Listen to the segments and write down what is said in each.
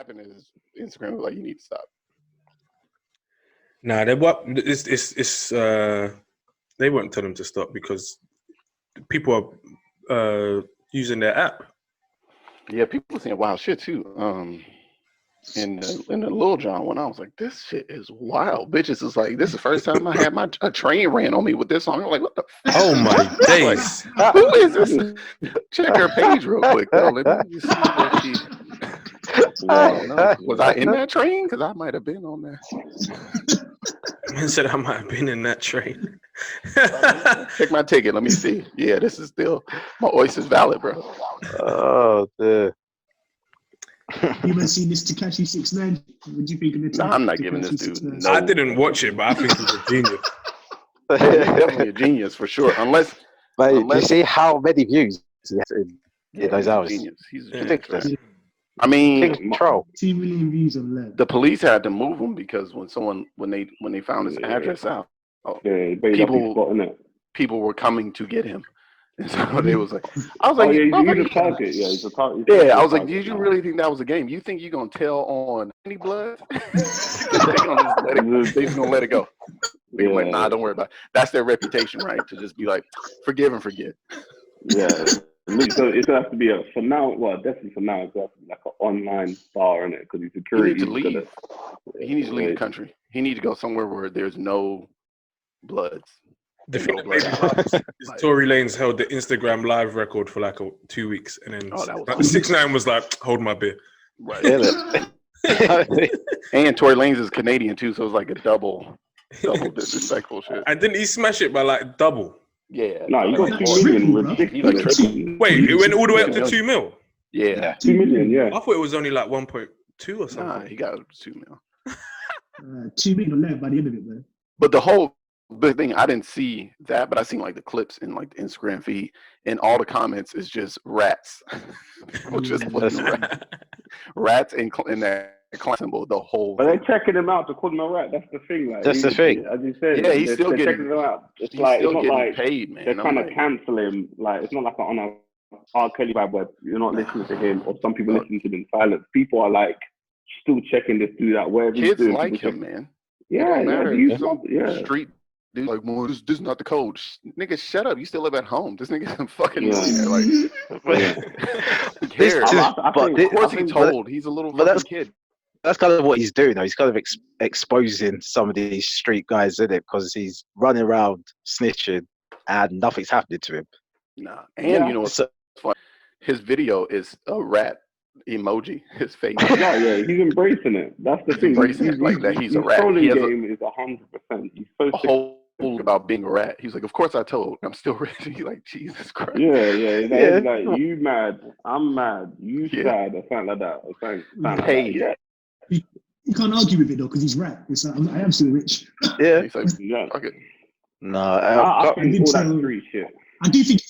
snapping his Instagram was like, "You need to stop." Nah, they won't tell them to stop because people are using their app. Yeah, people saying wild shit too. In the Lil Jon one, I was like, this shit is wild. Bitches is like, this is the first time I had a train ran on me with this song. I'm like, what the fuck? Oh my days. Like, who is this? Check her page real quick, though. Let me just see what she. I don't know. Was I in that train? Because I might have been on there. Man said I might have been in that train. Check my ticket. Let me see. Yeah, this is still my oyster's valid, bro. Oh, dude. You haven't seen this Tekashi 6ix9ine? What do you think of the Nah, I'm not giving this dude. No. I didn't watch it, but I think he's a genius. Yeah, he's definitely a genius for sure. Unless do you see how many views he has in those hours? Genius. He's ridiculous. I mean, control. 2 million views on that. The police had to move him because when they found his address out, people were coming to get him. And so they was like, I was like, he's a target. Yeah, he's a target. Yeah, I was like, did you really think that was a game? You think you're gonna tell on any blood? They just gonna let it go. They went, nah, don't worry about it. That's their reputation, right? To just be like, forgive and forget. Yeah. So it's gonna have to be definitely for now, it's gonna have to be like an online bar in it because security. He needs to leave. He needs to leave the country. He needs to go somewhere where there's no bloods. The thing that made me laugh is Tory Lanez held the Instagram live record for like 2 weeks, and then 6ix9ine was like, "Hold my beer." Right. And Tory Lanez is Canadian too, so it was like a double disrespectful shit. And didn't he smash it by like double? Yeah. No, you got 2 million. Ridiculous. Wait, it went all the way up to 2 mil. Yeah. 2 million. Yeah. I thought it was only like 1.2 or something. Nah, he got 2 mil. 2 million left by the end of it, man. But the whole big thing, I didn't see that, but I seen like the clips in like the Instagram feed, and all the comments is just rats. People just putting rats in that clown symbol the whole. But they're checking him out to call him a rat. That's the thing. Like, that's the thing. As you said, yeah, he's still getting checking him out. It's he's like still it's not getting like paid, man. they're trying to cancel him. Like it's not like on a R. Kelly vibe where you're not listening to him, or some people listen to him in silence. People are like still checking this dude out. Wherever kids he's doing, like him, man. Yeah, street dude, like, well, this is not the code. Nigga, shut up. You still live at home. This nigga's a fucking millionaire. Like, who cares? Of course he's told. He's a little fucking kid. That's kind of what he's doing, though. He's kind of exposing some of these street guys, isn't it? Because he's running around snitching and nothing's happening to him. Nah. And you know what's funny? His video is a rat emoji, his face. Yeah, he's embracing it. That's the thing. Embracing it like that. He's a rat. His game is 100%. He's so whole about being a rat. He's like, of course I told. I'm still rich. He's like, Jesus Christ. Yeah. Like, you mad? I'm mad. You sad? Or something like that. Or something paid. Like that. You can't argue with it though, because he's rat. It's like, I am still rich. Yeah. He's like, fuck it. No, I think all that street shit. I do think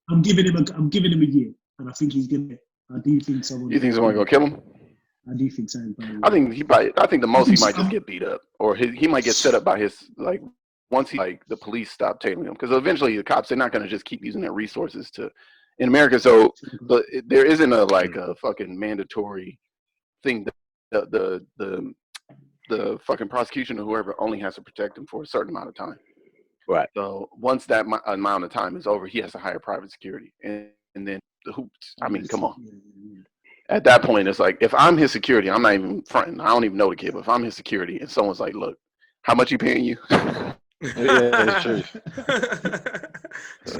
I'm giving him a year, and I think he's gonna. I do think someone. You think someone's gonna kill him? I do think so. I think the most he might just get beat up, or he might get set up by his like once the police stop tailing him, because eventually the cops, they're not gonna just keep using their resources in America. So there isn't a fucking mandatory thing. The fucking prosecution or whoever only has to protect him for a certain amount of time. Right. So once that amount of time is over, he has to hire private security, and then the hoops. I mean, come on. At that point, it's like, if I'm his security, I'm not even fronting. I don't even know the kid, but if I'm his security and someone's like, look, how much he paying you? That's true.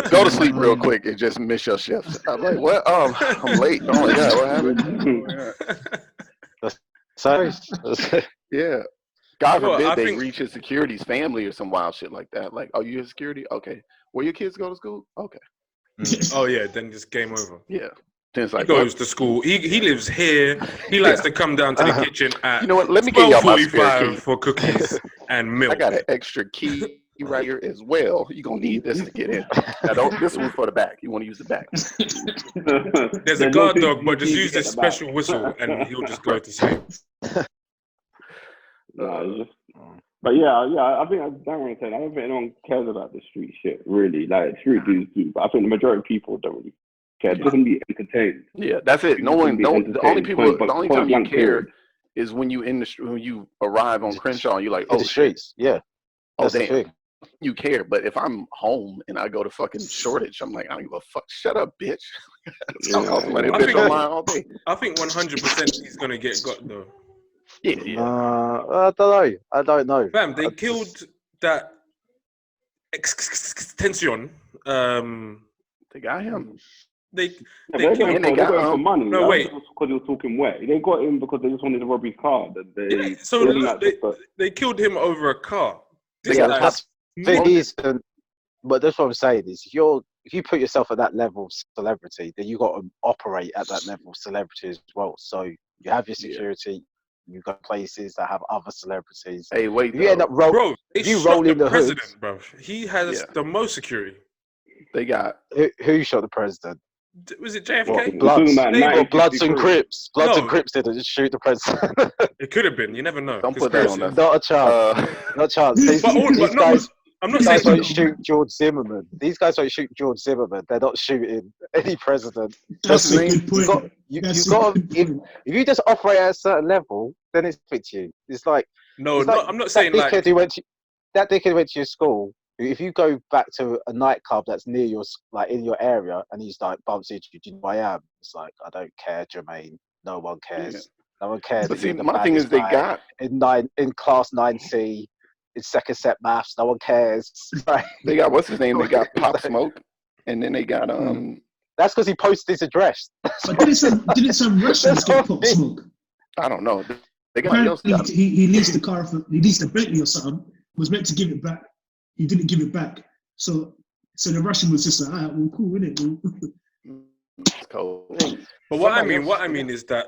Go to sleep real quick and just miss your shift. I'm like, what? I'm late. Oh my God, what happened? Sorry. Yeah. God forbid they reach his security's family or some wild shit like that. Like, oh, you his security? Okay. Where your kids go to school? Okay. Oh yeah, then just game over. Yeah. Then it's like, he goes to school. He lives here. He likes to come down to the kitchen at let me get y'all my spare key for cookies and milk. I got an extra key right here as well. You're gonna need this to get in. Now this one's for the back. You want to use the back. There's a guard dog, but just use this special whistle and he'll just go to sleep. But I think I don't want to say. I don't think anyone cares about the street shit really. Like street dudes do, but I think the majority of people don't really Just to be entertained. Yeah, that's it. No one. The only people. The only time you care is when you when you arrive on Crenshaw and you're like, oh, the streets. Yeah. Oh, damn. You care, but if I'm home and I go to fucking Shoreditch, I'm like, I don't give a fuck. Shut up, bitch. I think 100% he's gonna get got though. Yeah. I don't know. Fam, they killed that extension. They got him. They got him for money. No, wait. Because he was talking wet. They got him because they just wanted to rob his car. They killed him over a car. But that's what I'm saying is if you put yourself at that level of celebrity, then you got to operate at that level of celebrity as well. So you have your security, you got places that have other celebrities. Hey, wait, you end up rolling the president, hood, bro. He has the most security. They got who shot the president? Was it JFK? Bloods and Crips. Bloods and Crips didn't shoot the president. It could have been. You never know. Don't put that on that. Not a chance. Not a chance. These guys won't shoot George Zimmerman. These guys won't shoot George Zimmerman. They're not shooting any president. That's a good point. If you just operate at a certain level, then it's fit you. It's like I'm not saying like that dickhead went to your school. If you go back to a nightclub that's near your, like in your area, and he's like bumps into you, do you know who I am? It's like, I don't care, Jermaine. No one cares. Yeah. No one cares. But see, my thing is they got in class 9C in second set maths. No one cares. They got what's his name? They got Pop Smoke, and then they got That's because he posted his address. But didn't some Russians get Pop Smoke? I don't know. They got he leased the car he leased a Bentley or something. Was meant to give it back. He didn't give it back. So the Russian was just like, all right, well, cool, isn't it? Cool. But what I mean is that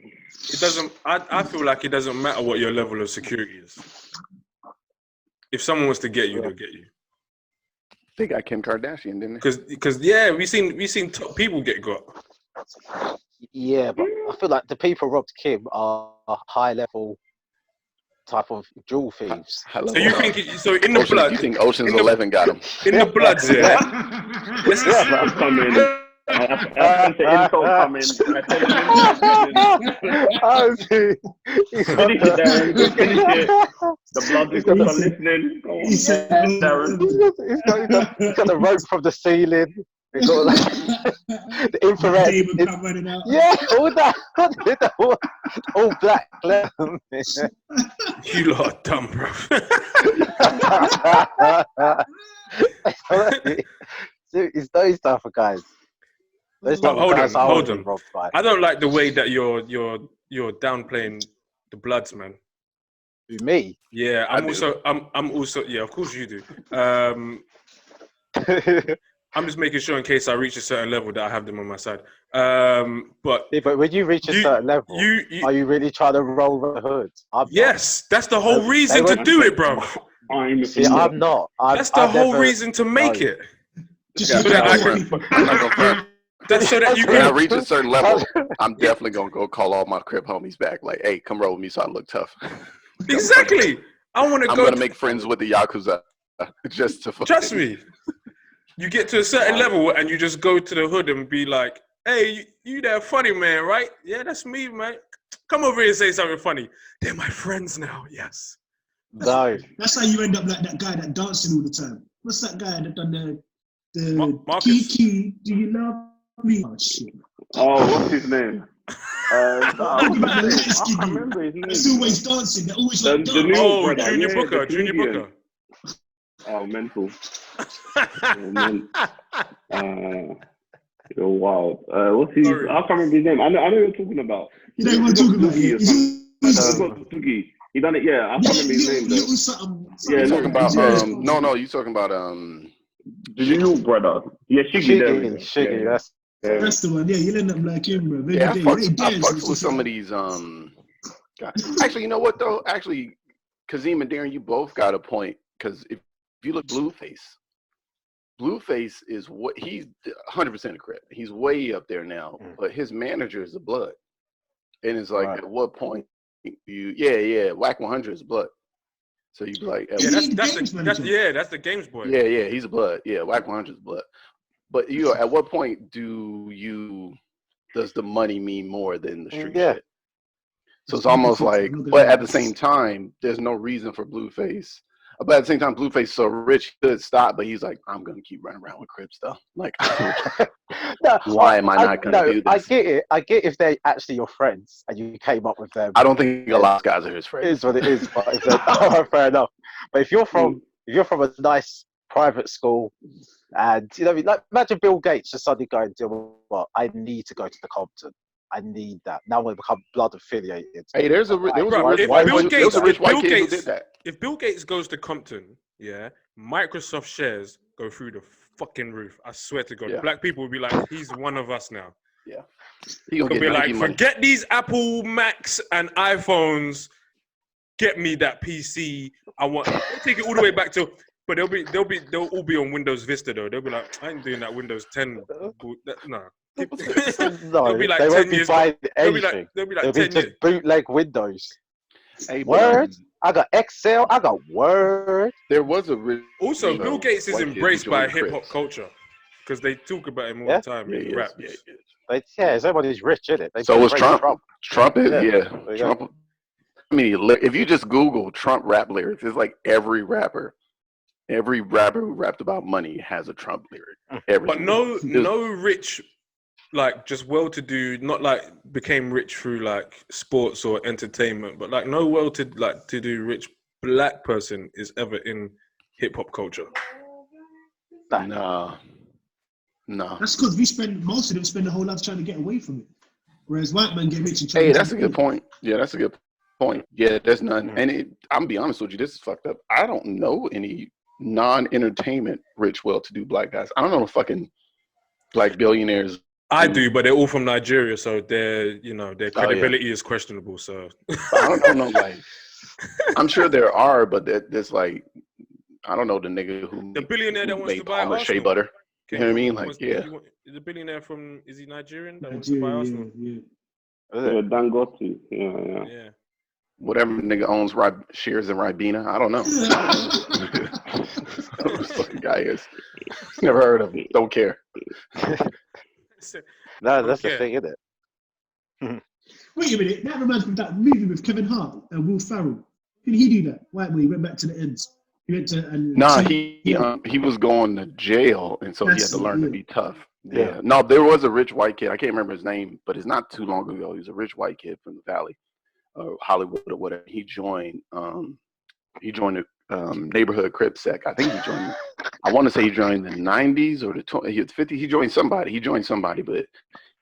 it doesn't. I feel like it doesn't matter what your level of security is. If someone wants to get you, they'll get you. They got Kim Kardashian, didn't they? Because we seen top people get got. Yeah, but I feel like the people who robbed Kim are high level type of jewel thieves. So you think in the blood? You think Ocean's 11 got him? In the blood, yeah. Let's come in. I come in. Finish it, Darren. Finish it. The blood is listening. He's got the rope from the ceiling. They got like the infrared. Yeah, all black. You lot are dumb, bro. It's those type of guys. Hold on. I don't like the way that you're downplaying the Bloods, man. Me? Yeah, I'm also. Yeah, of course you do. I'm just making sure in case I reach a certain level that I have them on my side. But when you reach a certain level, are you really trying to roll the hood? Yes, that's the whole reason to do it, bro. I'm not. That's the whole reason to make it. So that you when I reach a certain level, I'm definitely gonna go call all my Crip homies back. Like, hey, come roll with me so I look tough. Exactly. I'm gonna make friends with the Yakuza just to trust me. You get to a certain level and you just go to the hood and be like, hey, you that funny man, right? Yeah, that's me, man. Come over here and say something funny. They're my friends now, yes. That's how you end up like that guy that dancing all the time. What's that guy that done the Kiki, do you love me? Oh, shit. Oh, what's his name? I remember his name. He's always dancing. They're always like dancing. Junior Booker. Oh, mental. You're wild. What's his? I can't remember his name. I know you're talking about. You know what I'm talking about? He done it. Yeah, I can't remember his name. Yeah, talking about no. You talking about the New brother? Yeah, Shiggy. That's the one. Yeah, you'll end up like him, bro. Yeah, I fucks with some of these guys. Actually, you know what though? Actually, Kazim and Darren, you both got a point. Because if you look Blueface is what he's 100% a Crip. He's way up there now, but his manager is the Blood, and it's like at what point Whack 100 is Blood. So you be like, that's the games boy. Yeah, he's a Blood. Yeah, Whack 100 is Blood. But at what point does the money mean more than the street Yeah. shit? So it's almost like, but at the same time, there's no reason for Blueface. But at the same time, Blueface is so rich, he could stop, but he's like, I'm gonna keep running around with Crips though. Like, why am I not gonna do this? I get it. I get if they're actually your friends and you came up with them. I don't think a lot of guys are his friends. It is what it is. But if they're, fair enough. But if you're from a nice private school, and like imagine Bill Gates just suddenly going to, well, I need to go to the Compton. I need that. Now we become blood affiliated. Hey, there was a rich If white Bill kid who Gates- did that. If Bill Gates goes to Compton, yeah, Microsoft shares go through the fucking roof. I swear to God, Yeah. black people will be like, he's one of us now. Yeah, he gonna They'll get be like, Nike money. forget these Apple Macs and iPhones. Get me that PC. They'll take it all the way back to. But they'll all be on Windows Vista though. They'll be like, I ain't doing that Windows 10. No. No, They'll be like they 10 won't be years. buying They'll be anything. like They'll be 10 just years. bootleg Windows. Hey, Word. I got Excel. I got Word. There was a rich. Also, Bill Gates is white kid embraced who by joined hip hop Crips. culture because they talk about him all Yeah? the time Yeah, in he is. rap. Yeah, he is. Everybody's rich, isn't it? So was Trump. Trump is, Yeah. yeah. There you go. Trump. I mean, if you just Google Trump rap lyrics, it's like every rapper who rapped about money has a Trump lyric. But no rich, like just well-to-do, not like became rich through like sports or entertainment, but like no well-to-do rich black person is ever in hip hop culture. No. That's because most of them spend their whole life trying to get away from it. Whereas white men get rich and try Hey, to that's a good point. Yeah, that's a good point. Yeah, there's none. And I'm gonna be honest with you, this is fucked up. I don't know any non-entertainment rich, well-to-do black guys. I don't know fucking black billionaires. I do, but they're all from Nigeria, so their credibility is questionable. So I don't know, like, I'm sure there are, but there's like, I don't know the nigga who the billionaire that wants to made buy Palmer shea Arsenal. butter. You know what I mean? Like, yeah. Is the billionaire is he Nigerian that wants to buy Arsenal? Yeah. Dangote. Yeah. Yeah. Whatever nigga owns shares in Ribena. I don't know. Who this fucking guy is. Never heard of him. Don't care. No, that's the Okay. thing, isn't it? Wait a minute, that reminds me of that movie with Kevin Hart and Will Ferrell. Did he do that? White boy, he went back to the ends. He went to Nah, he was going to jail, and so he had That's to learn to it. be tough. Yeah. Yeah. No, there was a rich white kid. I can't remember his name, but it's not too long ago. He was a rich white kid from the Valley, Hollywood or whatever. He joined the neighborhood Crip sect. I think he joined. I want to say he joined in the 90s or the 20s. He was 50. He joined somebody, but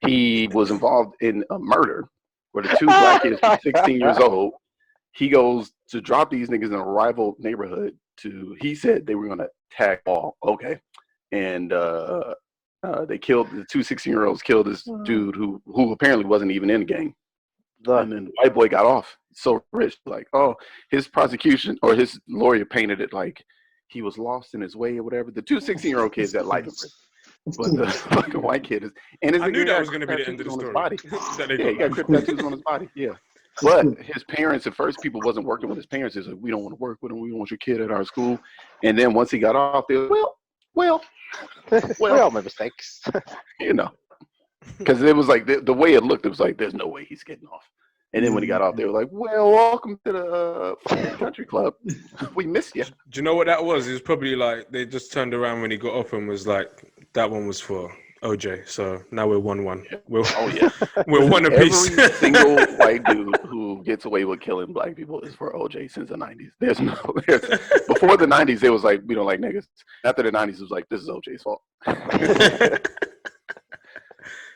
he was involved in a murder where the two black kids were 16 years old. He goes to drop these niggas in a rival neighborhood. He said they were going to tag all. Okay, and they killed the two 16-year-olds. Killed this dude who apparently wasn't even in the gang. And then the white boy got off. So rich, like, oh, his prosecution or his lawyer painted it like he was lost in his way or whatever. The two 16-year-old kids got life in prison, but the fucking white kid is. And his I knew nigga that got was going to be the end of the tattoos on his story. body. That they Yeah, he got got. crypt tattoos on his body. Yeah, but his parents at first, people wasn't working with his parents. They said, we don't want to work with him. We don't want your kid at our school. And then once he got off, they were, well, we all make mistakes. you know, because it was like the way it looked, it was like there's no way he's getting off. And then when he got off, they were like, well, welcome to the country club. We missed you. Do you know what that was? It was probably like they just turned around when he got off and was like, that one was for OJ. So now we're 1-1. We're, we're one apiece. Every single white dude who gets away with killing black people is for OJ since the 90s. Before the 90s, it was like, we don't like niggas. After the 90s, it was like, this is OJ's fault.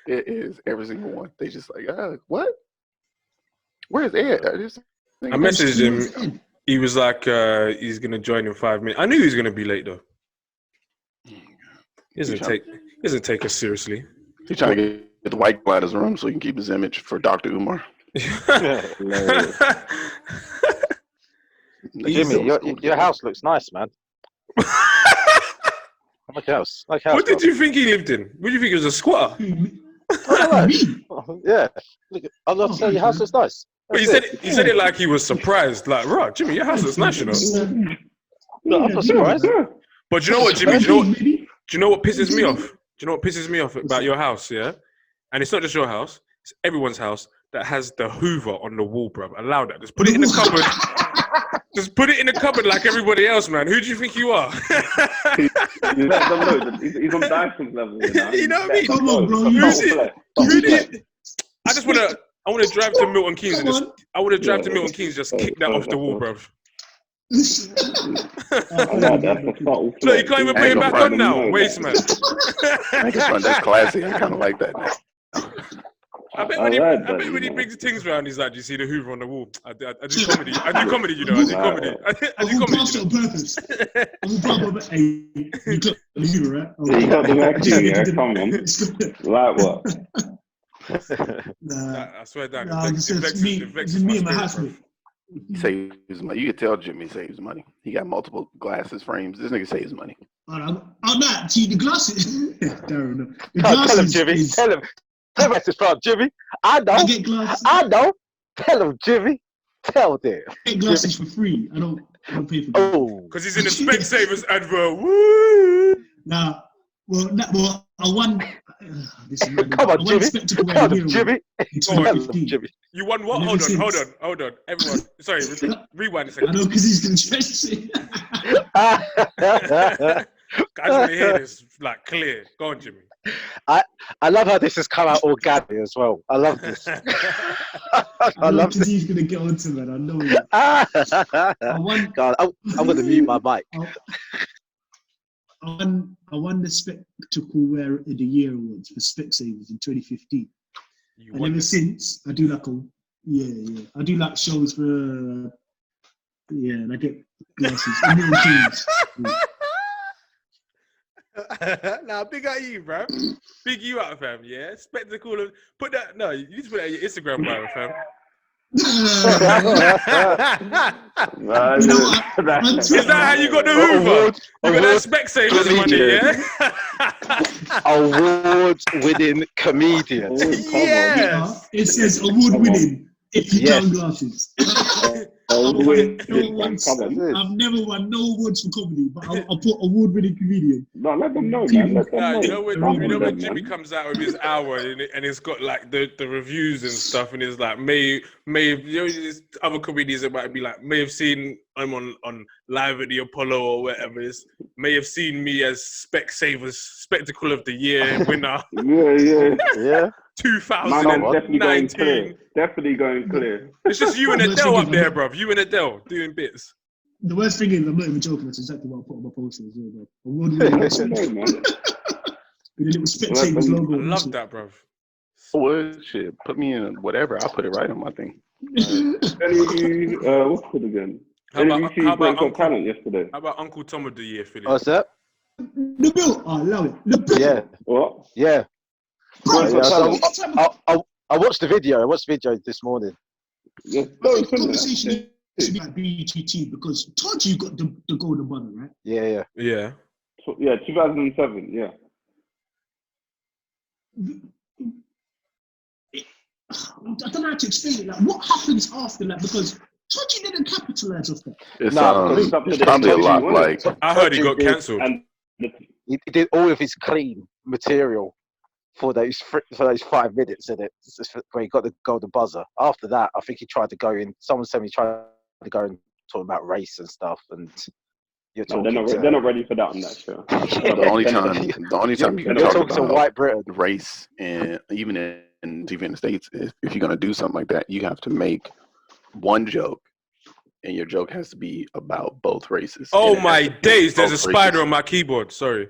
It is every single one. They just like, what? Where's Ed? I messaged him. He was like, he's going to join in 5 minutes. I knew he was going to be late, though. He doesn't take us seriously. He's trying to get the white guy out of his room so he can keep his image for Dr. Umar. Jimmy, your house looks nice, man. Like house. What did you think he lived in? What do you think he was a squatter? Yeah. Look, I was about to say your house looks nice. But he said it like he was surprised. Like, right, Jimmy, your house looks nice, you know. No, I'm not surprised. But you know what, Jimmy? Do you know what pisses me off? you know what pisses me off about your house, yeah? And it's not just your house, it's everyone's house that has the hoover on the wall, bruv. Allow that. Just put it in the cupboard. Just put it in the cupboard like everybody else, man. Who do you think you are? You let them know that he's on Dyson's level, you know? You know what I mean? Come on, bro. Who's it? I just want to drive to Milton Keynes and just, just kick that off the wall, bruv. That's a subtle Look, you can't even put it back on now. Waste, man. That's classy. I kind of like that now. I bet when he brings things around, he's like, "Do you see the hoover on the wall?" I do comedy. I do comedy, you know. I do comedy. I do comedy. On purpose. Hey, you got the hoover, right? You got the right thing, yeah. Come on. Like what? Nah, I swear down. It's me and my housemate. He saves money. You can tell Jimmy saves money. He got multiple glasses frames. This nigga saves money. Oh, no. See, the glasses. Darren, the Tell him, glasses Jimmy. Tell him. Tell him, Jimmy. I know. I get glasses. I know. Tell him, Jimmy. Tell them. I get glasses for free. I don't pay for them. Oh. Because he's in the Specsavers advert. Woo! Nah. Well, I won. Come on, Jimmy. Tell them, Jimmy. Tell them, Jimmy. You won what? Hold on. Everyone. Sorry, rewind a second. I know, because he's going to stretch it. I just want to hear this like clear. Go on, Jimmy. I love how this has come out organically as well. I love this. I love because he's going to get onto that. I know it. God, I'm going to mute my mic. I won the Spectacle Wear of the Year Awards for Specsavers in 2015. And ever since, I do like I do like shows for and I get glasses. Nah, big at you, bro. Big you out, fam. Yeah, Spectacle. Put that. No, you need to put that in your Instagram bio, fam. Is that how you got the hoover? You got that Specsavers money, yeah? Award-winning comedian. Yes. It says award-winning if you count glasses. I've never won no awards for comedy, but I'll put award-winning comedian. No, let them know, man. Let them know. You know when Jimmy comes out with his hour and it's got like the reviews and stuff, and it's like may you know, there's other comedians that might be like may have seen I'm on Live at the Apollo or whatever. May have seen me as Specsavers Spectacle of the Year winner. Yeah. 2019. Definitely going clear. It's just you and Adele up there, bruv. You and Adele doing bits. The worst thing is, I'm not even joking. That's exactly what I put on my poster as well, bro. Award-winning. With a little Specsavers logo. I love that, bruv. Well, shit, put me in whatever. I'll put it right on my thing. What's it again? How about Uncle Talent yesterday? How about Uncle Tom of the Year, Philly? What's that? The bill. I love it. The bill. Yeah. What? Yeah. Bro, I watched the video. I watched the video this morning. Yeah. The conversation should be like BGT because Todgy got the golden button, right? Yeah. Yeah. Yeah, 2007. Yeah. I don't know how to explain it. Like, what happens after that? Because Todgy didn't capitalize off that. It's probably a lot like. I heard he got cancelled. He did all of his clean material for those 5 minutes in it, where he got the golden buzzer. After that, I think he tried to go in. Someone said he tried to go and talk about race and stuff, and you're talking. No, they're not ready for that on that show. The only time you can talk talking to about white Britain race, and even in the States, if you're gonna do something like that, you have to make one joke, and your joke has to be about both races. Oh my days! There's a spider on my keyboard. Sorry.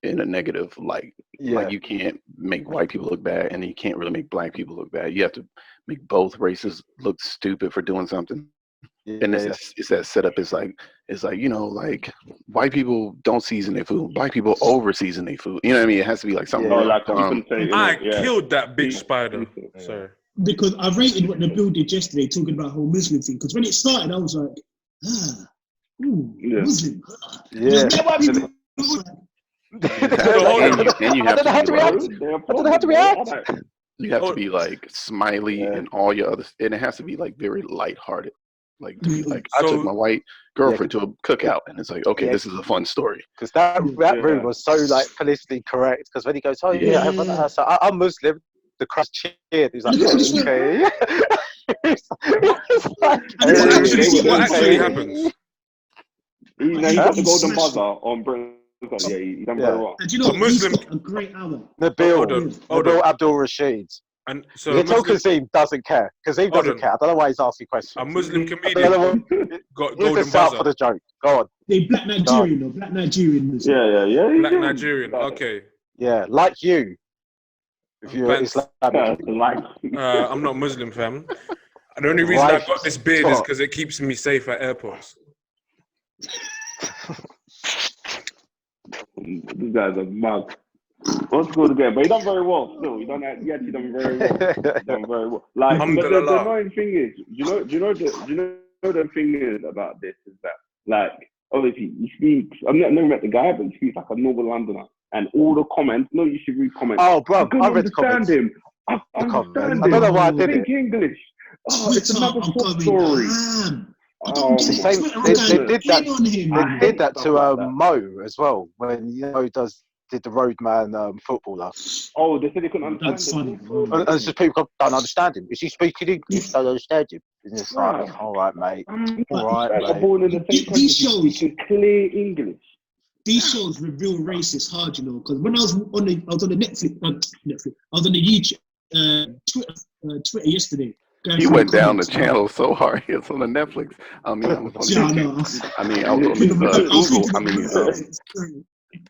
In a negative light. Like you can't make white people look bad, and you can't really make black people look bad. You have to make both races look stupid for doing something. And it's that setup. It's like you know, like white people don't season their food. Black people over season their food. You know what I mean? It has to be like something. I killed that bitch spider. Sorry. Because I rated what the Bill did yesterday, talking about the whole Muslim thing. Because when it started, I was like, Muslim. And you have to react. You have to be like smiley and all your other, and it has to be like very lighthearted. Like to be like, I took my white girlfriend to a cookout, and it's like, okay, this is a fun story. Because that room was so like politically correct. Because when he goes, oh yeah, so I'm Muslim, the crowd cheered. He's like, okay. What actually happens? He got the golden buzzer on Britain. Yeah, he done very well. And you know, he's got a great hour. Nabil Abdul Rashid. And so Kazim doesn't care. Kazim doesn't care. I don't know why he's asking questions. A Muslim comedian got golden buzzer buzzer for the joke. Go on. They black Nigerian, though. Black Nigerian. Yeah. Black Nigerian. Okay. Yeah, like you. If you're Islamic. I'm not Muslim, fam. And the only reason I got this beard is because it keeps me safe at airports. This guy's a mug. What's good again? But he done very well still. He actually done very well. Like, but the annoying thing is, you know the thing is about this is that, like, obviously he speaks. I've never met the guy, but he speaks like a normal Londoner. And all the comments, you should read comments. Oh, bro, I read the comments. I understand him. I don't know why I did it. English. Oh, it's another story. They did that to Mo as well when Mo did the roadman footballer. Oh, they said they couldn't understand him. And it's just people don't understand him. Is he speaking English? Don't understand him. It's just like, all right, mate. All right, mate. These shows clear English. These shows reveal racist hard, you know, because when I was on the Netflix, I was on the YouTube, Twitter yesterday. He went down the channel so hard. He was on the Netflix. I was on Google.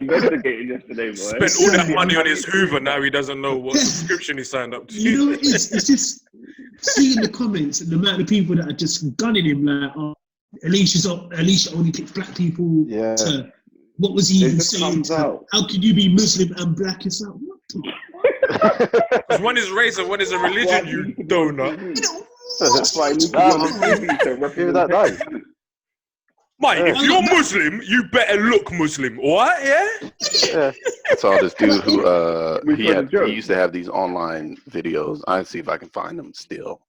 Investigating yesterday, boy. Spent all that money on his hoover. Now he doesn't know what subscription he signed up to. You know, it's just seeing the comments and the amount of people that are just gunning him. Like, Alicia only picks black people. Yeah. What was he even saying? How could you be Muslim and black? It's like, what the? Because one is race and one is a religion, you donut. That's why Mate, if you're Muslim, you better look Muslim, alright? Yeah? I saw this dude who he used to have these online videos. I'll see if I can find them still.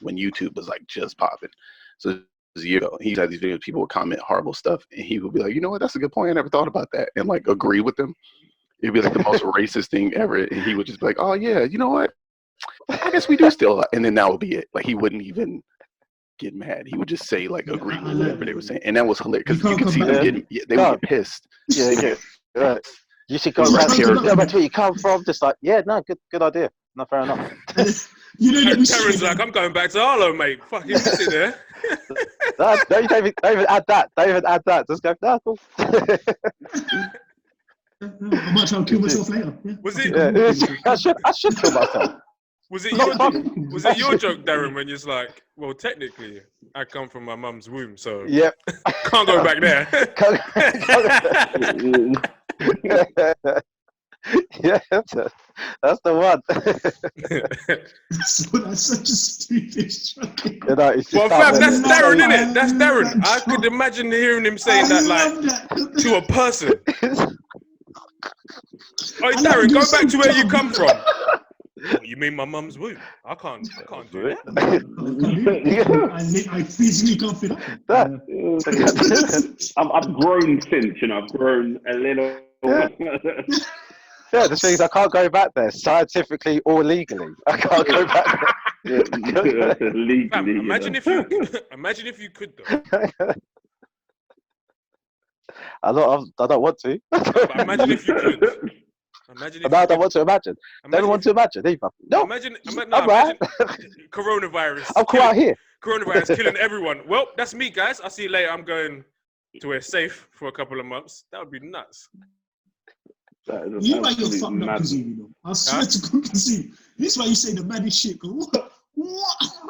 When YouTube was like just popping. So it was a year ago. He had these videos, people would comment horrible stuff, and he would be like, you know what, that's a good point. I never thought about that. And like agree with them. It'd be like the most racist thing ever. And he would just be like, oh yeah, you know what? I guess we do still. And then that would be it. Like he wouldn't even get mad. He would just say like agree with whatever they were saying. And that was hilarious because you could see them getting, they would get pissed. Yeah. You should go back to where you come from. Just like, yeah, no, good idea. No, fair enough. Terrence like, I'm going back to Harlow, mate. Fucking sit there. No, you don't even add that. Don't even add that. Just go, no, cool. I might try and kill myself later. Yeah. Was it? Yeah, I should kill myself. Was it your joke, Darren, when you're like, well, technically, I come from my mum's womb, so yep. Can't go back there. Yeah, that's the one. That's such a stupid joke. Well, fam, that's Darren, innit? That's Darren. I could imagine hearing him saying that to a person. Oh, Darren, go back to where you come from. What, you mean my mum's womb? I can't do that. I physically can't fit up. I've grown since, I've grown a little. Yeah, the thing is, I can't go back there, scientifically or legally. I can't go back there. Legally. Imagine if you could, though. I don't want to. But imagine if you could. I don't want to imagine. Don't want to imagine either. No. Imagine coronavirus. I'm quite here. Coronavirus killing everyone. Well, that's me, guys. I'll see you later. I'm going to where safe for a couple of months. That would be nuts. You why you're fucked up, Kazim, I swear to God, Kazim. This is why you say the maddest shit. What?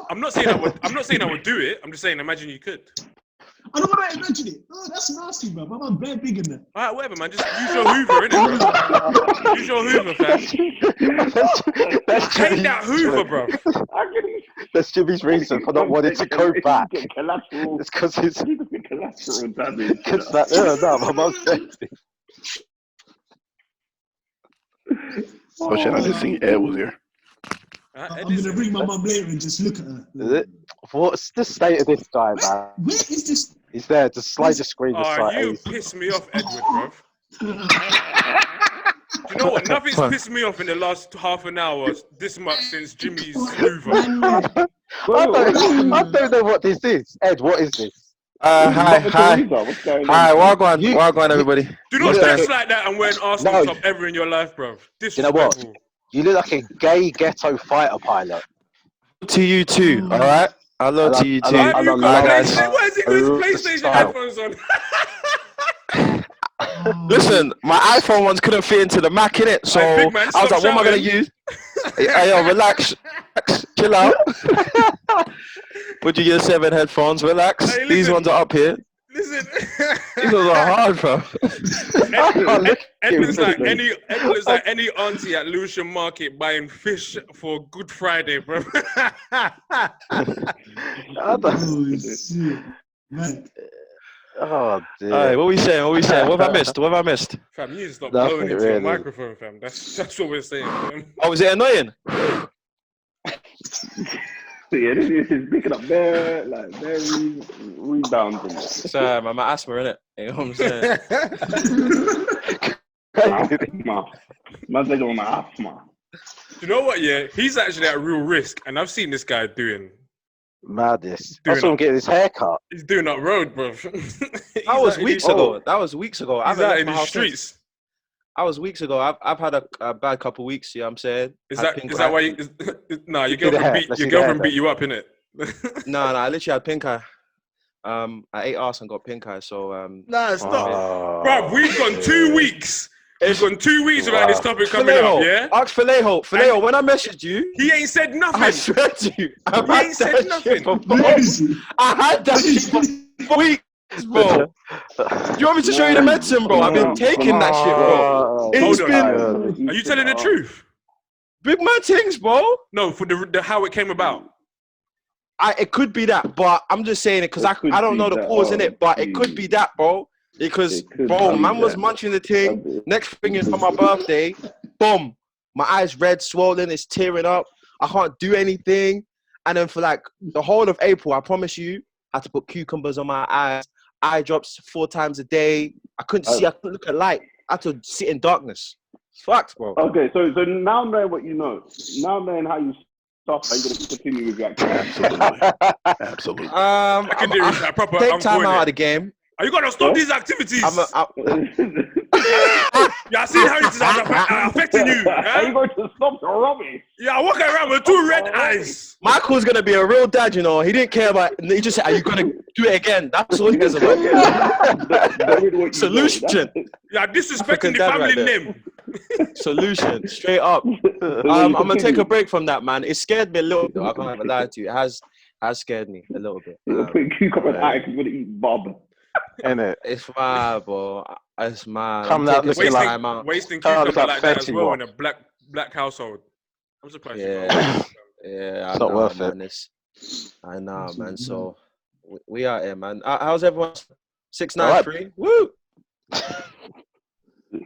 I'm not saying I would do it. I'm just saying, imagine you could. I don't want to imagine it. Oh, that's nasty, bro. I'm very big in that. All right, whatever, man. Just use your hoover, innit, bro? Use your hoover, fam. Take that hoover, bro. That's Jimmy's reason for not wanting to go back. It's because it's collateral damage. My mum's dead. Oh shit, I just seen Ed was here. I'm gonna bring my mum later and just look at her. What's the state of this guy, man? Where is this? He's there. Just slide the screen. You piss me off, Edward, bruv. Do you know what? Nothing's pissed me off in the last half an hour this much since Jimmy's hoover. I don't know what this is. Ed, what is this? Hi, Wagwan, everybody. Do not dress like that and wear an Arsenal top ever in your life, bro. You know what? You look like a gay ghetto fighter pilot. To you too, all right? Hello to you too. Why is he got his PlayStation headphones on? Listen, my iPhone ones couldn't fit into the Mac, innit? So I was like, what am I going to use? Hey, yo, relax. Chill out. Put your Year 7 headphones, relax. Hey, these ones are up here. Listen. These ones are hard, bro. Ed looks like any auntie at Lucian Market buying fish for Good Friday, bro. Oh, dear. All right, what are we saying? What have I missed? Fam, you need to stop blowing into your microphone, fam. That's what we're saying, fam. Oh, is it annoying? Yeah, this is picking up very rebounding. It's my asthma, innit? You know what I'm saying? Man's like on my asthma. You know what, yeah? He's actually at real risk, and I've seen this guy doing madness. I saw him getting his hair cut. He's doing that road, bro. That was weeks ago. He's out in the streets. That was weeks ago. I've had a bad couple weeks. You know what I'm saying? Is that why? Your girlfriend beat you up, innit? No, I literally had pink eye. I ate arse and got pink eye. So nah, stop, bro. We've gone 2 weeks. We've gone 2 weeks without this topic coming up. Yeah. Ask Falejo. Falejo, when I messaged you, he ain't said nothing. I swear to you, he ain't said nothing. I had that shit for weeks, bro. Do you want me to show you the medicine, bro? I've been taking that shit, bro. It's been. Are you telling the truth? Big man things, bro. No, for the how it came about. It could be that, but I'm just saying it because I don't know the cause in it, but it could be that, bro. Because, bro, man was munching the thing. Next thing is on my birthday, boom, my eyes red, swollen, it's tearing up. I can't do anything. And then for like the whole of April, I promise you, I had to put cucumbers on my eyes. Eye drops 4 times a day. I couldn't see. I couldn't look at light. I had to sit in darkness. It's fucked, bro. Okay, so now knowing what you know, now knowing how you stop, are you going to continue with your activity? Absolutely. I can do that proper. Take time out of the game. Are you gonna stop these activities? Yeah, I see how it is affecting you. Are you going to stop the rubbish? Yeah, I walk around with 2 red eyes. Michael's gonna be a real dad, you know. He didn't care about. He just said, "Are you gonna do it again?" That's all he cares about. Solution. Yeah, disrespecting the family name. Solution, straight up. I'm gonna take a break from that, man. It scared me a little bit. I can't even lie to you. It has scared me a little bit. Cucumber eyes, you're gonna eat bob. It's mad, bro. It's mad. Coming out looking wasting cucumber like that as well in a black household. I'm surprised. Yeah, it's not worth it. I know, man. So we are here, man. How's everyone? 693. Woo!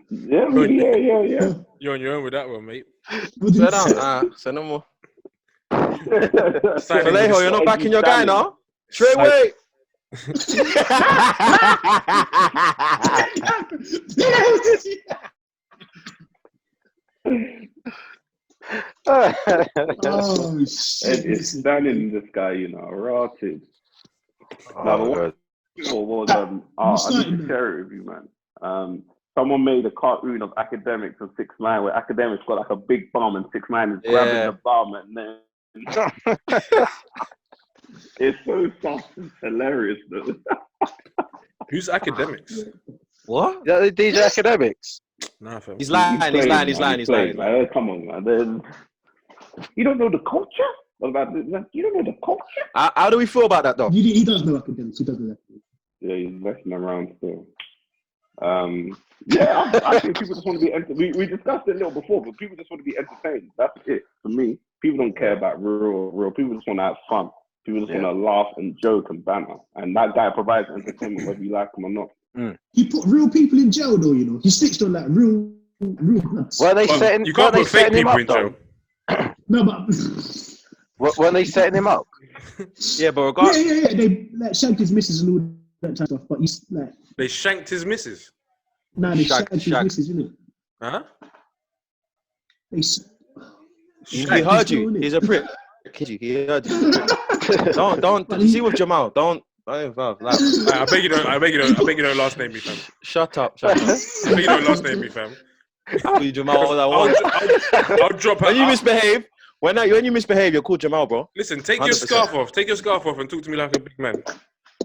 Yeah. You're on your own with that one, mate. Sit down. Say no more. Falejo, you're not backing your guy now. Straight away. Oh shit! It's standing this guy, you know, rotted. I need to share it with you, man. Someone made a cartoon of Academics of 6ix9ine where Academics got like a big bum and 6ix9ine is grabbing the bum and then. It's so soft and hilarious, though. Who's Academics? What? Yeah, DJ Academics. Nah, fam. He's lying. Come on, man. You don't know the culture? You don't know the culture? How do we feel about that, though? He does know Academics. He does know that. Yeah, he's messing around still. Yeah, I think people just want to be entertained. We discussed it a little before, but people just want to be entertained. That's it for me. People don't care about real. People just want to have fun. People just want to laugh and joke and banter. And that guy provides entertainment whether you like him or not. He put real people in jail, though, you know. He snitched on like real bloods. Well, they setting. You can't put fake people in jail. No, but Weren't they setting him up? Yeah, but regardless. yeah. They like shanked his missus and all that type of stuff. But he's like, They shanked his missus. they Shag- shanked his shag. missus, innit? Huh? They He shanked heard his you. girl, innit? He's a prick. He heard you. Don't. But You he- see with Jamal. Don't. Like, I beg you don't last name me, fam. shut up. I beg you don't last name me, fam. Call you Jamal all I want. I'll drop her. When you misbehave, when you misbehave, you're called Jamal, bro. Listen, take your 100%. scarf off. Take your scarf off and talk to me like a big man.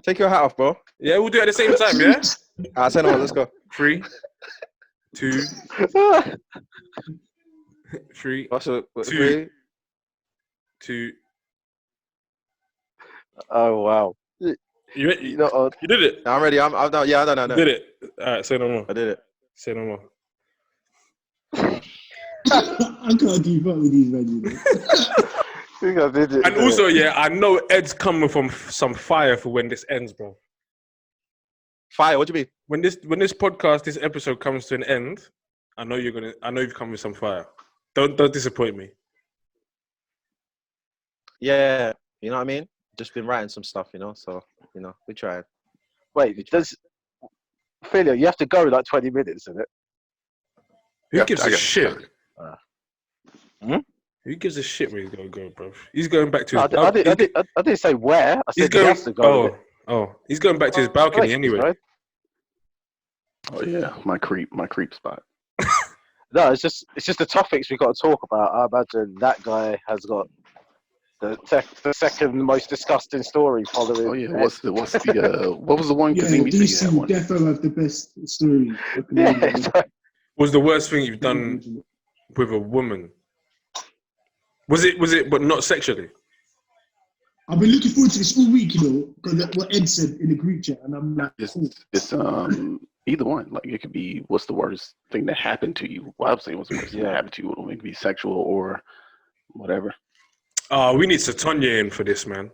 Take your hat off, bro. Yeah, we'll do it at the same time, yeah? Alright, send him on. Let's go. 3, 2, 3, What's it? Two. 3. 2. Oh wow. You You know, You did it. I'm ready. I'm done. Yeah, I know. You did it. All right, say no more. I did it. Say no more. I can't keep up with these men, you know. I think I did it. And also, yeah, I know Ed's coming from some fire for when this ends, bro. Fire. What do you mean? When this podcast, this episode comes to an end, I know you've come with some fire. Don't disappoint me. Yeah, you know what I mean. Just been writing some stuff, you know. So we tried. Wait, does Ophelia? You have to go like 20 minutes, isn't it? Who gives a shit? Hmm? Who gives a shit where he's gonna go, bro? He's going back to No, his I didn't say where. I He's said he going. has to go. He's going back to his balcony Places, anyway. right? Oh yeah, my creep spot. No, it's just the topics we got to talk about. I imagine that guy has got the second most disgusting story following. Oh yeah, what was the one? Yeah, Kazemi said DC you had one. defo have the best story. Yeah, Was the worst thing you've done with a woman? Was it, but not sexually? I've been looking forward to this all week, you know, because what Ed said in the group chat, and I'm like, It's cool. either one. Like it could be what's the worst thing that happened to you. Well, I'm saying what's the worst thing that happened to you. It could be sexual or whatever. We need Satonya in for this, man.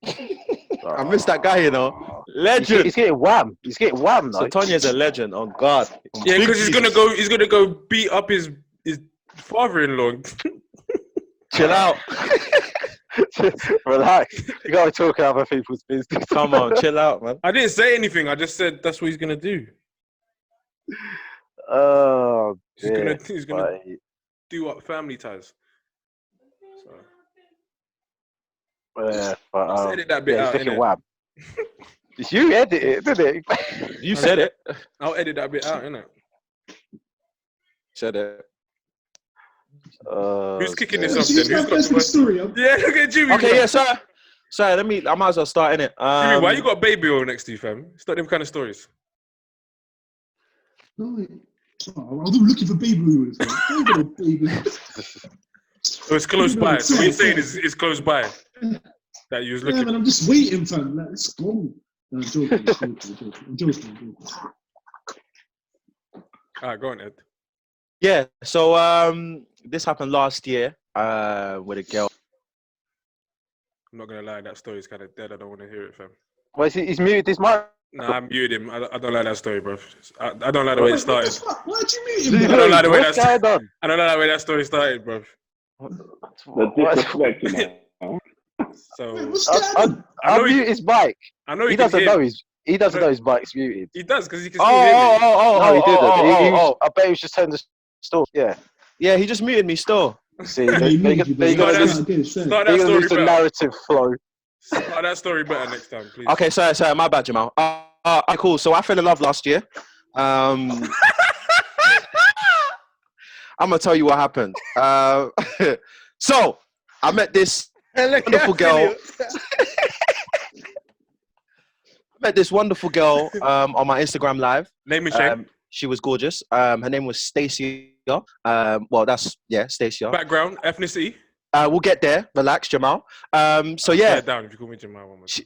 I missed that guy, you know. Legend. he's getting wham. He's getting wham, though. So Tanya's a legend. On God. Yeah, because he's gonna go beat up his father-in-law. Chill out. Relax. You got to talk about other people's business. Come on, chill out, man. I didn't say anything. I just said that's what he's gonna do. Oh, He's gonna but do up family ties. So but Just edit that bit yeah, out, he's getting innit? wham. You edit it, didn't it? You said it. I'll edit that bit out, innit? Said it. Who's kicking this yeah. off She's then? Who's my got best the worst? story. Yeah, look at Jimmy. Okay, bro. yeah, sir. Sorry, I might as well start in it. Jimmy, why you got a baby oil next to you, fam? It's not them kind of stories. No, I was looking for baby oils. Man. I ain't got a baby. So it's close No, by. it's So what you're not. saying is it's close by. That you was Yeah, looking. man, I'm just waiting, fam. Like, let's go. No, I'm joking. I'm joking. All right, go on, Ed. Yeah, so this happened last year with a girl. I'm not gonna lie, that story's kind of dead. I don't want to hear it, fam. Well, he's muted his mic. Nah, I muted him. I don't like that story, bro. I don't like the way it started. Why'd you mute him? I don't like the way What's that. going on? I don't like the way that story started, bro. The disrespect, you know. So What's going on? I know I'll mute his mic. I know He can doesn't hear- know his mic's muted. He does because he can still hear me. No, he didn't. I bet he was just telling the story. Yeah. Yeah, he just muted me still. See, Yeah, they're he muted you, going but to that's- lose again, fair. Start that story the better. narrative flow. Start that story better next time, please. Okay, sorry, my bad, Jamal. Cool. So I fell in love last year. I'm gonna tell you what happened. So I met this wonderful girl. Met this wonderful girl on my Instagram live. Name and shame. She was gorgeous. Her name was Stacia. Well, that's Stacia. Background, ethnicity. We'll get there. Relax, Jamal. So Write yeah. it down if you call me Jamal. One more time.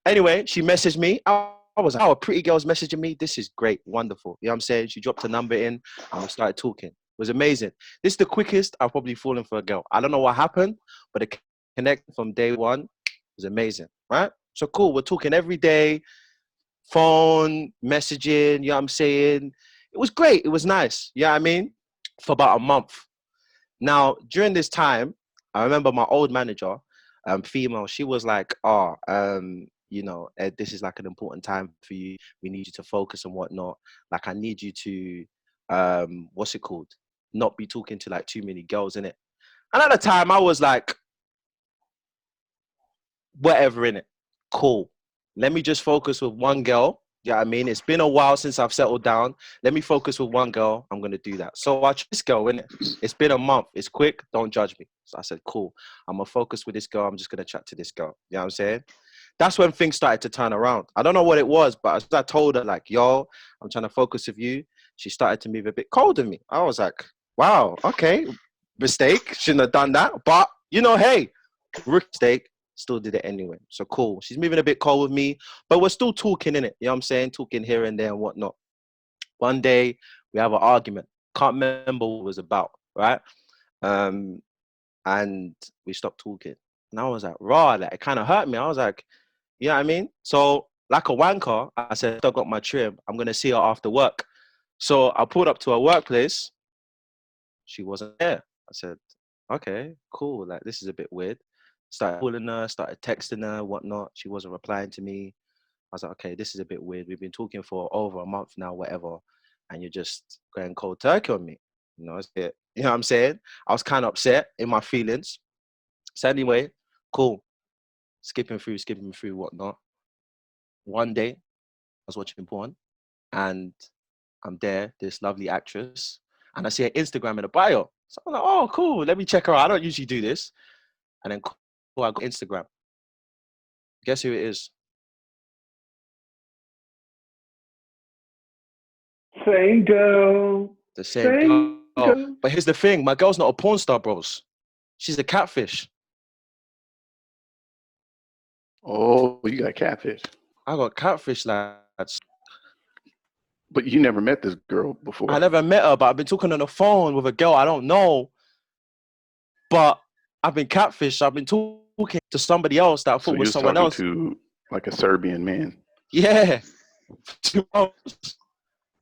Anyway, she messaged me. I was like, oh, a pretty girl's messaging me. This is great, wonderful. You know what I'm saying? She dropped her number in and we started talking. It was amazing. This is the quickest I've probably fallen for a girl. I don't know what happened, but the connect from day one was amazing, right? So cool. We're talking every day, phone, messaging, you know what I'm saying? It was great. It was nice. You know what I mean? For about a month. Now, during this time, I remember my old manager, female, she was like, you know, Ed, this is like an important time for you. We need you to focus and whatnot. Like, I need you to, what's it called? Not be talking to like too many girls, innit? And at the time, I was like, whatever, innit? Cool. Let me just focus with one girl. Yeah, you know what I mean, it's been a while since I've settled down. Let me focus with one girl. I'm gonna do that. So I chose this girl, innit? It's been a month. It's quick. Don't judge me. So I said, cool. I'm gonna focus with this girl. I'm just gonna chat to this girl. You know what I'm saying? That's when things started to turn around. I don't know what it was, but as I told her, like, yo, I'm trying to focus with you, she started to move a bit cold with me. I was like, wow, okay, mistake. Shouldn't have done that. But, you know, hey, mistake. Still did it anyway. So cool. She's moving a bit cold with me, but we're still talking, innit? You know what I'm saying? Talking here and there and whatnot. One day, we have an argument. Can't remember what it was about, right? And we stopped talking. And I was like, raw, like, it kind of hurt me. I was like, you know what I mean? So, like a wanker, I said, I got my trim. I'm going to see her after work. So I pulled up to her workplace. She wasn't there. I said, okay, cool. Like, this is a bit weird. Started calling her, started texting her, whatnot. She wasn't replying to me. I was like, okay, this is a bit weird. We've been talking for over a month now, whatever. And you're just going cold turkey on me. You know, you know what I'm saying? I was kind of upset in my feelings. So anyway, cool. Skipping through, whatnot. One day, I was watching porn and I'm there, this lovely actress, and I see her Instagram in the bio. So I'm like, oh, cool. Let me check her out. I don't usually do this. And then cool, I got Instagram. Guess who it is? Same girl. The same girl. But here's the thing. My girl's not a porn star, bros. She's a catfish. Oh, you got catfish. I got catfish, lads. But you never met this girl before. I never met her, but I've been talking on the phone with a girl I don't know. But I've been catfished. I've been talking to somebody else that I thought was someone else. To like a Serbian man. Yeah. 2 months.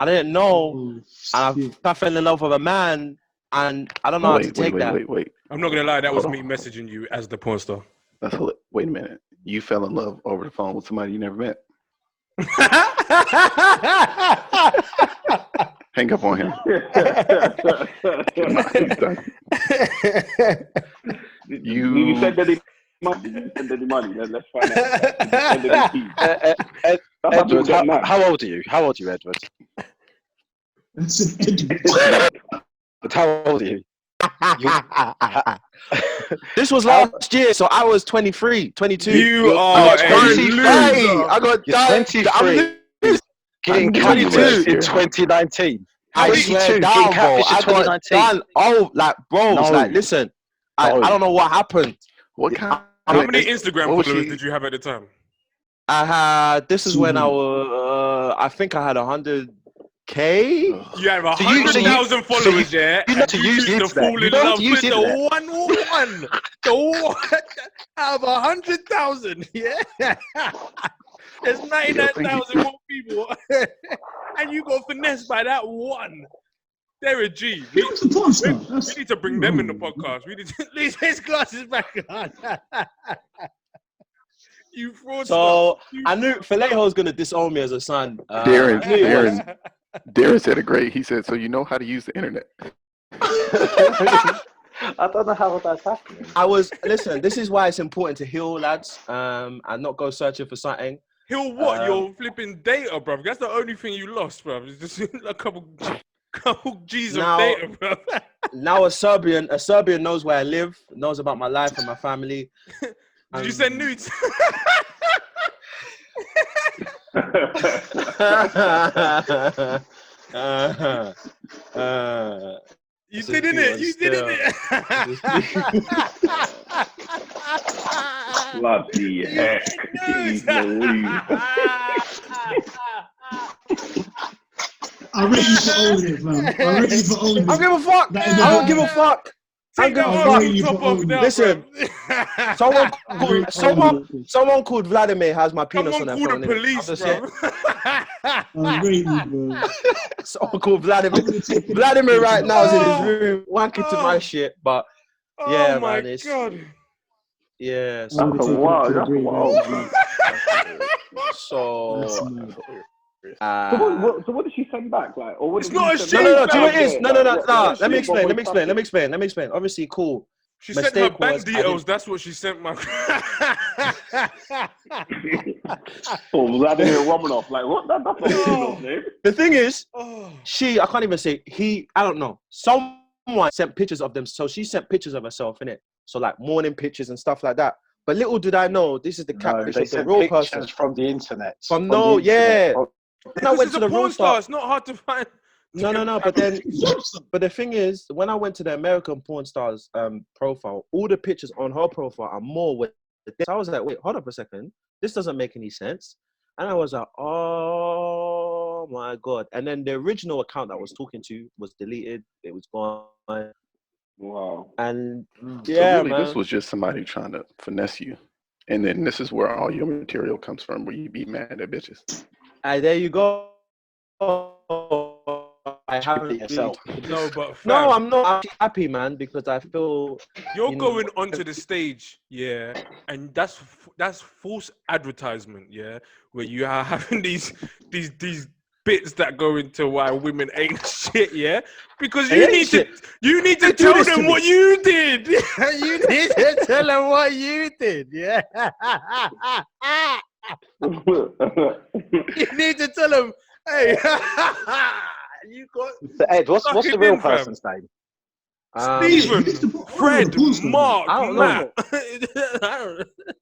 I didn't know. And I fell in love with a man, and I don't know how to take that. Wait. I'm not gonna lie, that was me messaging you as the porn star. Wait a minute. You fell in love over the phone with somebody you never met. Hang up on him. You said that he money. Let's find out. Edward, how old are you? How old are you, Edward? That's Edward. But how old are you? This was last year, so I was 23, 22. You are 23. I got 23. Getting catfished in 2019. I swear down, bro. I got done. Oh, like, bro, like, listen. I don't know what happened. How many Instagram followers did you have at the time? I had. This is when I was. I think I had 100K. You have 100,000 followers, yeah. You know to use the fool in love with the one. The one out of 100,000, yeah. There's 99,000 more people, and you got finessed by that one. They're a G. We need to bring them in the podcast. We need to leave his glasses back on. You fraudster. So I knew Falejo was gonna disown me as a son. Darren said it great. He said, "So you know how to use the internet." I don't know how that's happening. Listen. This is why it's important to heal, lads, and not go searching for something. Heal what? Your flipping data, bro. That's the only thing you lost, bro. It's just a couple G's of data, bro. Now a Serbian knows where I live, knows about my life and my family. Did you send nudes? You did it. You did it. Bloody heck. I rate you for owning it, man. I rate you for owning it. I don't give a fuck. I don't give a fuck. Take that army top off now. Listen, someone called Vladimir has my penis on their phone. Someone called the police, bro. I'm waiting, bro. Someone called Vladimir. Vladimir right now is in his room wanking to my shit, but yeah, my man, God. Yeah. That's a wow. That's wild. So what did she send back? Like, or what it's did not a send shame. No. Do you know what it is? No. Let me explain. Obviously, cool. She sent her bank details. That's what she sent my. Oh, Vladimir Romanov. Like, what? That's not his name. The thing is, I can't even say he. I don't know. Someone sent pictures of them, so she sent pictures of herself in it. So like morning pictures and stuff like that. But little did I know, this is the catfish of the real person from the internet. When I went to the real star, it's not hard to find. No. But the thing is, when I went to the American porn stars profile, all the pictures on her profile are more with. I was like, wait, hold up a second. This doesn't make any sense. And I was like, oh my God. And then the original account that I was talking to was deleted. It was gone. Wow. And yeah, so really, this was just somebody trying to finesse you. And then this is where all your material comes from, where you be mad at bitches. There you go. I haven't yourself. No, but fam, no, I'm not. I'm happy, man, because I feel you're going onto the stage, yeah, and that's false advertisement, yeah, where you are having these bits that go into why women ain't shit, yeah, because you need to tell them what you did. You need to tell them what you did, yeah. You need to tell them, hey. You got so Ed, what's the real person's name? Stephen, Fred, Mark, I don't Matt.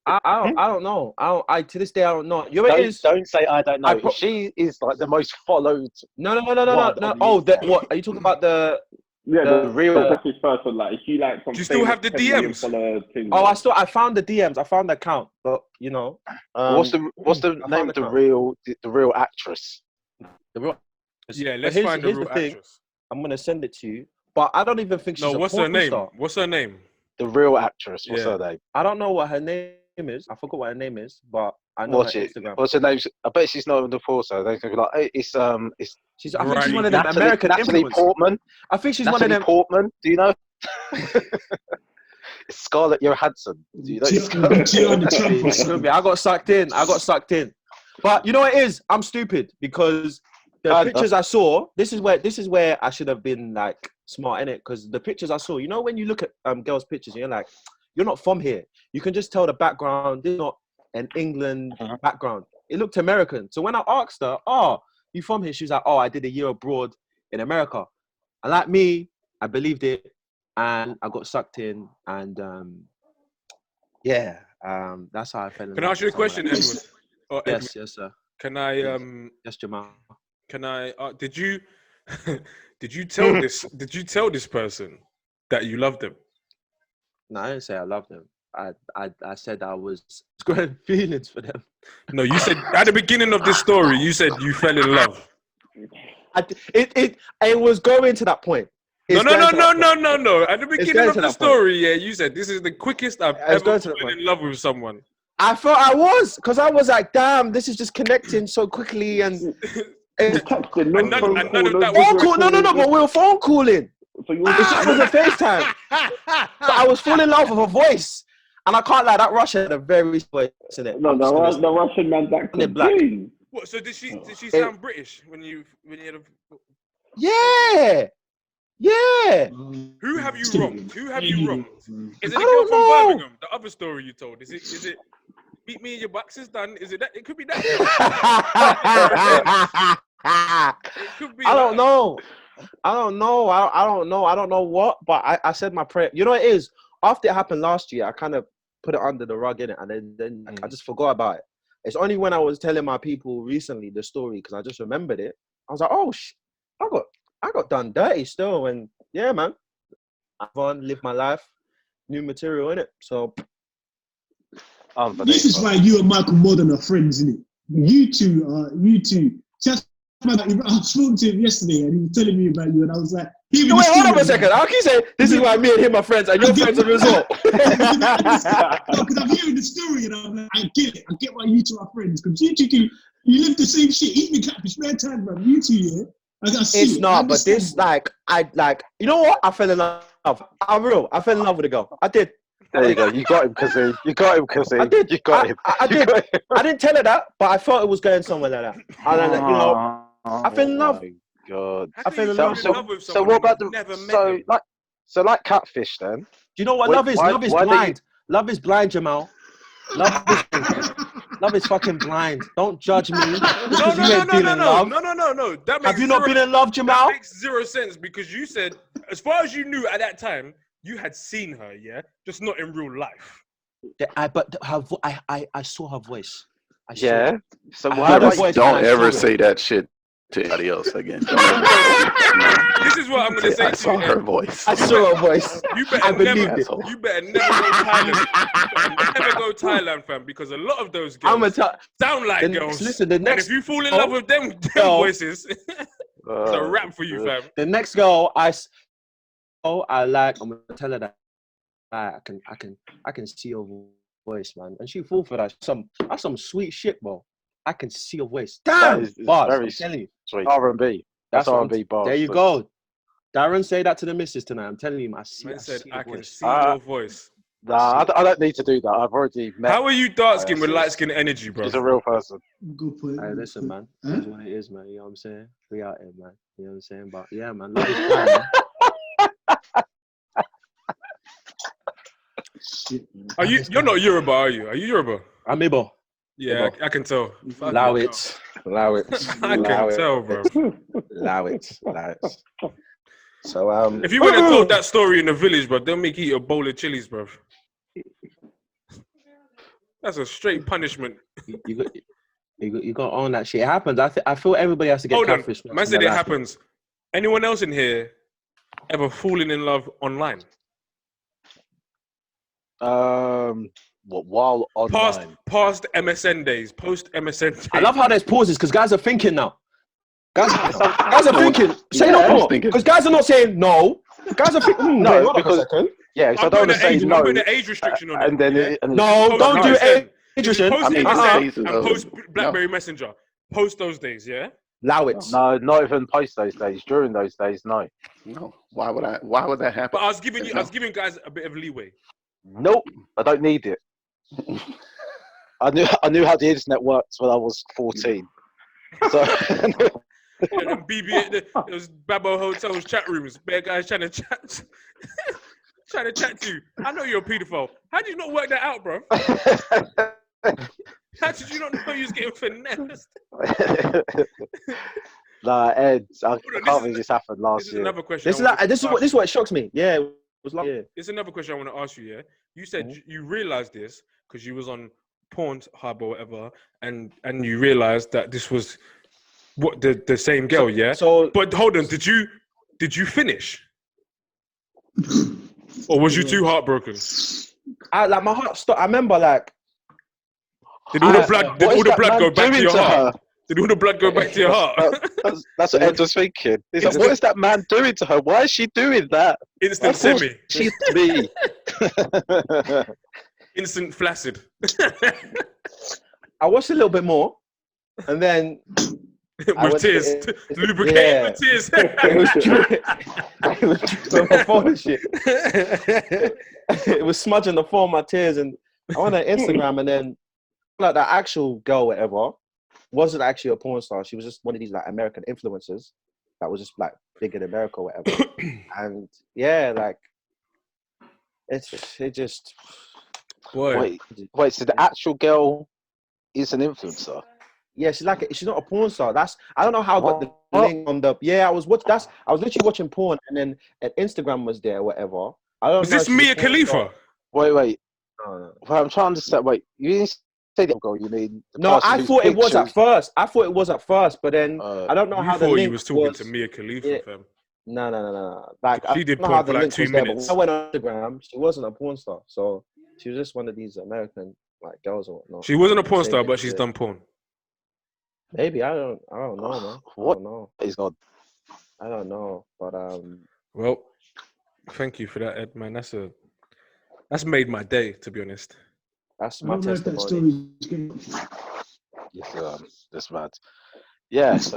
I don't know. I to this day I don't know. Don't say I don't know. She is like the most followed. No. Oh, what are you talking about? The real person. Like, is she like? Do you still have the DMs? I found the DMs. I found the account, but you know. What's the name of the real actress? The real. Yeah, let's find the real actress. I'm gonna send it to you, but I don't even think she's what's her name? What's her name? The real actress. What's her name? I don't know what her name is. I forgot what her name is, but I know her Instagram. What's her name? I bet she's not on the portal. They're gonna be like, hey, it's. I think she's one of them American Natalie Portman. I think she's one of them. Portman. Do you know? It's Scarlett Johansson. Do you know? I got sucked in. But you know what it is? I'm stupid because the pictures I saw. This is where I should have been like smart in it, because the pictures I saw. You know, when you look at girls' pictures, you're like, you're not from here. You can just tell the background. This is not an England background. It looked American. So when I asked her, "Oh, you from here?" She was like, "Oh, I did a year abroad in America." And like me, I believed it, and I got sucked in, and that's how I fell in love. Can I ask you a question, Edward? Yes, sir. Can I Yes, Jamal. Can I? Did you tell this? Did you tell this person that you loved them? No, I didn't say I loved them. I said I was growing feelings for them. No, you said at the beginning of this story, you said you fell in love. It was going to that point. No. At the beginning of the story, you said this is the quickest I've ever fallen in love with someone. I thought I was, because I was like, damn, this is just connecting so quickly and. But we were phone calling. So it just was a FaceTime. So I was falling in love with her voice, and I can't lie, that Russian had a very voice in it. No, the Russian man's accent. Black. What? So did she sound British when you had a? Yeah. Who have you wronged? Is it the girl from Birmingham? The other story you told. Is it? Beat me in your box is done. Is it that? It could be that. It could be. I don't know. I don't know what, but I said my prayer. You know what it is? After it happened last year, I kind of put it under the rug, innit? And then I just forgot about it. It's only when I was telling my people recently the story, because I just remembered it. I was like, oh, I got done dirty still. And yeah, man. I've on, live my life. New material, innit? So. This is why you and Michael Modern are friends, isn't it? You two. Just I spoke to him yesterday and he was telling me about you, and I was like, Hear Wait, hold the up a second. I'll keep saying this is why me and him are friends, and you're friends as well. No, because I'm hearing the story and I'm like, I get it. I get why you two are friends. Because you two do, you live the same shit. He's been catfished rare time, man. You two, yeah. I got It's not, but this you know what? I fell in love. I'm real. I fell in love with a girl. I did. There you go. You got him, Kazim. You got him, Kazim. I did. You got him. I did. I didn't tell her that, but I felt it was going somewhere like that. And you know, I fell in love. Oh my God. I fell in love. So what about the like catfish then? Do you know what love is? Love is blind. Love is blind, Jamal. Love is fucking blind. Don't judge me. No. That makes Have you not been in love, Jamal? That makes zero sense because you said, as far as you knew at that time, you had seen her, yeah, just not in real life. I saw her voice. Yeah. So why don't ever say that shit to anybody else again. This is what I'm gonna say. I saw her voice. I saw her voice. You better never go Thailand. Never go Thailand, fam, because a lot of those girls sound like girls. Listen, the next. And if you fall in love with them voices, it's a wrap for you, fam. The next girl I'm gonna tell her that I can see your voice, man, and she fall for that. That's some sweet shit, bro. I can see your voice. Damn, bars, I'm telling you. Sweet. R&B. That's R&B bars. There you go. Darren, say that to the missus tonight. I'm telling you, I can see your voice. Nah, I don't need to do that. I've already met. How are you dark skin with light skin energy, bro? He's a real person. Good point. Hey, listen, man. That's what it is, man. You know what I'm saying? We out here, man. You know what I'm saying? But yeah, man. Love is blind, man. Shit, Are you? You're not Yoruba, are you? Are you Yoruba? I'm Ibo. Yeah, I can tell. Allow it. I can tell, bro. Allow it. So if you would have told that story in the village, bro, they'll make you eat a bowl of chilies, bro. That's a straight punishment. You got to own that shit. It happens. I feel everybody has to get catfished. Man said it happens. Anyone else in here ever fallen in love online? What, while online? Past MSN days, post MSN days. I love how there's pauses because guys are thinking now. Guys are thinking. Say no more. Because guys are not saying no. Guys are thinking. No, because yeah. So I don't want to say no. I'm putting an age restriction on it. And then no, don't do age restriction. Post MSN and post BlackBerry Messenger. Post those days, yeah. Allow it. No, not even post those days. During those days, no. No. Why would that happen? But I was giving guys a bit of leeway. Nope, I don't need it. I knew how the internet works when I was 14. So those Babbo Hotels chat rooms, bare guys trying to chat to you. I know you're a paedophile. How did you not work that out, bro? How did you not know you was getting finessed? Nah, Ed, I can't believe this happened last year. This is another question. This is what shocks me. Yeah. It's another question I want to ask you. Yeah, you said you realized this because you was on Pornhub or whatever, and you realized that this was what the same girl. Yeah. So, but hold on, did you finish, or was you too heartbroken? My heart stopped. I remember Did all the blood go back to your heart? Did all the blood go back to your heart? That's what Ed was thinking. He's like, what is that man doing to her? Why is she doing that? Instant semi. She's me. Instant flaccid. I watched a little bit more, and then with tears, lubricated with tears. It was smudging the foam of my tears, and I went on Instagram, and then like that actual girl, whatever, wasn't actually a porn star. She was just one of these like American influencers that was just like big in America or whatever. And yeah, like it just. Wait. So the actual girl is an influencer? Yeah, she's not a porn star. I don't know how I got the link on the. Yeah, I was literally watching porn, and then Instagram was there, or whatever. I don't know. Was this Mia Khalifa? Wait. No. Well, I'm trying to understand. Wait, you didn't say that girl? You mean? No, I thought it was at first. But then I don't know how the link was. You was talking to Mia Khalifa, fam. No. Like she did porn for like 2 minutes. I went on Instagram. She wasn't a porn star, so she was just one of these American like girls or whatnot. She wasn't a porn star, but she's done porn. Maybe I don't know, man. What is God? I don't know, but Well, thank you for that, Ed, man. That's made my day, to be honest. That's I my don't know if that testimony. story's getting. Yes, that's mad. Yes.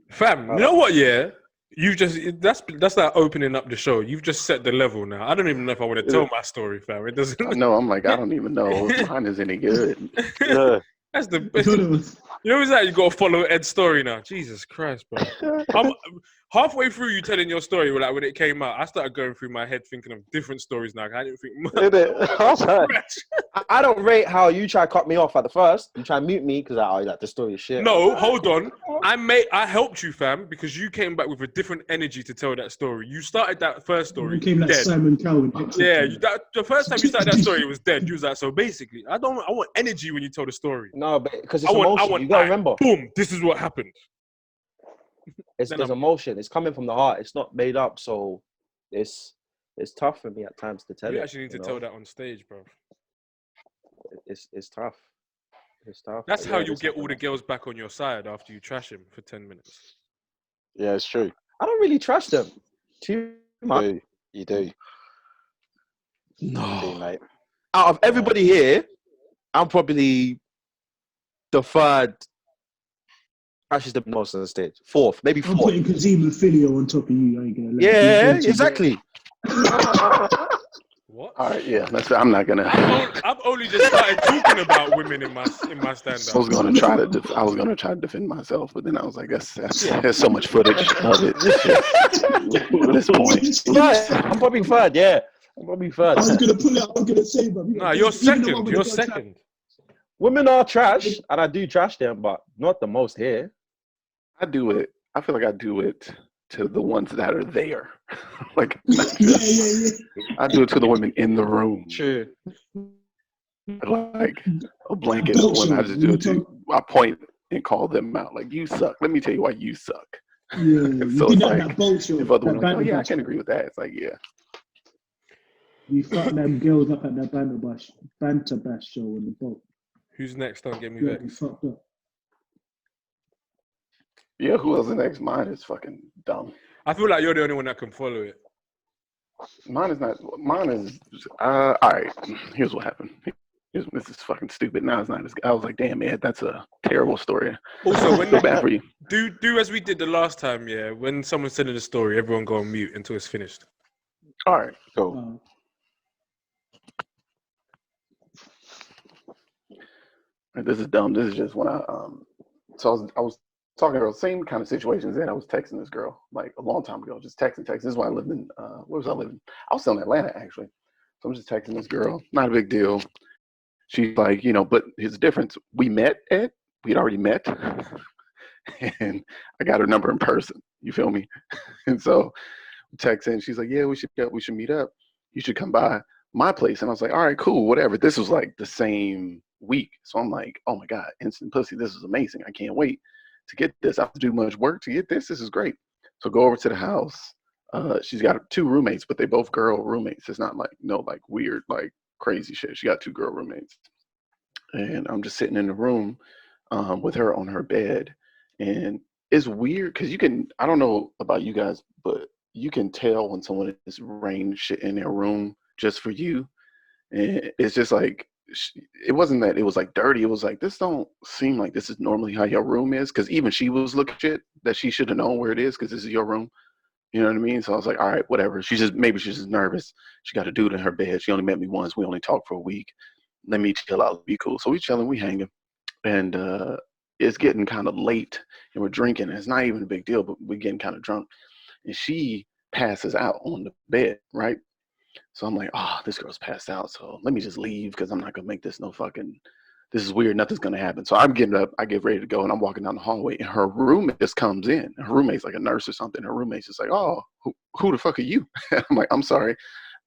Fam, you know what? Yeah, you just that's like opening up the show. You've just set the level now. I don't even know if I want to tell my story, fam. It doesn't. I know. I'm like, I don't even know if mine is any good. Yeah. That's the best. You know what's that? You got to follow Ed's story now. Jesus Christ, bro. I'm halfway through you telling your story. Like when it came out, I started going through my head thinking of different stories now. I didn't think. I don't rate how you try to cut me off at the first. You try to mute me because like the story is shit. No, hold on. I helped you, fam, because you came back with a different energy to tell that story. You started that first story. You came like dead. Simon Cowell. Yeah, the first time you started that story, it was dead. You was like, so basically, I want energy when you tell the story. No, but because it's emotion. You gotta remember. Boom, this is what happened. There's emotion. It's coming from the heart. It's not made up. So it's tough for me at times to tell it. You actually need to tell that on stage, bro. It's tough. It's tough. That's how you'll get all the girls back on your side after you trash him for 10 minutes. Yeah, it's true. I don't really trash them too much. You do. No. You do, mate. Out of everybody here, I'm probably the third trashes the most on the stage. Fourth, maybe I'm fourth. putting Kazim and Filio on top of you. I ain't gonna let Yeah, exactly. What? All right, yeah. I'm not gonna. I've only just started talking about women in my stand-up. I was gonna try to defend myself, but then I was like, there's so much footage of it. At this point, Yeah, I'm probably third. Yeah, I'm probably third. I was gonna pull it. I was gonna say, but Nah, you're second. You're second. Women are trash, and I do trash them, but not the most here. I do it. I feel like I do it to the ones that are there. Like, yeah. I do it to the women in the room. True. Like a blanket of women. I just do it to. I point and call them out. Like, you suck. Let me tell you why you suck. Yeah. So it's like, if other women are like, oh yeah, I can agree with that. It's like, yeah. You fuck them girls up at that banter bash show on the boat. Who's next? Don't get me Yeah, vexed. fucked up. Yeah, who else is next? Mine is fucking dumb. I feel like you're the only one that can follow it. Mine is not. Mine is. All right. Here's what happened. This is fucking stupid. Now it's not as. I was like, damn, man, that's a terrible story. Also, when I feel bad for you. Do as we did the last time. Yeah, when someone's telling a story, everyone go on mute until it's finished. All right, cool. This is dumb. This is just when I So I was talking to her, same kind of situations. Then I was texting this girl like a long time ago, just texting. This is when I lived in. Where was I living? I was still in Atlanta actually. So I'm just texting this girl. Not a big deal. She's like, but here's the difference. We met, Ed. We'd already met, and I got her number in person. You feel me? And so texting. She's like, yeah, we should meet up. You should come by my place. And I was like, all right, cool, whatever. This was like the same week. So I'm like, oh my God, instant pussy. This is amazing. I can't wait to get this. I have to do much work to get this. This is great. So go over to the house. She's got 2 roommates, but they both girl roommates. It's not like weird, like crazy shit. She got 2 girl roommates. And I'm just sitting in the room with her on her bed. And it's weird because I don't know about you guys, but you can tell when someone is arranged shit in their room just for you. And it's just like, it wasn't that it was like dirty. It was like, this don't seem like this is normally how your room is. Because even she was looking shit that she should have known where it is because this is your room. You know what I mean? So I was like, all right, whatever. Maybe she's just nervous. She got a dude in her bed. She only met me once. We only talked for a week. Let me chill out. Be cool. So we chilling. We hanging. And it's getting kind of late. And we're drinking. And it's not even a big deal, but we're getting kind of drunk. And she passes out on the bed, right? So I'm like, this girl's passed out. So let me just leave because I'm not going to make this this is weird. Nothing's going to happen. So I'm getting up. I get ready to go. And I'm walking down the hallway. And her roommate just comes in. Her roommate's like a nurse or something. Her roommate's just like, who the fuck are you? I'm like, I'm sorry.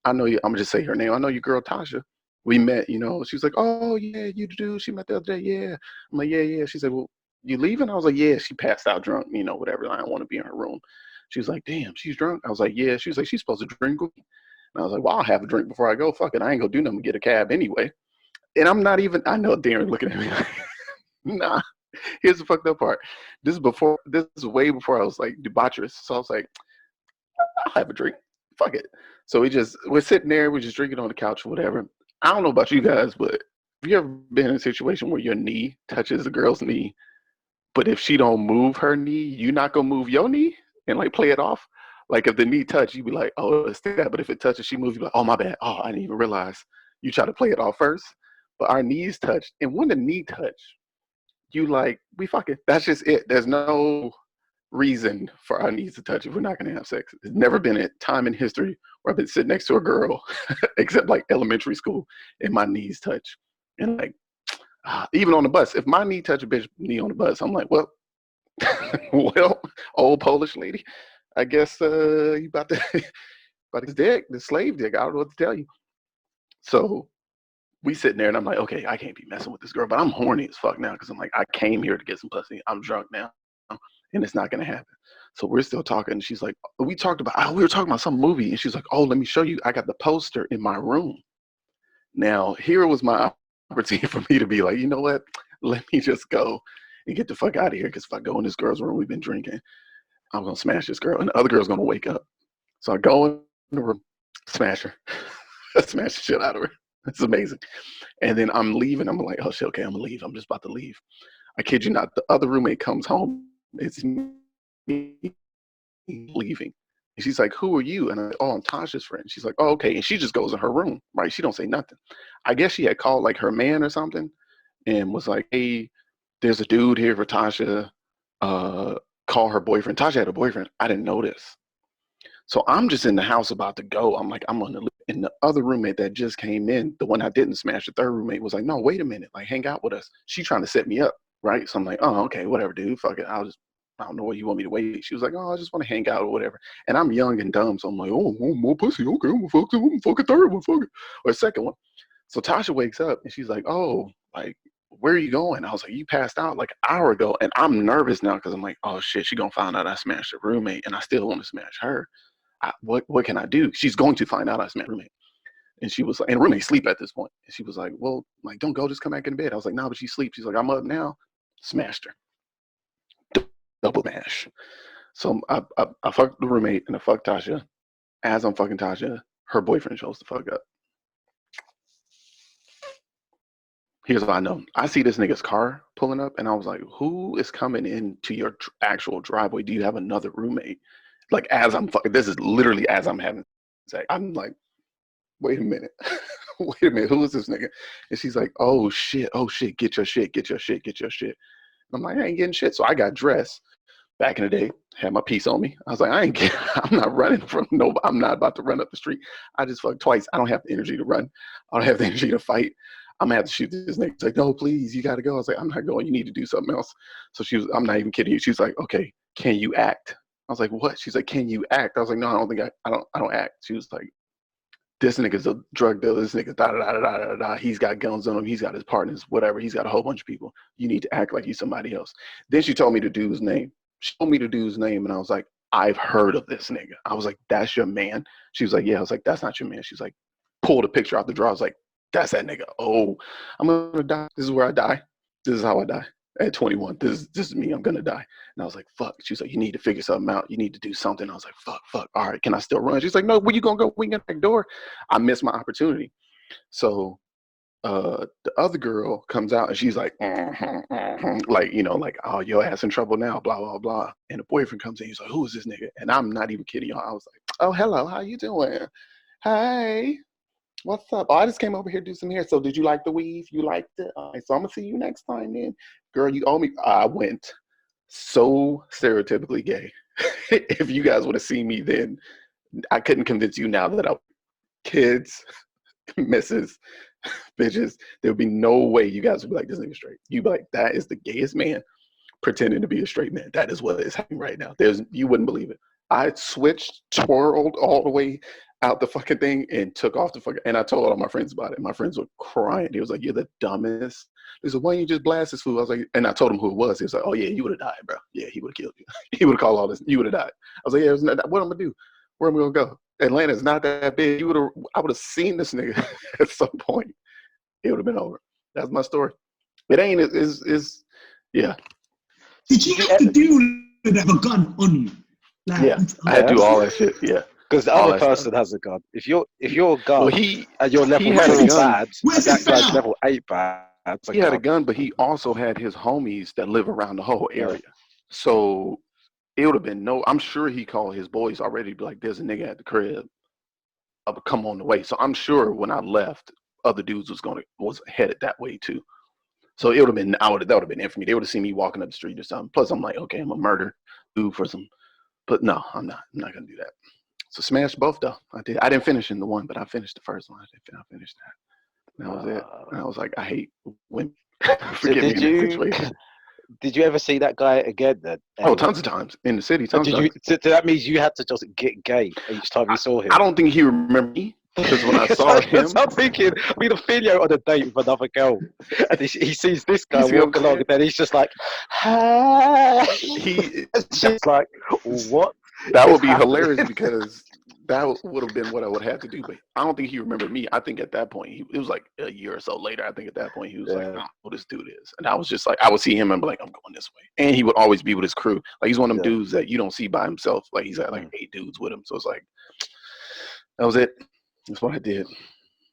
I know you. I'm going to just say her name. I know you, girl, Tasha. We met, She was like, oh, yeah, you do. She met the other day. Yeah. I'm like, yeah. She said, well, you leaving? I was like, yeah, she passed out drunk, whatever. I don't want to be in her room. She was like, damn, she's drunk. I was like, yeah. She was like, she's supposed to drink with me. And I was like, well, I'll have a drink before I go. Fuck it. I ain't going to do nothing but get a cab anyway. And I'm not even, I know Darren looking at me like, nah. Here's the fucked up part. This is way before I was like debaucherous. So I was like, I'll have a drink. Fuck it. So we're sitting there, we're just drinking on the couch or whatever. I don't know about you guys, but have you ever been in a situation where your knee touches the girl's knee, but if she don't move her knee, you're not gonna move your knee and like play it off? Like if the knee touch, you'd be like, oh, it's that. But if it touches, she moves, you'd be like, oh, my bad. Oh, I didn't even realize. You try to play it off first, but our knees touch. And when the knee touch, you like, we fucking, that's just it. There's no reason for our knees to touch if we're not going to have sex. There's never been a time in history where I've been sitting next to a girl, except like elementary school, and my knees touch. And like, even on the bus, if my knee touch a bitch knee on the bus, I'm like, well, well, old Polish lady, I guess you about to, about his dick, the slave dick. I don't know what to tell you. So we sitting there and I'm like, okay, I can't be messing with this girl, but I'm horny as fuck now because I'm like, I came here to get some pussy. I'm drunk now, and it's not gonna happen. So we're still talking. And she's like, we were talking about some movie, and she's like, oh, let me show you. I got the poster in my room. Now here was my opportunity for me to be like, you know what? Let me just go and get the fuck out of here. Because if I go in this girl's room, we've been drinking, I'm gonna smash this girl, and the other girl's gonna wake up. So I go in the room, smash her, smash the shit out of her. It's amazing. And then I'm leaving. I'm like, oh shit, okay, I'm gonna leave. I'm just about to leave. I kid you not. The other roommate comes home. It's me leaving. And she's like, who are you? And I'm like, oh, I'm Tasha's friend. She's like, oh, okay. And she just goes in her room, right? She don't say nothing. I guess she had called like her man or something and was like, hey, there's a dude here for Tasha. Call her boyfriend. Tasha had a boyfriend. I didn't know this. So I'm just in the house about to go. I'm like, I'm gonna leave. And the other roommate that just came in, the one I didn't smash, the third roommate was like, no, wait a minute, like hang out with us. She trying to set me up, right? So I'm like, oh, okay, whatever, dude. Fuck it. I don't know what you want me to wait. She was like, oh, I just want to hang out or whatever. And I'm young and dumb, so I'm like, oh, more pussy. Okay, I'm gonna fuck a third one, fuck it. Or a second one. So Tasha wakes up and she's like, oh, like, where are you going? I was like, you passed out like an hour ago. And I'm nervous now because I'm like, oh shit, she gonna find out I smashed her roommate and I still want to smash her. What can I do? She's going to find out I smashed her roommate. And she was like, and roommate sleep at this point. And she was like, well, like, don't go, just come back in bed. I was like, no, but she sleeps. She's like, I'm up now. Smashed her. Double smash. So I fucked the roommate and I fucked Tasha. As I'm fucking Tasha, her boyfriend shows the fuck up. Here's what I know. I see this nigga's car pulling up and I was like, who is coming into your actual driveway? Do you have another roommate? Like as I'm fucking, this is literally as I'm having sex. I'm like, wait a minute. Wait a minute. Who is this nigga? And she's like, oh shit, get your shit. And I'm like, I ain't getting shit. So I got dressed back in the day, had my piece on me. I was like, I'm not running from nobody. I'm not about to run up the street. I just fucked twice. I don't have the energy to run. I don't have the energy to fight. I'm gonna have to shoot this nigga. She's like, no, please, you gotta go. I was like, I'm not going. You need to do something else. So I'm not even kidding you. She was like, okay, can you act? I was like, what? She's like, can you act? I was like, no, I don't think I don't act. She was like, this nigga's a drug dealer. This nigga da. He's got guns on him. He's got his partners, whatever. He's got a whole bunch of people. You need to act like he's somebody else. Then she told me to do his name. She told me to do his name, and I was like, I've heard of this nigga. I was like, that's your man? She was like, yeah. I was like, that's not your man. She's like, pulled a picture out the drawer. I was like, that's that nigga. Oh, I'm gonna die. This is where I die. This is how I die. At 21, this is me. I'm gonna die. And I was like, fuck. She was like, you need to figure something out. You need to do something. I was like, fuck. All right, can I still run? She's like, no, where you gonna go? We can get back door. I missed my opportunity. So the other girl comes out and she's like, like, you know, like, oh, your ass in trouble now, blah, blah, blah. And the boyfriend comes in, he's like, who is this nigga? And I'm not even kidding y'all. I was like, oh, hello, how you doing? Hey, what's up? Oh, I just came over here to do some hair. So did you like the weave? You liked it? All right, so I'm gonna see you next time then. Girl, you owe me. I went so stereotypically gay. If you guys would have seen me then, I couldn't convince you now that I kids, misses, bitches, there would be no way you guys would be like, this nigga straight. You'd be like, that is the gayest man pretending to be a straight man. That is what is happening right now. You wouldn't believe it. I switched, twirled all the way out the fucking thing and took off the fucking, and I told all my friends about it. My friends were crying. He was like, you're the dumbest. He said, why don't you just blast this fool? I was like, and I told him who it was. He was like, oh yeah, you would have died, bro. Yeah, he would have killed you. He would have called all this. You would have died. I was like, yeah, what I'm gonna do? Where am I gonna go? Atlanta's not that big. I would have seen this nigga at some point. It would have been over. That's my story. It ain't. Is Yeah. Did you have to deal with have a gun on you? Like, Yeah, I had to do all that shit. Yeah. Because the All other that person stuff. has a gun. If you're a gun Well, he and you're level had a 4 gun. bad, and Where's that it guy's found? level 8 bad, that's a He had a gun. gun, but he also had his homies that live around the whole Yeah. area. So it would have been I'm sure he called his boys already, be like, there's a nigga at the crib. I'll come on the way. So I'm sure when I left, other dudes was headed that way too. So it would have been, that would have been it for me. They would have seen me walking up the street or something. Plus, I'm like, okay, I'm a murder dude for some, but no, I'm not gonna do that. So smashed both though. I did. I didn't finish in the one, but I finished the first one. I finished that. And that was it. And I was like, I hate women. Forget me in that situation. Did you ever see that guy again then? Oh, tons of times in the city. So that means you had to just get gay each time you saw him? I don't think he remembered me. Because when I saw him, I'm thinking, a video on a date with another girl, and he sees this guy walk along, and then he's just like, "Hi." She's like, "What?" That would be hilarious because that would have been what I would have to do. But I don't think he remembered me. I think at that point, it was like a year or so later. I think at that point he was like, I don't know who this dude is. And I was just like, I would see him and be like, I'm going this way. And he would always be with his crew. Like he's one of them dudes that you don't see by himself. Like he's got like 8 dudes with him. So it's like, that was it. That's what I did.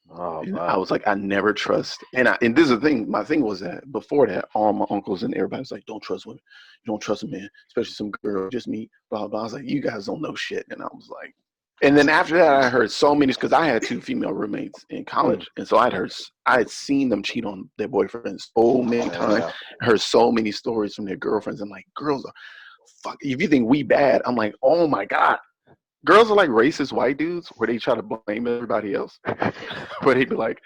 Oh, I was like, I never trust. And this is the thing. My thing was that before that, all my uncles and everybody was like, don't trust women. You don't trust a man, especially some girl, just me, blah, blah, blah. I was like, you guys don't know shit. And I was like, and then after that, I heard so many, because I had 2 female roommates in college. And so I had seen them cheat on their boyfriends so many times. I heard so many stories from their girlfriends. I'm like, girls are, fuck, if you think we bad, I'm like, oh my God. Girls are like racist white dudes where they try to blame everybody else. Where they be like,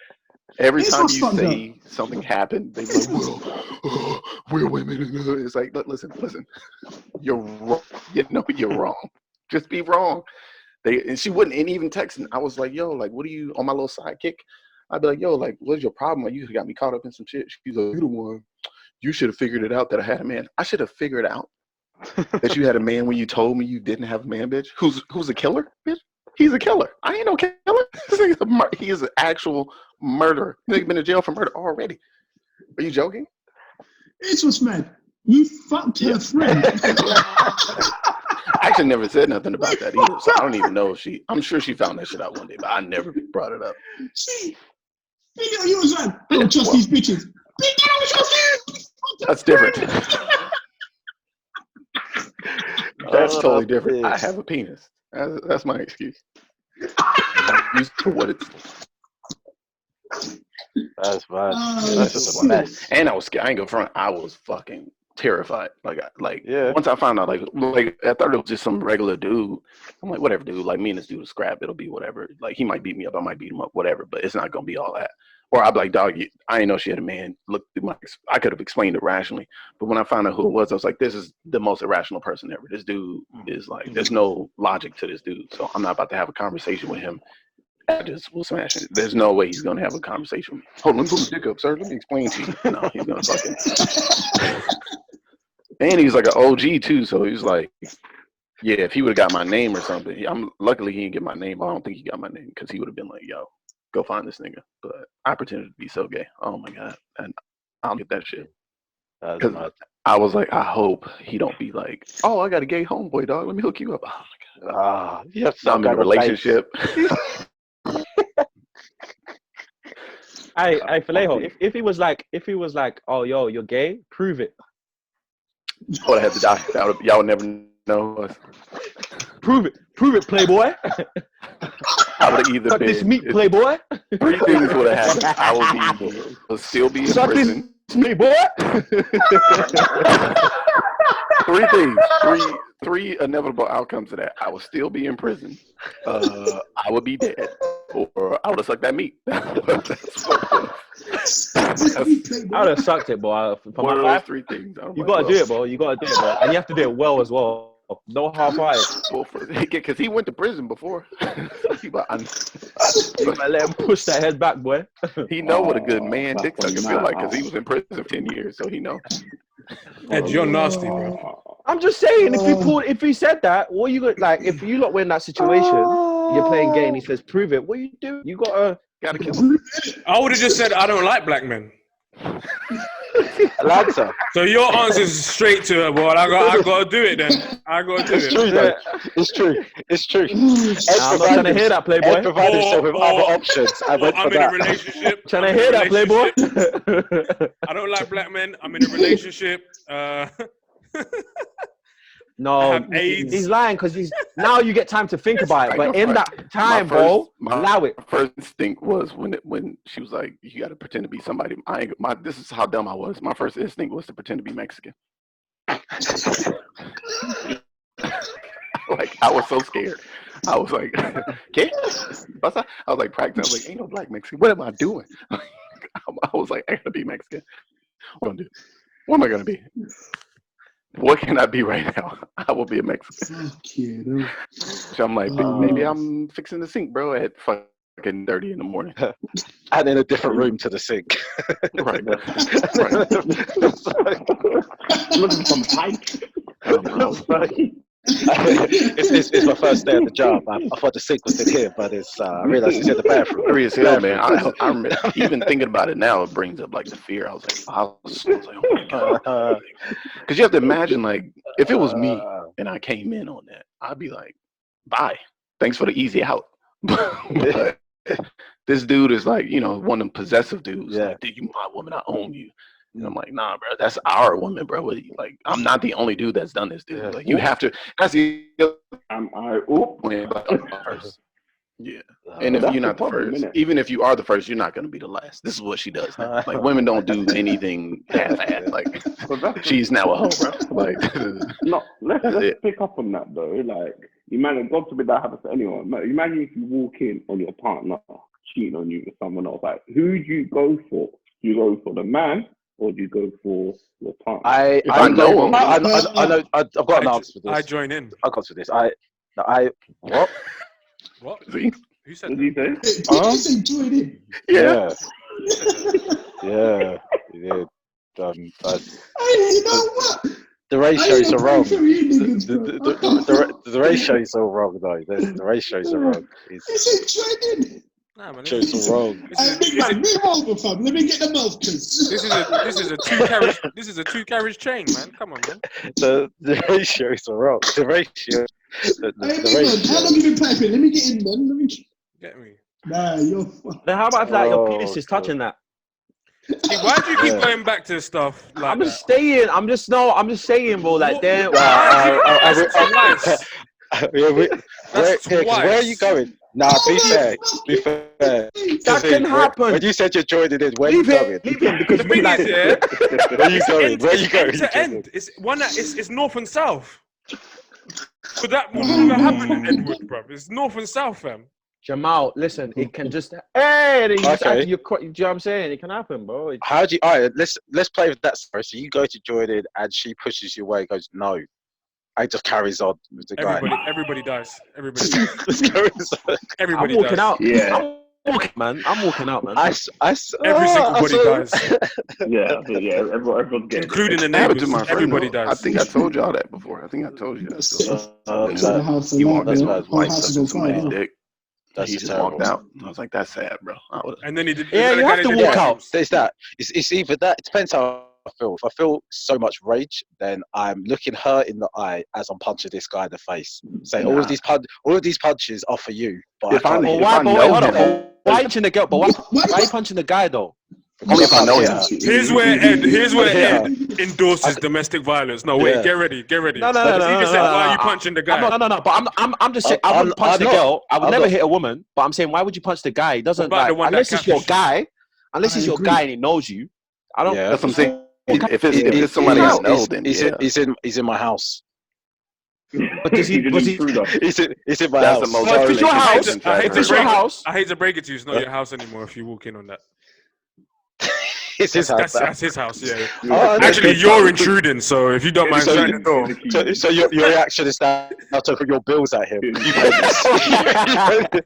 every time you say something happened, they be like, well, we're women. It's like, listen, you're wrong. You know you're wrong. Just be wrong. And she wouldn't even texting. I was like, yo, like, what are you, on my little sidekick? I'd be like, yo, like, what's your problem? Like, you got me caught up in some shit. She's like, you the one. You should have figured it out that I had a man. I should have figured out that you had a man when you told me you didn't have a man, bitch. Who's a killer, bitch? He's a killer. I ain't no killer. He is an actual murderer. He's been in jail for murder already. Are you joking? It's what's mad. You fucked her friend. I actually never said nothing about that either. So I don't even know if I'm sure she found that shit out one day, but I never brought it up. You was like, I don't trust these bitches. That's different. That's totally different. I have a penis. That's my excuse. Used for what it's. That's bad. That's just a mess. And I was scared. I ain't gonna front. I was fucking terrified. Once I found out, like I thought it was just some regular dude. I'm like, whatever, dude. Like me and this dude will scrap. It'll be whatever. Like he might beat me up. I might beat him up. Whatever. But it's not gonna be all that. Or I'd be like, dog, I didn't know she had a man. Look through I could have explained it rationally. But when I found out who it was, I was like, this is the most irrational person ever. This dude is like, there's no logic to this dude. So I'm not about to have a conversation with him. I just will smash it. There's no way he's going to have a conversation with me. Hold on, let me put my dick up, sir. Let me explain to you. No, he's going to fucking. And he's like an OG too. So he's like, yeah, if he would have got my name or something. Luckily, he didn't get my name. I don't think he got my name because he would have been like, yo, go find this nigga. But I pretended to be so gay. Oh my God. And I don't get that shit. Because I was like, I hope he don't be like, oh, I got a gay homeboy, dog. Let me hook you up. Oh my God. You have I'm in a relationship. Hey, Falejo, if he was like, oh, yo, you're gay, prove it. I would have had to die. Y'all would never know. Prove it, playboy. I would have either Suck been this meat, playboy. 3 things would have happened. I would still be in prison. Playboy. 3 things. Three inevitable outcomes of that. I would still be in prison. I would be dead, or I would have sucked that meat. I would have sucked it, boy. For one my of life, those 3 things. You gotta do it, bro. You gotta do it, bro. And you have to do it well as well. No half-hearted. Because he went to prison before. You might let him push that head back, boy. He know what a good man dick sucker feel like because he was in prison for 10 years, so he know. Ed, you're nasty, bro. I'm just saying, if he said that, what you got? Like, if you lot were in that situation, you're playing gay, and he says, "Prove it." What you do? You gotta kill him. I would have just said, "I don't like black men." Atlanta. So your answer is straight to her. Well, I got to do it then. I got to do It's it. true, though. It's true. It's true. I'm not trying to hear that, Playboy. Ed provided himself with other options. I went I'm for in that. a relationship. Trying to hear that, Playboy. I don't like black men. I'm in a relationship. No, he's lying because now you get time to think about it. But in that time, bro, allow it. My first instinct was when she was like, "You got to pretend to be somebody." This is how dumb I was. My first instinct was to pretend to be Mexican. Like I was so scared. I was like, "Okay." I was like practicing. I was like, "Ain't no black Mexican. What am I doing?" I was like, "I gotta be Mexican. What am I gonna do? What am I gonna be? What can I be right now? I will be a Mexican." Fuck you, no. So I'm like, maybe I'm fixing the sink, bro, at fucking 30 in the morning. And in a different room to the sink. Right. Looking for some pipes. It's my first day at the job. I thought the sink was in here, but I realized it's in the bathroom. Serious hell, man. I remember, even thinking about it now, it brings up like the fear. I was like, oh my God. Because you have to imagine, like, if it was me and I came in on that, I'd be like, bye. Thanks for the easy out. But this dude is like, one of them possessive dudes. Yeah. Like, dude, you my woman, I own you. And I'm like, nah, bro, that's our woman, bro. Like, I'm not the only dude that's done this, dude. Yeah. Like, you have to. That's the first. Yeah. And if you're not the first, even if you are the first, you're not going to be the last. This is what she does now. Like, women don't do anything half-assed. Like, she's now a hoe, bro. Like, no, let's pick up on that, though. Like, imagine, God forbid that happens to anyone. Imagine if you walk in on your partner cheating on you with someone else. Like, who do you go for? Do you go for the man? Or do you go for your partner? I know. I've got an answer for this. I join in. I'll go for this. What? What? See? Who said What did you say? Did you say join in? Yeah. Yeah. You did. Hey, you know what? The ratios are wrong. For you niggas, bro. The ratios are wrong, though. The ratios are wrong. He said join in. Nah, man. Ratios are wrong. Big man, move over, fam. Let me get the mouth, cause This is a two-carriage chain, man. Come on, man. The ratios are wrong. The ratio. Hey, man, how long you been piping? Let me get in, man. Let me Get me. Nah, you're fucking. Then how about like your penis is touching that? See, why do you keep going back to stuff like I'm just saying. I'm just saying, bro. Like, damn. That's twice. Where are you going? Nah, be fair. That can happen. When you said you're joining in, where are you going? Leave him because The thing like, is, yeah, Where are you going? Where are you going? End to end. It's north and south. But that would never happen in Edward, bro. It's north and south, fam. Jamal, listen, it can just you just Okay. you know what I'm saying? It can happen, bro. How do you? All right, let's play with that. So you go to join in, and she pushes you away. Goes no. I just carries on with the guy. Everybody dies. Everybody dies. Just carries on. Everybody I'm walking dies. out. Yeah. I'm walking out, man. Every single body dies. Yeah, everyone's getting Including the happened to neighbors. my friend, Everybody though. dies. I think I told y'all that before. I think I told you that. The house He alive, walked in, bro. his Whole wife house is sucking on somebody's fire. dick. That's He just just walked terrible. out. I was like, that's sad, bro. And then he did. Yeah, you have to walk out. There's that. It's either that. It depends how I feel. If I feel so much rage, then I'm looking her in the eye as I'm punching this guy in the face. Say all of these punches are for you. But If I But know why? him, But wait, hold on. Why are you punching the girl? But why are you punching the guy though? only if I know him. Here's where Ed endorses domestic violence. No, wait, get ready. No. He even said, why are you punching the guy? No. But I'm just saying. I wouldn't punch the girl. I would never hit a woman. But I'm saying, why would you punch the guy? He doesn't What about like, the one unless that it's your catfished? guy. Unless I it's your agree. guy and he knows you. I don't. Yeah. That's what I'm saying. If it's somebody I know, then yeah. He's in my house. But does he? Was he? He's in my That's house. the most Well, if it's your house, I if it's your house, I hate to break it to you, it's not your house anymore if you walk in on that. It's his house. That's his house, yeah. Oh, Actually, you're intruding, so if you don't mind shutting the door. So your reaction is now to put your bills at him. You pay this.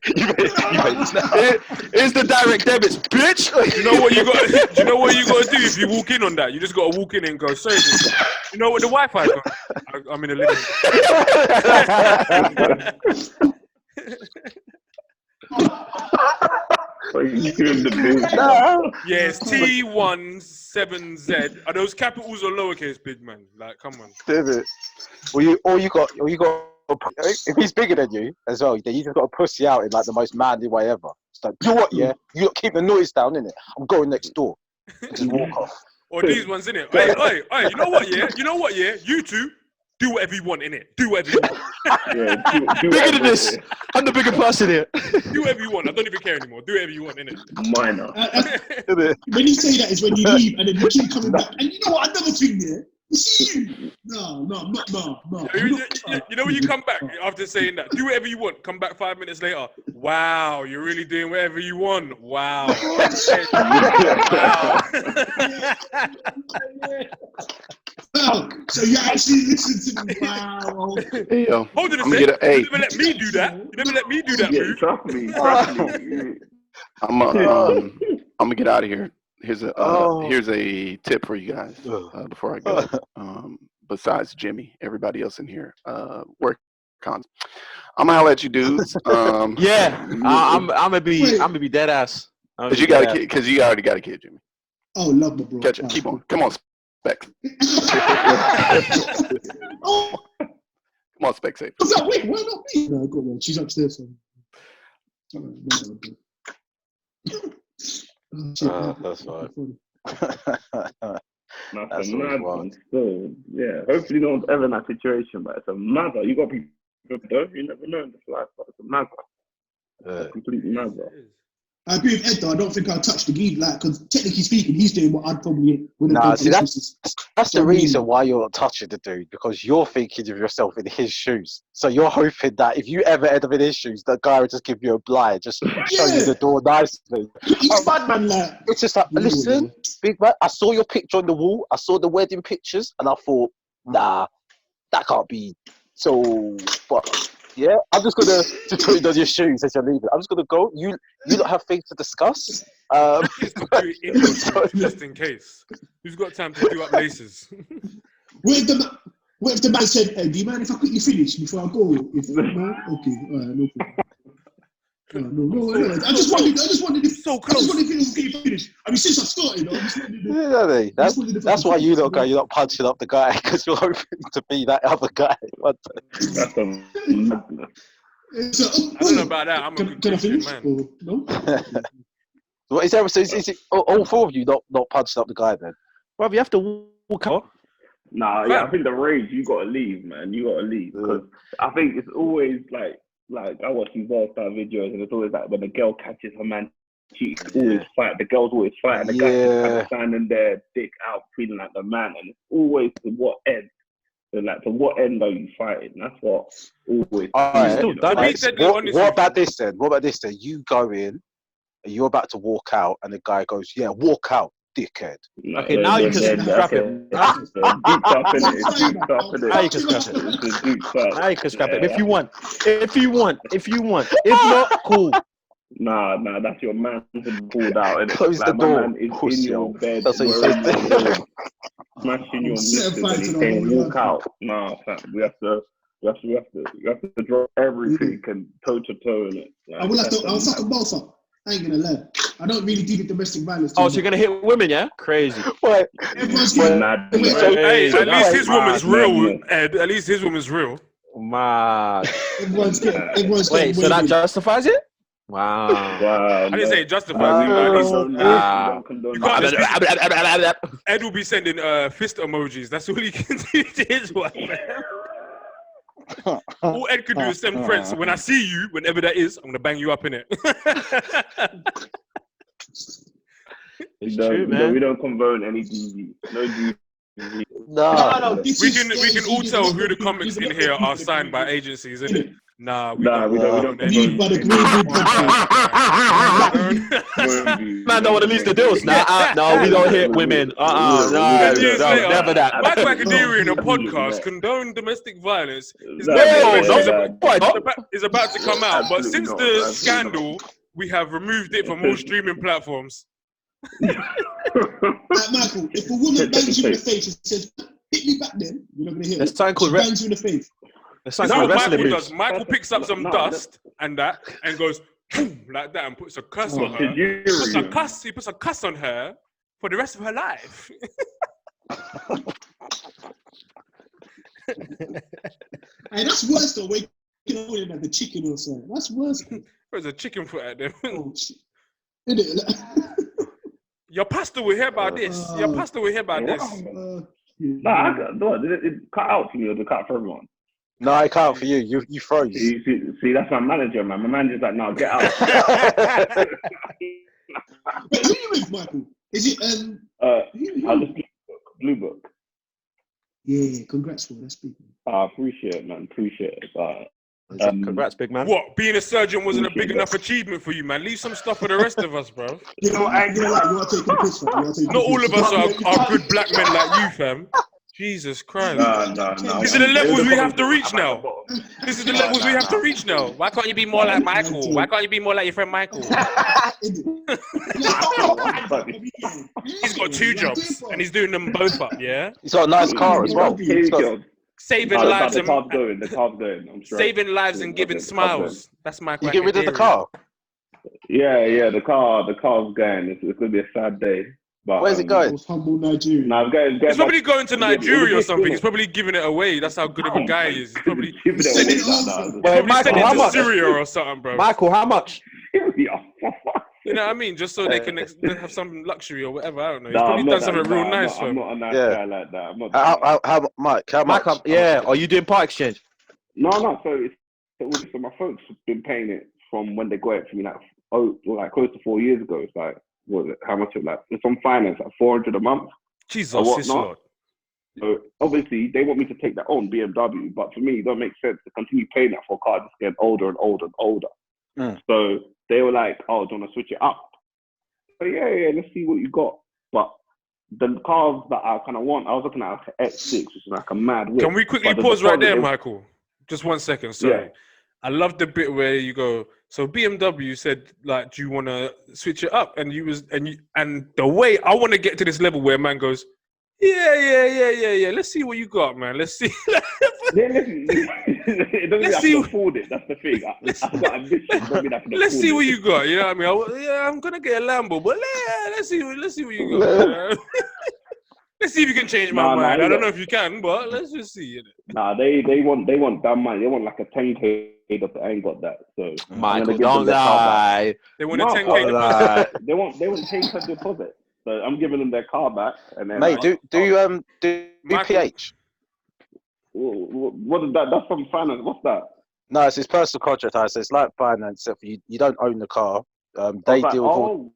You pay this now. it's the direct debits, bitch. You know what you got? Do you know what you got to do if you walk in on that? You just got to walk in and go, sorry, you know what the Wi-Fi got? I'm in the living room. What you doing the business? Yeah, it's T17Z. Are those capitals or lowercase, big man? Like, come on. Did it? Or you got. If he's bigger than you as well, then you just got to pussy out in like the most manly way ever. It's like, you know what? Yeah, you got to keep the noise down, innit? I'm going next door. Just walk off. Or these ones, innit? Hey, you know what? Yeah, you two. Do whatever you want, innit? Do whatever you want. Do Bigger than this. I'm the bigger person here. Do whatever you want. I don't even care anymore. Do whatever you want, innit? Minor. When you say that is when you leave and then you keep coming back. And you know what? Another thing there. You see, no. You know when you come back after saying that, do whatever you want. Come back 5 minutes later. Wow, you're really doing whatever you want. Wow. Wow. So you actually listen to me. Wow. Hey, yo. Hold it a I'm second. hey. You never let me do that. You never let me do that, Yeah, move. trust me. I'm gonna get out of here. Here's a tip for you guys before I go. Besides Jimmy, everybody else in here, work cons. I'm gonna holler at you dudes. Yeah, I'm gonna be dead ass. Cause you got a kid. Cause you already got a kid, Jimmy. Oh, love my bro. Catch it. Keep on. Come on, Specs. Oh, Come on, Specs. what's that? Wait, why not me? No, go on. She's upstairs. That's fine. That's a mad one. So, yeah, hopefully no one's ever in that situation, but it's a mad one. You got to be prepared. You never know in this life, but it's a mad one. Completely mad one. I agree with Ed though. I don't think I'll touch the geek, like, because technically speaking, he's doing what I'd probably wouldn't do. See, that's the reason why you're not touching the dude, because you're thinking of yourself in his shoes. So you're hoping that if you ever end up in his shoes, that guy will just give you a blind, just show you the door nicely. He's bad man, like. It's just like, listen, big man, I saw your picture on the wall. I saw the wedding pictures, and I thought, nah, that can't be. So, but yeah, I'm just gonna just put it on your shoes as you're leaving. I'm just gonna go. You don't have things to discuss. Just in case. Who's got time to do up laces? What if the man said, "Hey, do you mind if I quickly finish before I go?" No, okay, all right, no problem. No. I just wanted if so close. I just wanted if it was getting finished. I mean, since I started, I just wanted That's why you're not punching up the guy, because you're hoping to be that other guy. That's a madness. I don't know about that. I'm a good can I finish? man. Or, no? What is it all four of you not punching up the guy then? Well, you have to walk out. Nah, yeah, I think the rage, you gotta leave, man. You gotta leave, because I think it's always like I watch these style videos, and it's always like when the girl catches her man cheek, always fight. The girls always fight, and the guy just kind of standing there, dick out, feeling like the man, and it's always to what end. So like, to what end are you fighting? That's what always. What about this then? You go in, and you're about to walk out, and the guy goes, "Yeah, walk out, dickhead." Okay, now you can scrap it. Now you can scrap it if you want. If not, cool. Nah, that's your man pulled out. Close the door. Man is in your bed. That's what you said. Smashing your missus and he's saying walk out. Nah, fam, you have to drop everything and toe to toe in it. I'll fuck them both up. I ain't gonna lie. I don't really do the domestic violence. Oh, so you're gonna hit women, yeah? Crazy. What? Hey, at least his woman's real, Ed. At least his woman's real. Mad. Everyone's getting Wait, so that justifies it? Wow. I didn't say it justifies it, but Ed will be sending fist emojis. That's all he can do to his wife. All Ed could do is send friends. When I see you, whenever that is, I'm gonna bang you up in it. It's true, man. We don't condone any DV. No DV. No. We can all tell who the comics in here are signed by agencies, isn't it? Nah, we don't. Man, don't want to lease the deals. No, we don't hit women. No, never that. Mike Macadiri in a podcast condoned domestic violence. His is about to come out, but since the scandal, we have removed it from all streaming platforms. Michael, if a woman bangs you in the face and says, "Hit me back," then you're not gonna hear. That's time called bangs you in the face. That's what Michael does. Michael picks up some dust and goes, boom, like that, and puts a curse on her. Tajiri. He puts a cuss on her for the rest of her life. Hey, that's worse than waking up with like the chicken or something. That's worse. There's a chicken foot at them. Oh, shit. Isn't it? Your pastor will hear about this. Your pastor will hear about this. Nah, it cut out for me or did it cut for everyone? No, I can't for you. You froze. See, that's my manager, man. My manager's like, no, get out. Wait, who you with, Michael? Is it I just Blue Book. Yeah, congrats for that's big. I appreciate it, man. Appreciate it. Congrats, big man. What? Being a surgeon wasn't a big enough achievement for you, man. Leave some stuff for the rest of us, bro. You know, you are taking the piss, fam. Not all of us are good black men like you, fam. Jesus Christ. No. These are the levels we have to reach now. This is the levels we have to reach now. Why can't you be more like Michael? Why can't you be more like your friend Michael? He's got 2 jobs and he's doing them both up, yeah? He's got a nice car as well. Saving lives and the car's going. I'm sure. saving lives and giving smiles. That's my You get rid of the car? Yeah, the car's going. It's gonna be a sad day. But where's it going? Humble Nigeria. Nah, He's probably going to Nigeria or something. He's probably giving it away. That's how good of a guy he is. He's probably sending it to Syria or something, bro. Michael, how much? You know what I mean? Just so they can have some luxury or whatever. I don't know. He's probably done something real nice for him. I'm not a nice guy like that. I'm not. How Mike? How much? Yeah. Are you doing part exchange? No. So my folks have been paying it from when they got it for me, like close to 4 years ago. It's like, what was it? How much? It's on finance, like $400 a month. Jesus, this Lord. So obviously they want me to take that on BMW, but for me, it don't make sense to continue paying that for a car that's getting older and older and older. So they were like, "Oh, do you want to switch it up?" So yeah, let's see what you got. But the cars that I kind of want, I was looking at like an X6, which is like a mad whip. Can we quickly pause right there, Michael? Just 1 second, sorry. Yeah. I love the bit where you go, so BMW said, like, do you want to switch it up? And the way I want to get to this level where man goes, yeah. Let's see what you got, man. Let's see. It doesn't have to afford it. That's the thing. I've got ambition. Let's see what you got. You know what I mean? I'm gonna get a Lambo, but let's see what you got. Let's see if you can change my mind. I don't know if you can, but let's just see. Nah, they want that money. They want like a 10K. I ain't got that. So Michael, don't lie. They want a 10K deposit. They want 10K deposit. So I'm giving them their car back, and then mate, do PH? What is that? That's from finance. What's that? No, it's his personal contract. So it's like finance. Except you don't own the car. They deal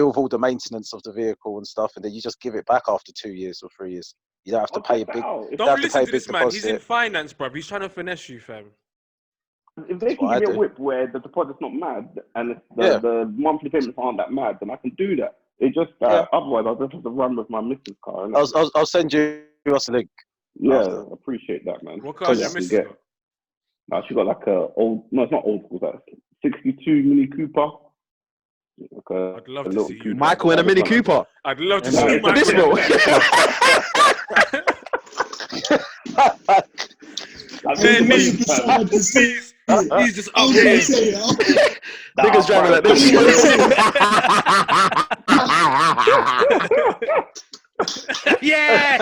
with all the maintenance of the vehicle and stuff, and then you just give it back after 2 years or 3 years. You don't have to pay a big. Don't listen to this man. He's in finance, bruv. He's trying to finesse you, fam. If they can give me a whip where the deposit's not mad and the monthly payments aren't that mad, then I can do that. It just otherwise I'll just have to run with my missus car. I'll send you us a link. Yeah, I appreciate that, man. What car did you get? No, she got like it's not old school. That's 62 Mini Cooper. I'd love to see you. Michael in a Mini Cooper. I'd love to see you. Traditional. He's just up here. Niggas driving like this. Yeah.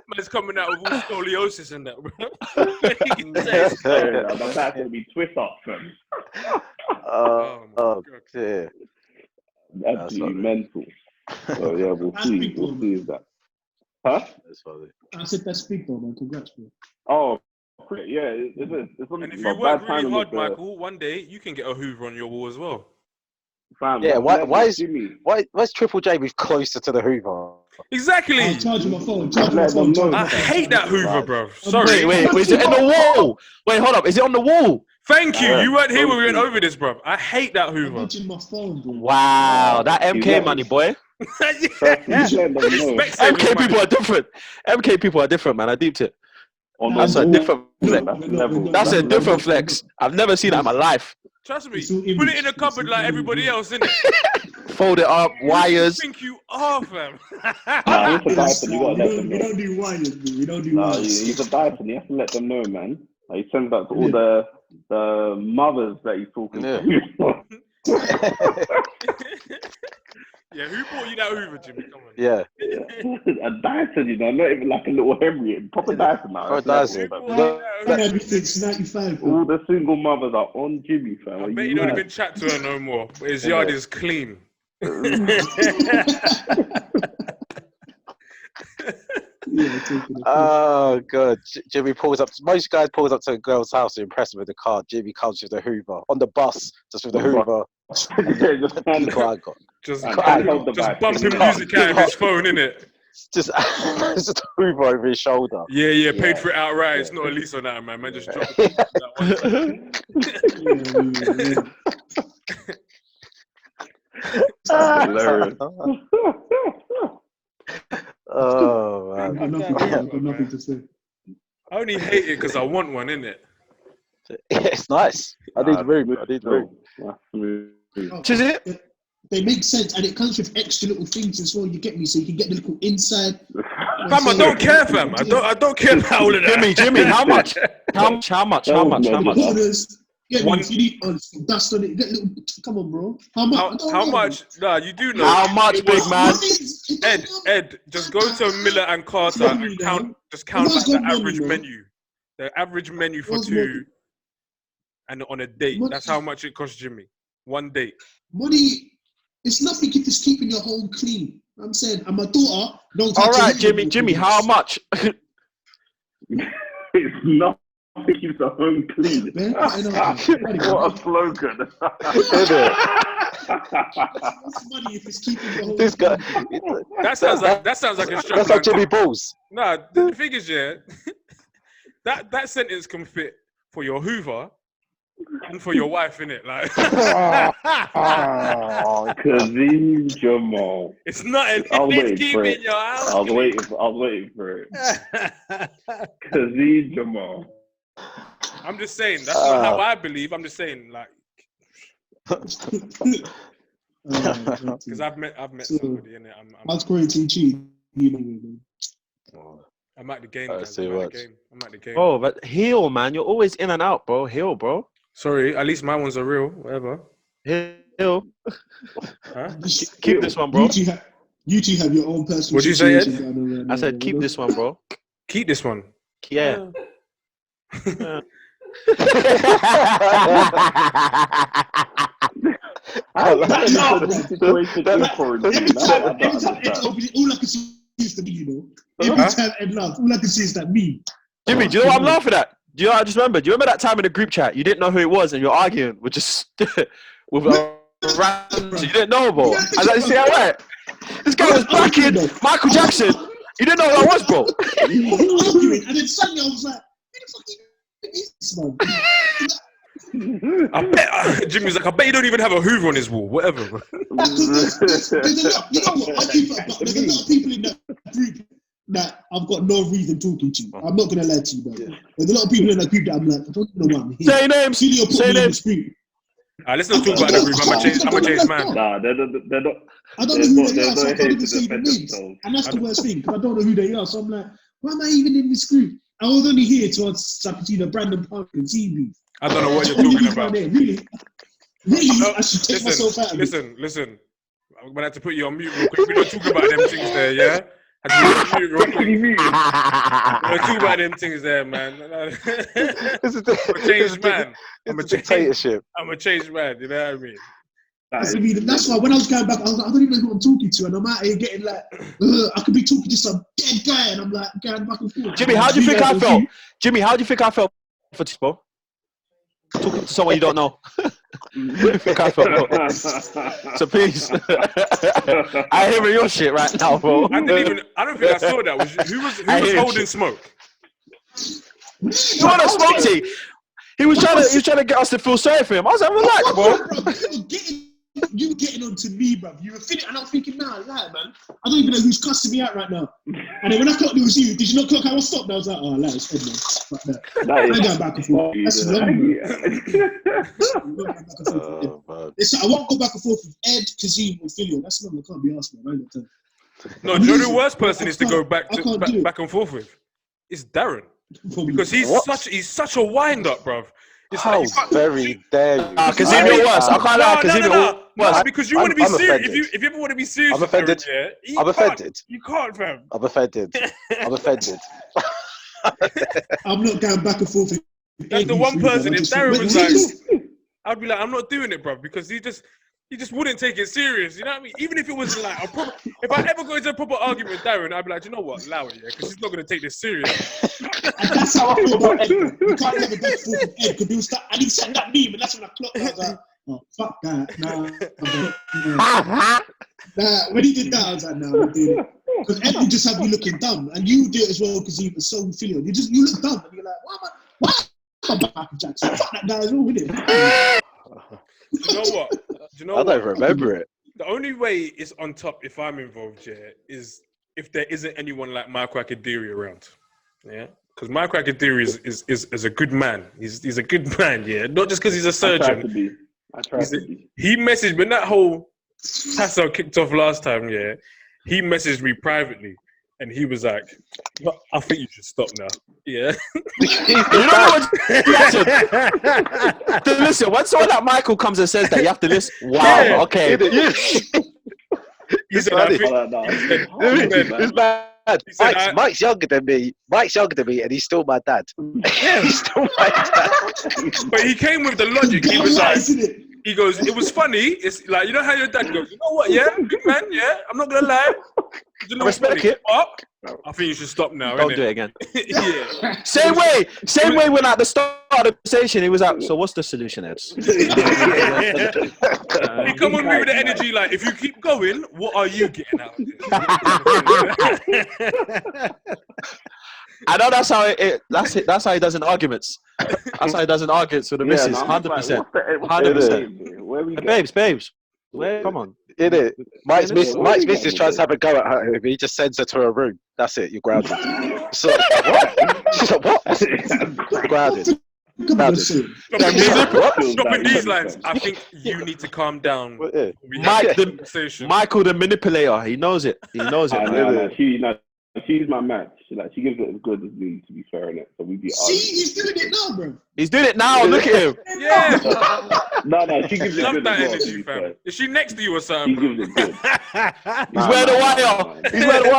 Man's coming out with all scoliosis and that, bro. My back's gonna be twist up, fam. Oh, dear. Absolutely mental. So yeah, we'll see. We'll see that. Huh? I said that's big though, man. Congrats, bro. Oh, yeah. It's and if you work really hard, Michael, one day you can get a hoover on your wall as well. Fam, yeah, why is Triple J move closer to the hoover? Exactly. I'm charging my phone. I hate that hoover, bro. Sorry. Wait, is it on the wall? Wait, hold up. Is it on the wall? Thank you. You weren't here when we went over this, bro. I hate that hoover. I'm my phone, bro. Wow, that MK money, boy. MK people are different. MK people are different, man. I deeped it. That's a different flex. That's a different flex. I've never seen that in my life. Trust me. Put it in a cupboard like everybody else, innit? Fold it up, wires. I think you are, fam. We don't do wires, bro. We don't do wires. He's a Dyson. You have to let them know, man. Like, he sends that to all the the mothers that he's talking to. Yeah, who bought you that Hoover, Jimmy? Come on. Yeah. A Dyson, you know, not even like a little Henry, proper Dyson now. Proper Dyson. Everything's 95. All the single mothers are on Jimmy, fam. I bet you don't even chat to her no more. But his yard is clean. Oh god, Jimmy pulls up. Most guys pulls up to a girl's house to impress her with the car. Jimmy comes with the Hoover on the bus, just with the Hoover. Just bumping music out of his phone, innit? Just a Hoover over his shoulder. Yeah, paid for it outright. It's not a lease on that, man. Man, just dropped it. Hilarious. Oh man, I've got nothing to say. I only hate it because I want one, innit? it's nice. I need room. Is it? They make sense, and it comes with extra little things as well. You get me, so you can get the little inside. Fam, I don't care, fam. I don't care about all of that. Jimmy, how much? How much? Yeah, if you need dust on it, get little. Come on, bro. How much? How much? Nah, you do know. How much, big man? Ed, just go to Miller and Carter and count. Just count like the average menu. The average menu for two, and on a date. That's how much it costs Jimmy. One date. Money. It's nothing if it's keeping your home clean. I'm saying, and my daughter. All right, Jimmy. How much? It's not. Keeps the home clean. What a slogan! What's money if it's keeping the home This guy. That sounds like a strap. That's like Jimmy Balls. Nah, the thing is, yeah, that sentence can fit for your Hoover and for your wife, innit? Like, Kazim Jamal. It's not an keeping your house. I was waiting for it. Kazim Jamal. I'm just saying, that's not how I believe. I'm just saying, like, because I've met somebody in it. That's great to cheat. I'm at the game. I'm at the game. Oh, but heel, man. You're always in and out, bro. Heel, bro. Sorry, at least my ones are real. Whatever. Heel. Huh? Keep this one, bro. You two have your own personal. What'd you say, Ed? I said keep this one, bro. Keep this one. Yeah. All I can see is the me, you know. Every time Ed laughs, all I can see is that me. Jimmy, do you know what I'm laughing at? Do you know what I just remembered? Do you remember that time in the group chat? You didn't know who it was and you're arguing with just with a random. You didn't know, bro. I was like, see, all right. This guy was backing Michael Jackson. You didn't know who that was, bro. And then suddenly I was like, who the fuck is this, man? I bet Jimmy's like, I bet you don't even have a Hoover on his wall. Whatever. You know what? There's a lot of people in that group that I've got no reason talking to. I'm not gonna lie to you, bro. There's a lot of people in that group that I'm like, I don't know why I'm here. Say names. Say names. Let's not talk about the group. I'm a changed man. Nah, they're not. I don't know who they are, so I can't even say the names. And that's the worst thing, because I don't know who they are. So I'm like, why am I even in this group? I was only here to see the Brandon Park and TV. I don't know what you're talking about. Really? I should take myself out of it. Listen. I'm gonna have to put you on mute real quick. We don't talk about them things there, yeah? I have to put you on mute real quick. We don't talk about them things there, man. I'm a changed man. I'm a dictatorship. I'm a changed man. You know what I mean? That's why when I was going back, I was like, I don't even know who I'm talking to, and I'm out here getting like, I could be talking to some dead guy, and I'm like going back and forth. Jimmy, how do you think I felt? Jimmy, how do you think I felt for this, bro? Talking to someone you don't know. I think I felt, bro. So please, I hear your shit right now, bro. I don't think I saw that. Who was holding smoke? You want to smoke tea? He was trying to get us to feel sorry for him. I was like, relax, bro. You were getting on to me, bro. You were finished, and I'm thinking, nah, lie, man. I don't even know who's cussing me out right now. And then when I clocked it was you, did you not clock I was stopped? I was like, oh, lie, it's Ed, man. Like that. I ain't going back and forth. That's long, I won't go back and forth with Ed, Kazim, or Filio. That's not what I can't be asked, man. I ain't got time. No, do you know the worst person is to go back and forth with? It's Darren. Because he's such a wind-up, bruv. It's How like you can't, very dare you? Because even worse. I can't lie. Because even worse. because you want to be I'm serious. offended. If you ever want to be serious, I'm offended. Darren, yeah, I'm offended. You can't, fam. I'm offended. I'm offended. I'm not going back and forth. That's the one person. If Darren was like, I'd be like, I'm not doing it, bro, because he just wouldn't take it serious. You know what I mean? Even if it was like a proper, if I ever go into a proper argument with Darren, I'd be like, you know what, allow it, yeah, because he's not gonna take this serious. And that's how I feel about Ed. You can't have a back and forth with Ed because he was start and he said that meme, and that's when I clocked. I was like, oh fuck that, nah. When he did that, I was like, no, we're doing it. Because Ed would just have you looking dumb, and you do it as well because he was so filial. You look dumb, and you're like, what? I'm Michael Jackson. Fuck that guy as well, with it. You know what? I don't remember it. The only way it's on top if I'm involved here is if there isn't anyone like Michael Akadiri around. Yeah, because Michael Akadiri is a good man. He's a good man. Yeah, not just because he's a surgeon. I tried to be. He messaged when that whole hassle kicked off last time. Yeah, he messaged me privately. And he was like, I think you should stop now. Yeah. You know what? Listen, when someone like Michael comes and says that, you have to listen. Wow, yeah. okay. He said, It's bad. Mike's younger than me. And he's still my dad. Yeah. He's still my dad. But he came with the logic. He was like, he goes, it was funny. It's like, you know how your dad goes, you know what, yeah, good man, yeah, I'm not going to lie. You know, respect it. I think you should stop now. Don't do it again. Yeah. Same way when at the start of the conversation, he was like, so what's the solution, Ed? He come on me with the energy like, if you keep going, what are you getting out of this? I know that's how that's how he does in arguments. That's how he does in arguments with the missus. 100%. 100%. Babes. Come on. In it. Mike's missus tries to have a go at her. He just sends her to her room. That's it. You're grounded. So what? She's like, what? Grounded. Stopping these lines. I think you need to calm down. Michael the manipulator. He knows it. She's my match. She gives it as good as me, to be fair, innit? So we be arguing. See, he's doing it now, bro. He's doing it now. Look at him. Yeah. No, she gives it Love good that as well, energy, fam. Is she next to you or something? She gives it good. He's wearing the wire. He's wearing the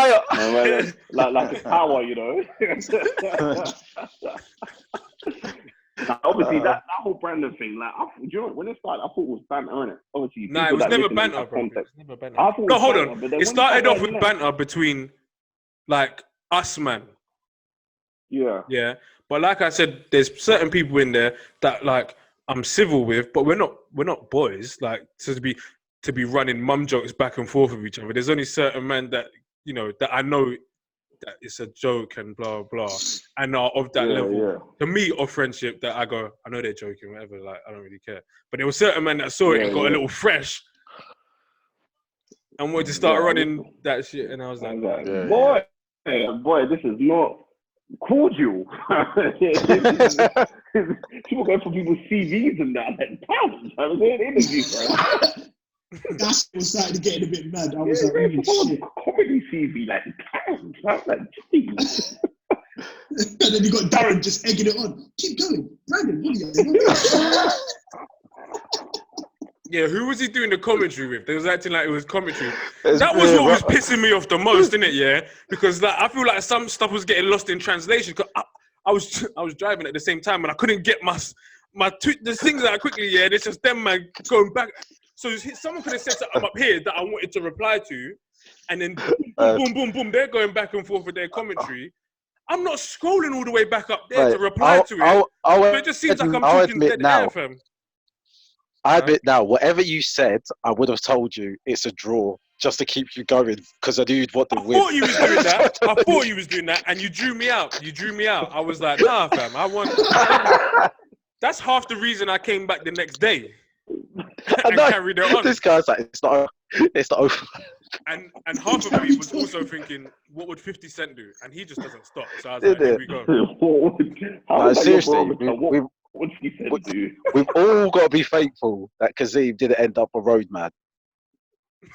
wire. Like it's power, you know? Obviously, that whole Brandon thing, like, do you know, when it started, I thought it was banter, innit? Obviously, it was never banter, bro. It was never banter. No, hold on. It started off with banter between, like, us, man. Yeah. Yeah. But like I said, there's certain people in there that, like, I'm civil with, but we're not boys. Like, to be running mum jokes back and forth with each other. There's only certain men that, you know, that I know that it's a joke and blah blah, and are of that level to me of friendship that I go, I know they're joking, whatever. Like, I don't really care. But there were certain men that saw it and got a little fresh and wanted to start running that shit, and I was like, boy, this is not cordial. People go for people's CVs and that. Like, damn, I was in an interview, bro. That's what started to get a bit mad. I was like, shit. Comedy CV, like, damn. I was like, jeez. And then you got Darren just egging it on. Keep going. Brandon, what are you? Yeah, who was he doing the commentary with? They was acting like it was commentary. That was what was pissing me off the most, didn't it? Yeah, because like I feel like some stuff was getting lost in translation. Cause I was driving at the same time and I couldn't get the things that quickly. Yeah, it's just them man going back. So someone could have said something up here that I wanted to reply to, and then boom, they're going back and forth with their commentary. I'm not scrolling all the way back up there to reply to it. But it just seems like I'm talking dead air, fam. I admit now, whatever you said, I would have told you it's a draw just to keep you going because I knew you'd want to win. I thought you was doing that, and you drew me out. I was like, nah, fam, I want. That's half the reason I came back the next day and carried it on. This guy's like, it's not over. And half of me was also thinking, what would 50 Cent do? And he just doesn't stop. So I was like, here we go. Seriously, we've all got to be thankful that Kazim didn't end up a road man.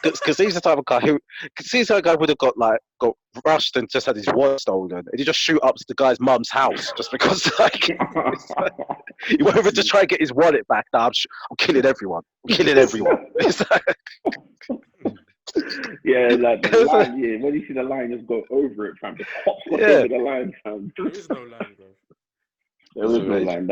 Because he's the type of guy would have got rushed and just had his wallet stolen, and he just shoot up to the guy's mum's house just because he won't even just try and get his wallet back. Nah, I'm killing everyone. It's like, yeah, like the line. Yeah, when you see the line, just go over it, fam. Just pop over the line, fam. There is no line, bro. There is no line.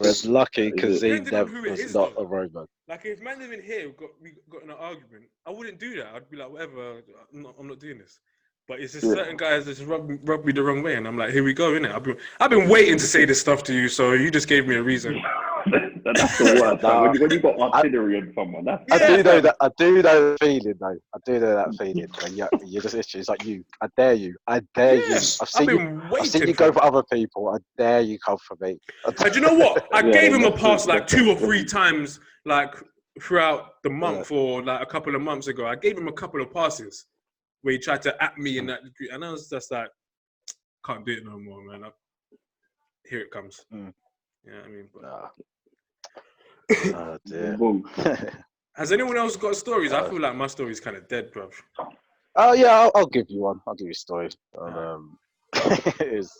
We're lucky because he was not a robot. Like if man living here we got in an argument, I wouldn't do that. I'd be like, whatever, I'm not doing this. But it's just certain guys that just rub me the wrong way, and I'm like, here we go, innit? I've been waiting to say this stuff to you, so you just gave me a reason. That's the worst. When you got artillery on someone, I do know the feeling, though. I do know that feeling. When you're just itching. It's like I dare you. I've seen you go for other people. I dare you come for me. And you know what? I gave him a pass like 2 or 3 times, like throughout the month or like a couple of months ago. I gave him a couple of passes where he tried to at me in that degree, and I was just like, can't do it no more, man. Here it comes. Yeah, I mean, oh dear. Has anyone else got stories? I feel like my story's kind of dead, bro. Oh yeah, I'll give you one. I'll give you a story. It was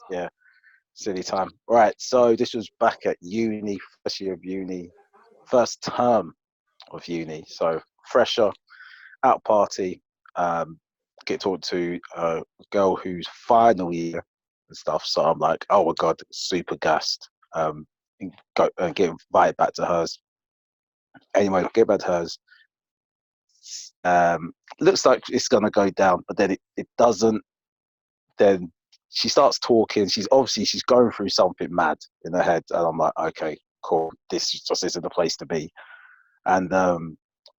silly time. Right, so this was back at uni, first year of uni, first term of uni. So fresher, out party, get talked to a girl who's final year and stuff. So I'm like, oh my god, super gassed. Go and get invited back to hers. Anyway, get back to hers. Looks like it's gonna go down, but then it doesn't. Then she starts talking. She's going through something mad in her head, and I'm like, okay, cool. This just isn't the place to be. And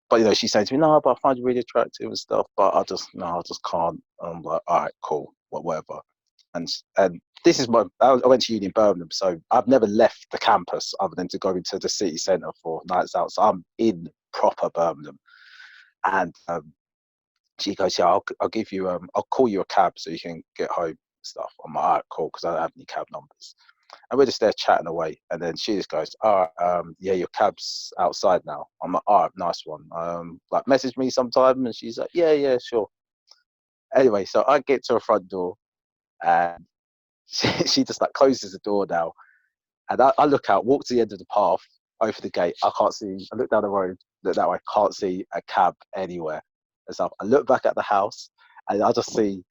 but she's saying to me, no, but I find you really attractive and stuff. But I just can't. And I'm like, all right, cool, whatever. And this is I went to uni in Birmingham, so I've never left the campus other than to go into the city centre for nights out. So I'm in proper Birmingham. And she goes, yeah, I'll give you, I'll call you a cab so you can get home and stuff. I'm like, all right, cool, because I don't have any cab numbers. And we're just there chatting away. And then she just goes, all right, yeah, your cab's outside now. I'm like, all right, nice one. Like, message me sometime. And she's like, yeah, sure. Anyway, so I get to her front door. And she just like closes the door now, and I look out, walk to the end of the path, open the gate. I can't see. I look down the road, look that way, can't see a cab anywhere. And so I look back at the house, and I just see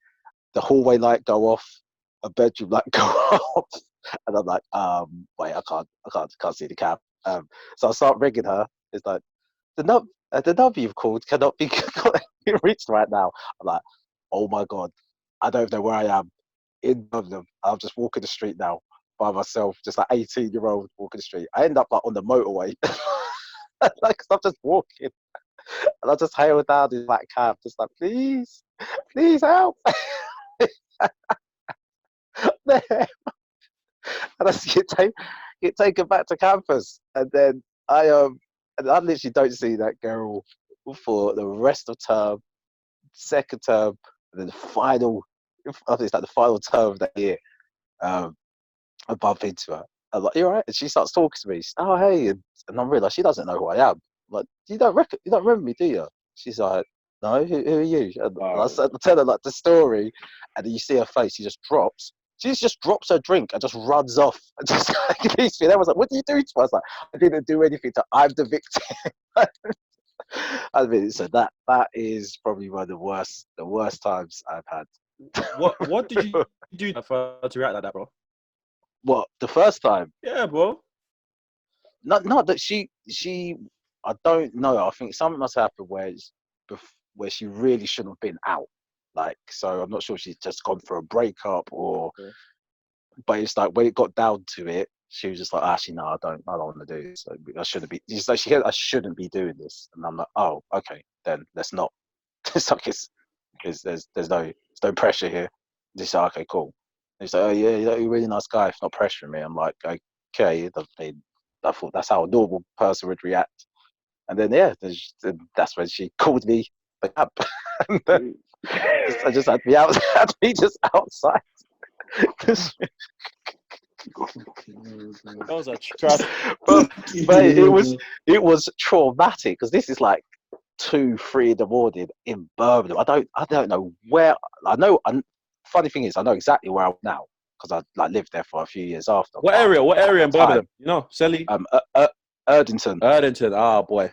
the hallway light go off, a bedroom light go off, and I'm like, wait, I can't see the cab. So I start ringing her. It's like the number you've called cannot be reached right now. I'm like, oh my god, I don't know where I am. In Birmingham, I'm just walking the street now by myself, just like 18-year-old walking the street. I end up like on the motorway, like I'm just walking, and I just hail down this black cab, just like please help. And I see get taken back to campus, and then I literally don't see that girl for the rest of term, second term, and then the final. I think it's like the final term of that year. I bump into her. I'm like, you all right? And she starts talking to me. She's, oh, hey. And I realise she doesn't know who I am. I'm like, you don't remember me, do you? She's like, no, who are you? And I tell her like the story, and then you see her face. She just drops her drink and just runs off. And just like, leaves me. And I was like, what did you do to her? I was like, I didn't do anything. I'm the victim. I mean, so that is probably one of the worst times I've had. What did you do to react like that, bro? What, the first time? Yeah, bro. Not that she. I don't know. I think something must happen where she really shouldn't have been out. Like, so I'm not sure if she's just gone for a breakup or. Okay. But it's like when it got down to it, she was just like, actually, no, I don't want to do this. So I shouldn't be. She's like, I shouldn't be doing this, and I'm like, oh, okay, then let's not. It's like there's no pressure here. Just like, okay, cool. And he's like, oh yeah, you're a really nice guy. It's not pressuring me. I'm like, okay. I thought that's how a normal person would react. And then that's when she called me back up. And then I just had me just outside. That was a trust. But it was traumatic because this is like 2-3 in the morning in Birmingham. I don't know where. Funny thing is, I know exactly where I'm now because I lived there for a few years after. What area? What area in Birmingham? You know, Selly. Erdington. Erdington. Ah, boy.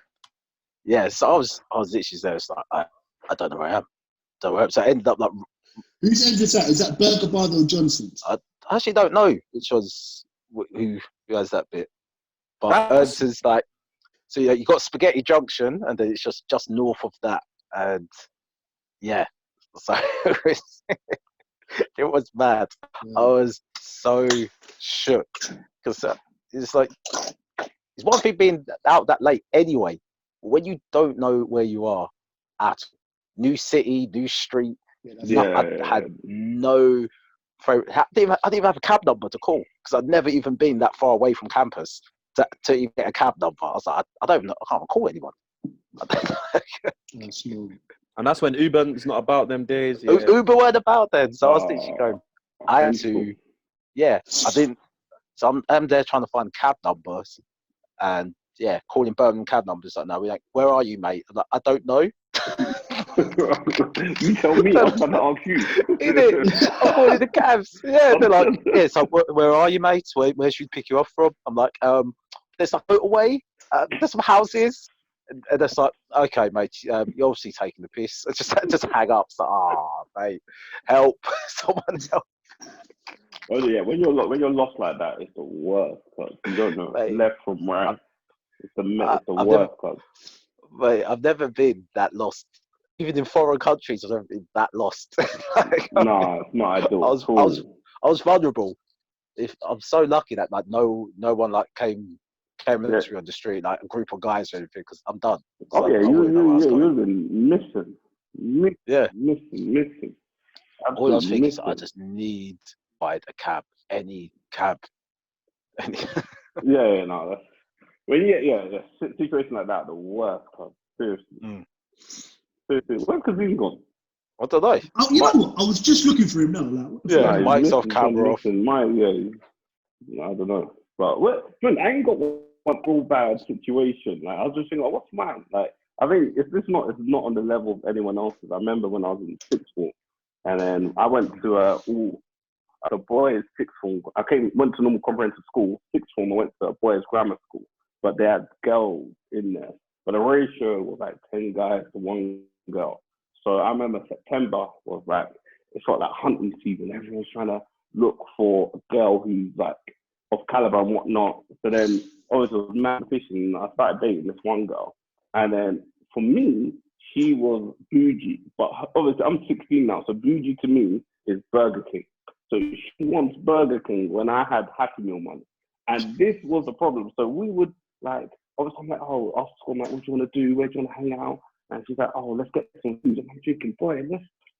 Yeah, so I was literally there. It's like I don't know where I am. So I ended up like. Whose end is that? Is that Burger Bar or Johnson's? I actually don't know which was who has that bit. But Erdington's like, so you got Spaghetti Junction, and then it's just north of that, and yeah, so it was mad. I was so shook because it's like it's one thing being out that late anyway. When you don't know where you are at new city, new street, I had no. I didn't even have a cab number to call because I'd never even been that far away from campus to even get a cab number. I was like, I don't know, I can't call anyone. And that's when Uber's not about them days. Yeah. Uber weren't about then, so I was literally going. I had to, I didn't. So I'm there trying to find cab numbers, and calling Birmingham cab numbers. Like, no, we're like, where are you, mate? I'm like, I don't know. You tell me, I'm trying to ask you. Innit? I'm calling the cabs. Yeah, they're like, so where are you, mate? Where should we pick you up from? I'm like, there's a motorway, there's some houses. And it's like, okay, mate, you're obviously taking the piss. I just hang up. It's like, mate, help. Someone help. Oh yeah, when you're lost like that, it's the worst. Cause you don't know left from right. It's the worst. Mate, I've never been that lost. Even in foreign countries, I've never been that lost. No, it's not ideal. I was vulnerable. I'm so lucky that like no one like came into me on the street, like a group of guys or anything, because I'm done. So you've been missing. Missing. All I was thinking is I just need to find a cab, any cab. No. When you situation like that, the worst. Seriously. Seriously, where's Kazim gone? I don't know. Oh, you know what? I was just looking for him now. Like, mic's off, camera off. I don't know. But I ain't got one all bad situation. Like I was just thinking, what's mine? Like I think it's not on the level of anyone else's. I remember when I was in sixth form, and then I went to the boys' sixth form. Went to normal comprehensive school. Sixth form, I went to a boys' grammar school, but they had girls in there. But the ratio was like 10 guys to 1 girl. So I remember September was like, it's like hunting season. Everyone's trying to look for a girl who's like of caliber and whatnot. So then obviously it was mad fishing. I started dating this one girl. And then for me, she was bougie. But obviously I'm 16 now. So bougie to me is Burger King. So she wants Burger King when I had Happy Meal money. And this was the problem. So we would like, obviously I'm like, after school, I'm like, what do you want to do? Where do you want to hang out? And she's like, let's get some food. And I'm thinking, boy,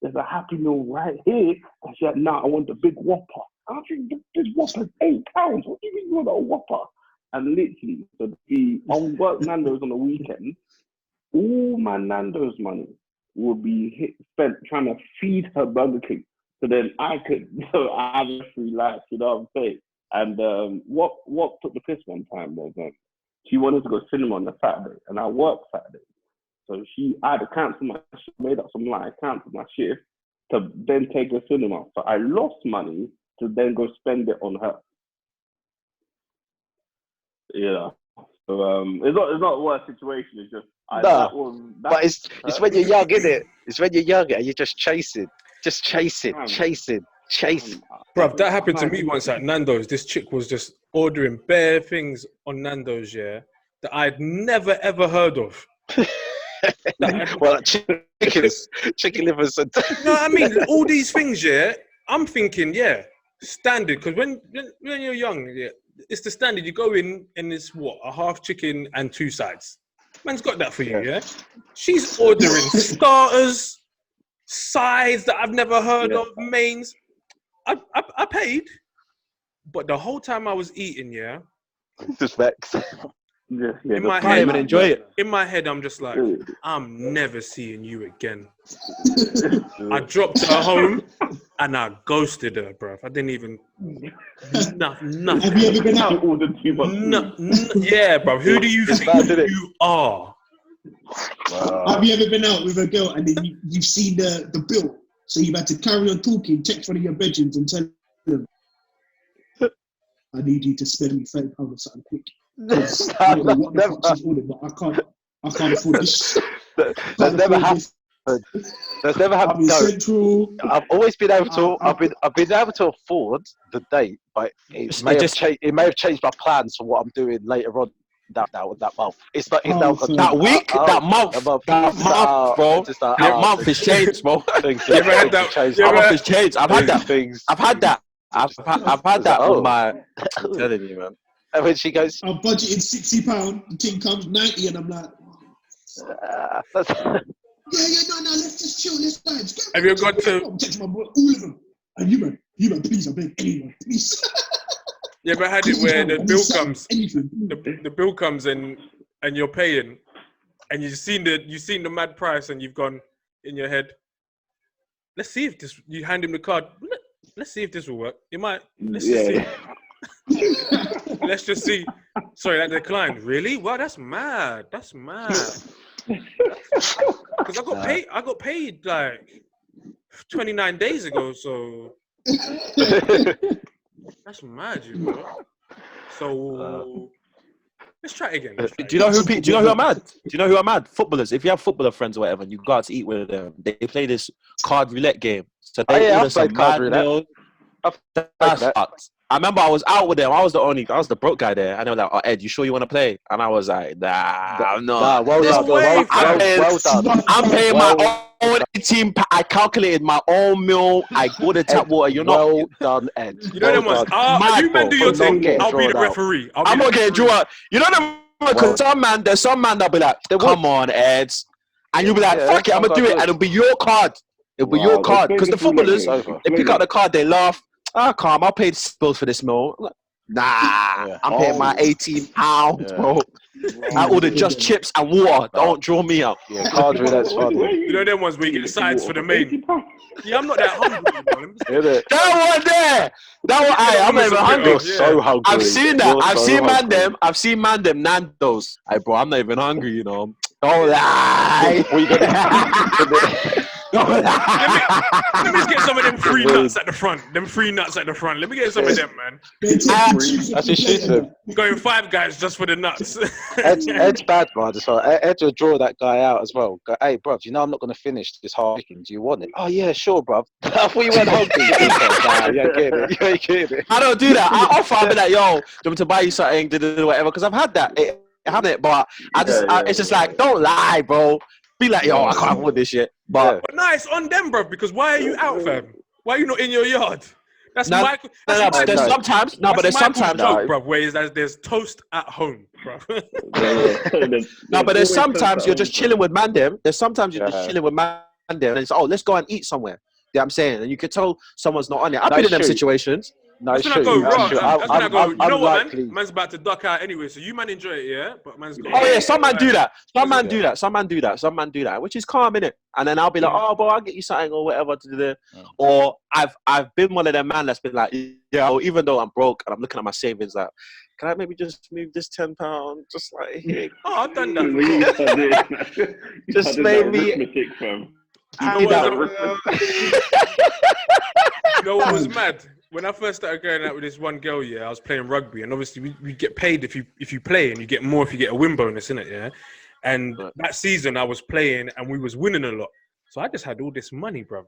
there's a Happy Meal right here. And she's like, I want the big Whopper. I'm thinking, this Whopper's £8. What do you mean you want a Whopper? And literally, so I work Nando's on the weekend. All my Nando's money will be spent trying to feed her Burger King. So then I have a free life, you know what I'm saying? And what took the piss one time was she wanted to go cinema on a Saturday, and I worked Saturday. So I had to cancel my shift, made up some lie, canceled my shift to then take her cinema. So I lost money to then go spend it on her. Yeah. So it's not a worse situation. It's just but it's when you're young, isn't it? It's when you're young and you're just chasing. Bruv, that happened to me once at Nando's. This chick was just ordering bare things on Nando's, that I'd never ever heard of. Chicken livers. No, I mean all these things, I'm thinking, standard. Because when you're young, it's the standard. You go in and it's a half chicken and 2 sides. Man's got that for you, She's ordering starters, sides that I've never heard of, mains. I paid, but the whole time I was eating, just vexed. In my head, even enjoy it. In my head, I'm just like, I'm never seeing you again. I dropped her home and I ghosted her, bruv. I didn't even nothing. Have you ever been out? Yeah, bruv. Who do you think you are? Have you ever been out with a girl and then you've seen the bill, so you've had to carry on talking, text one of your bedrooms and tell them, I need you to spend me £30 or something quick. I don't know what the fuck she's ordered, but I can't afford this. That's never happened. That's never happened. No. Central. I've always been able to. I've been able to afford the date, but it may have changed my plans for what I'm doing later on that month. It's like that week, that month, bro. That month has changed, bro. You ever had that? That month has changed. I've had that. I've had that. I've had that on my. I'm telling you, man. And when she goes, I'm budgeting £60. The thing comes 90, and I'm like, yeah, no, let's just chill, let's vibes. Have you got to? I'm texting my boy, all of them. And you man, please, I beg anyone, please. You ever had it where the bill comes? The bill comes and you're paying, and you've seen the mad price, and you've gone in your head. Let's see if this. You hand him the card. Let's see if this will work. You might. Let's just see. Let's just see. Sorry, that declined. Really? Wow, that's mad. That's mad. Because I got paid like 29 days ago. So that's mad, you know. So let's try it again. Do you know who I'm mad? Do you know who I'm mad? Footballers. If you have footballer friends or whatever, and you go out to eat with them, they play this card roulette game. So they order some mad meals. That's fucked. I remember I was out with them. I was the broke guy there. And they were like, "Oh, Ed, you sure you want to play?" And I was like, "Nah, I'm not." Well done. I'm paying my own 18. I calculated my own meal. I ordered tap water. You're not well done, Ed. You know them ones. You men do your thing. I'll be the referee. I'm not getting drawn out. You know them because there's some man that'll be like, "Come on, Ed," and you'll be like, "Fuck it, I'm gonna do it," and it'll be your card. It'll be your card because the footballers they pick out the card, they laugh. Calm, I paid bills for this meal. Nah, I'm paying my £18, bro. I ordered just chips and water. Don't draw me up. Yeah, card roulette's fun. You know them ones where you get sides for the main. Yeah, I'm not that hungry. That one there. I'm not even hungry. So hungry. I've seen that. I've seen man them Nando's. Hey, bro, I'm not even hungry, you know. Don't lie. Let me just get some of them free nuts at the front. Let me get some of them, man. That's his shit. Going Five Guys just for the nuts. Ed's bad, man. So Ed will draw that guy out as well. Go, hey, bruv, you know I'm not going to finish this whole chicken. Do you want it? Oh, yeah, sure, bruv. I thought you went hungry. You ain't getting it. I don't do that. I offer, I'll be like, yo, do you want me to buy you something, whatever, because I've had that. But it's just like, don't lie, bro. Be like, yo, I can't afford this shit. But nice on them, bro. Because why are you out, fam? Why are you not in your yard? That's Michael. But there's sometimes, bro. Where there's toast at home, bro. But there's sometimes you're just chilling with Mandem. There's sometimes you're just chilling with Mandem, and it's let's go and eat somewhere. You know what I'm saying? And you could tell someone's not on it. I've been in them situations. No, that's when I go wrong. That's when I go, you know what, man? Man's about to duck out anyway, so you man enjoy it, yeah? But man's going. Oh, yeah, some man do that. Some man do that, which is calm, innit? And then I'll be like, oh, bro, I'll get you something or whatever to do. Or I've been one of them man that's been like, yeah, or even though I'm broke and I'm looking at my savings, like, can I maybe just move this £10 just like here? Oh, I've done that. Just maybe. You know what was mad? When I first started going out with this one girl, I was playing rugby, and obviously we get paid if you play, and you get more if you get a win bonus, innit, yeah? And that season I was playing, and we was winning a lot. So I just had all this money, bruv,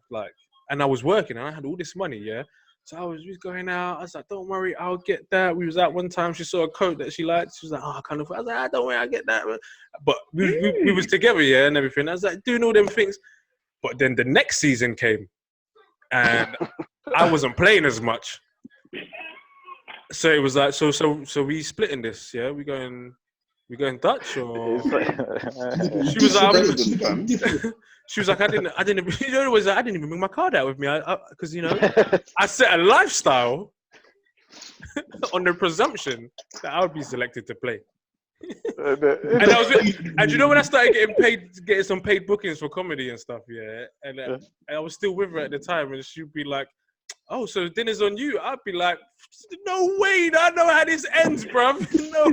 and I was working, and I had all this money, yeah? So I was just going out. I was like, don't worry, I'll get that. We was out one time. She saw a coat that she liked. She was like, oh, I kind of. I was like, don't worry, I'll get that. But we was together, yeah, and everything. I was like, doing all them things. But then the next season came, and I wasn't playing as much. So it was like, so we splitting this, yeah? We going Dutch or? She was like, I didn't. You know, it was like, I didn't even bring my card out with me, because I set a lifestyle on the presumption that I would be selected to play. And you know when I started getting some paid bookings for comedy and stuff, yeah, and I was still with her at the time, and she'd be like, "Oh, so dinner's on you?" I'd be like, "No way! I know how this ends, bruv. No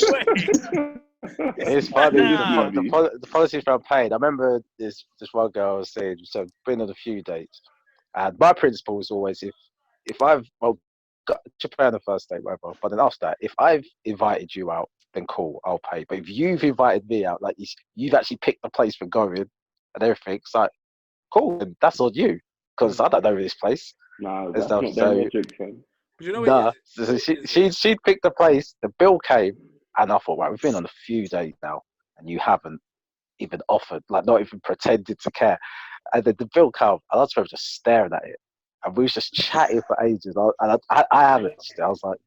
way." It's funny. Yeah. The policies around pain. I remember this one girl was saying, so been on a few dates, and my principle was always if I've got to pay on the first date, whatever. But then after that, if I've invited you out, then cool, I'll pay. But if you've invited me out, like you've actually picked the place for going and everything, it's like cool, and that's on you because I don't know this place. Nah, That's not their logic, fam. You know what she picked the place, the bill came, and I thought, right, we've been on a few days now, and you haven't even offered, like not even pretended to care. And then the bill came, and I was just staring at it, and we was just chatting for ages. I haven't. I was like,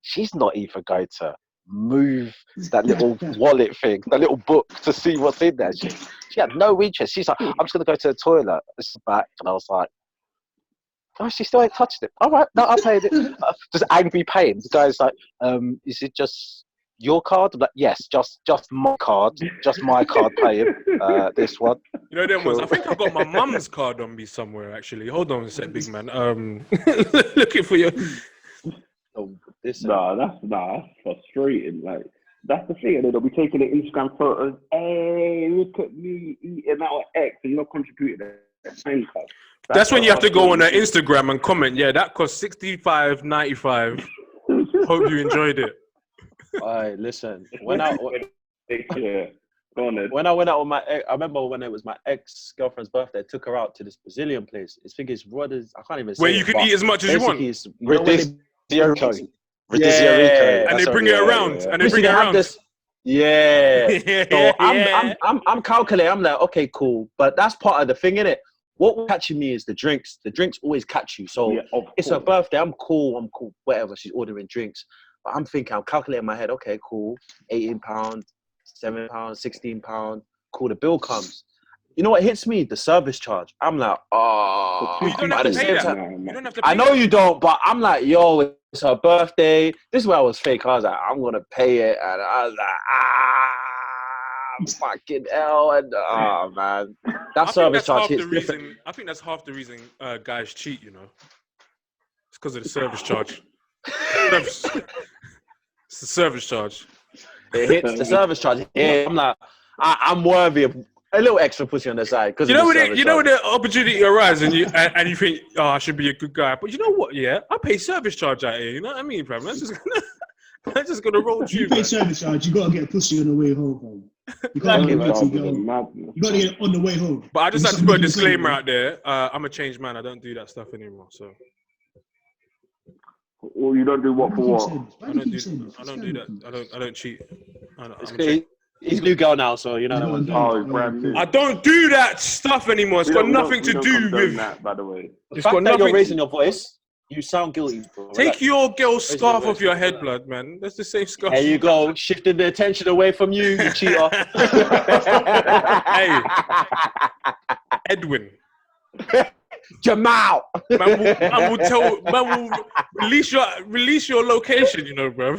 she's not even going to move that little wallet thing, that little book to see what's in there. She had no interest. She's like, I'm just going to go to the toilet. It's back, and I was like, oh, she still ain't touched it. All right, no, I paid it. Just angry paying. The guy's like, is it just your card? I'm like, yes, just my card paying this one. You know them ones. I think I've got my mum's card on me somewhere. Actually, hold on a sec, big man. Looking for your. That's frustrating. Like that's the thing. And then they'll be taking the Instagram photos. Hey, look at me eating out X, and you're not contributing a time card. That's when you have to go on their Instagram and comment. Yeah, that cost $65.95. Hope you enjoyed it. Alright, listen. When I went out with my ex, I remember when it was my ex-girlfriend's birthday, I took her out to this Brazilian place. I think it's Brothers. I can't even say where you can eat as much as you want. Radizio Yeah, and they bring it around. And they bring it around. Yeah. So I'm calculating. I'm like, okay, cool. But that's part of the thing, innit? What was catching me is the drinks. The drinks always catch you. So it's her birthday. I'm cool. Whatever. She's ordering drinks. But I'm thinking, I'm calculating in my head, okay, cool. £18, £7, £16. Cool, the bill comes. You know what hits me? The service charge. I'm like, oh. You don't have to pay that. You don't have to pay I know you don't, but I'm like, yo, it's her birthday. This is where I was fake. I was like, I'm going to pay it. And I was like, fucking hell. And, oh, man. That service charge hits different. I think that's half the reason guys cheat, you know. It's because of the service charge. It's the service charge. It hits the service charge. Yeah, I'm like, I'm worthy of a little extra pussy on the side. You know when the opportunity arises and you think, oh, I should be a good guy. But you know what? Yeah, I pay service charge out here. You know what I mean, fam? I'm just gonna roll through. You pay service charge. You gotta get a pussy on the way home, bro. You gotta get it on the way home. But I just have to put a disclaimer out there. I'm a changed man. I don't do that stuff anymore. So. Well, you don't do what for what? I don't do that. I don't cheat. He's new girl now, so you know. Brand new. I don't do that stuff anymore. It's got nothing to do with that, by the way. It's got nothing. You're raising your voice. You sound guilty, bro. Take your girl's scarf off your head, blood, man. That's the same scarf. There you go. Shifting the attention away from you, you cheater. Hey, Edwin. Jamal. Man will release your location, you know, bro.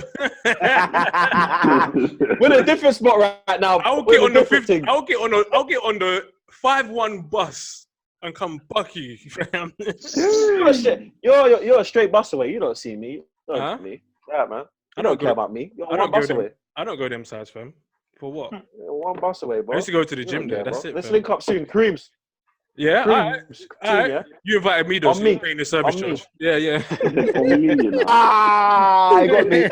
We're in a different spot right now. I'll get on the 5-1 bus and come buck you. You're a straight bus away. You don't see me. You don't see me. Yeah, man. You don't care about me. You're one bus away. I don't go them sides, fam. For what? You're one bus away, bro. I used to go to the gym there. That's it. Let's link up soon. Creams. Yeah, all right. Yeah. You invited me, though, so you're paying the service charge. Yeah. I got me.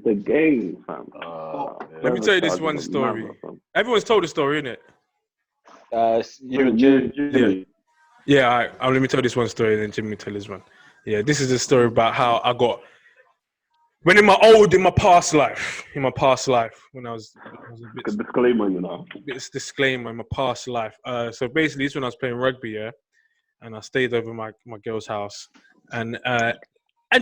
The game, fam. Let me tell you this one story. Everyone's told the story, innit? You and Jimmy. Yeah, all right. Let me tell this one story, and then Jimmy tell this one. Yeah, this is a story about how I got... When in my past life, when I was a bit... Disclaimer, you know. It's disclaimer in my past life. So basically, this when I was playing rugby, yeah, and I stayed over my girl's house, and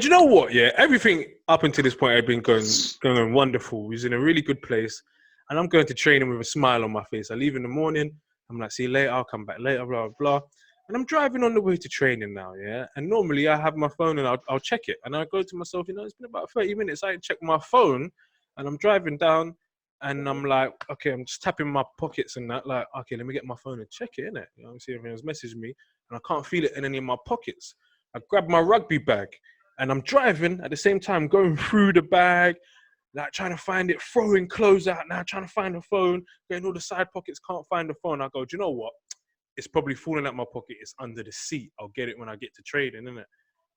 you know what, yeah, everything up until this point had been going wonderful. We was in a really good place, and I'm going to training with a smile on my face. I leave in the morning. I'm like, see you later. I'll come back later. Blah blah blah. And I'm driving on the way to training now, yeah? And normally I have my phone and I'll check it. And I go to myself, you know, it's been about 30 minutes. I check my phone and I'm driving down and I'm like, okay, I'm just tapping my pockets and that, like, okay, let me get my phone and check it, innit? You know, see if anyone's messaged me and I can't feel it in any of my pockets. I grab my rugby bag And I'm driving at the same time, going through the bag, like trying to find it, throwing clothes out now, trying to find the phone, getting all the side pockets, can't find the phone. I go, do you know what? It's probably falling out my pocket. It's under the seat. I'll get it when I get to training, innit?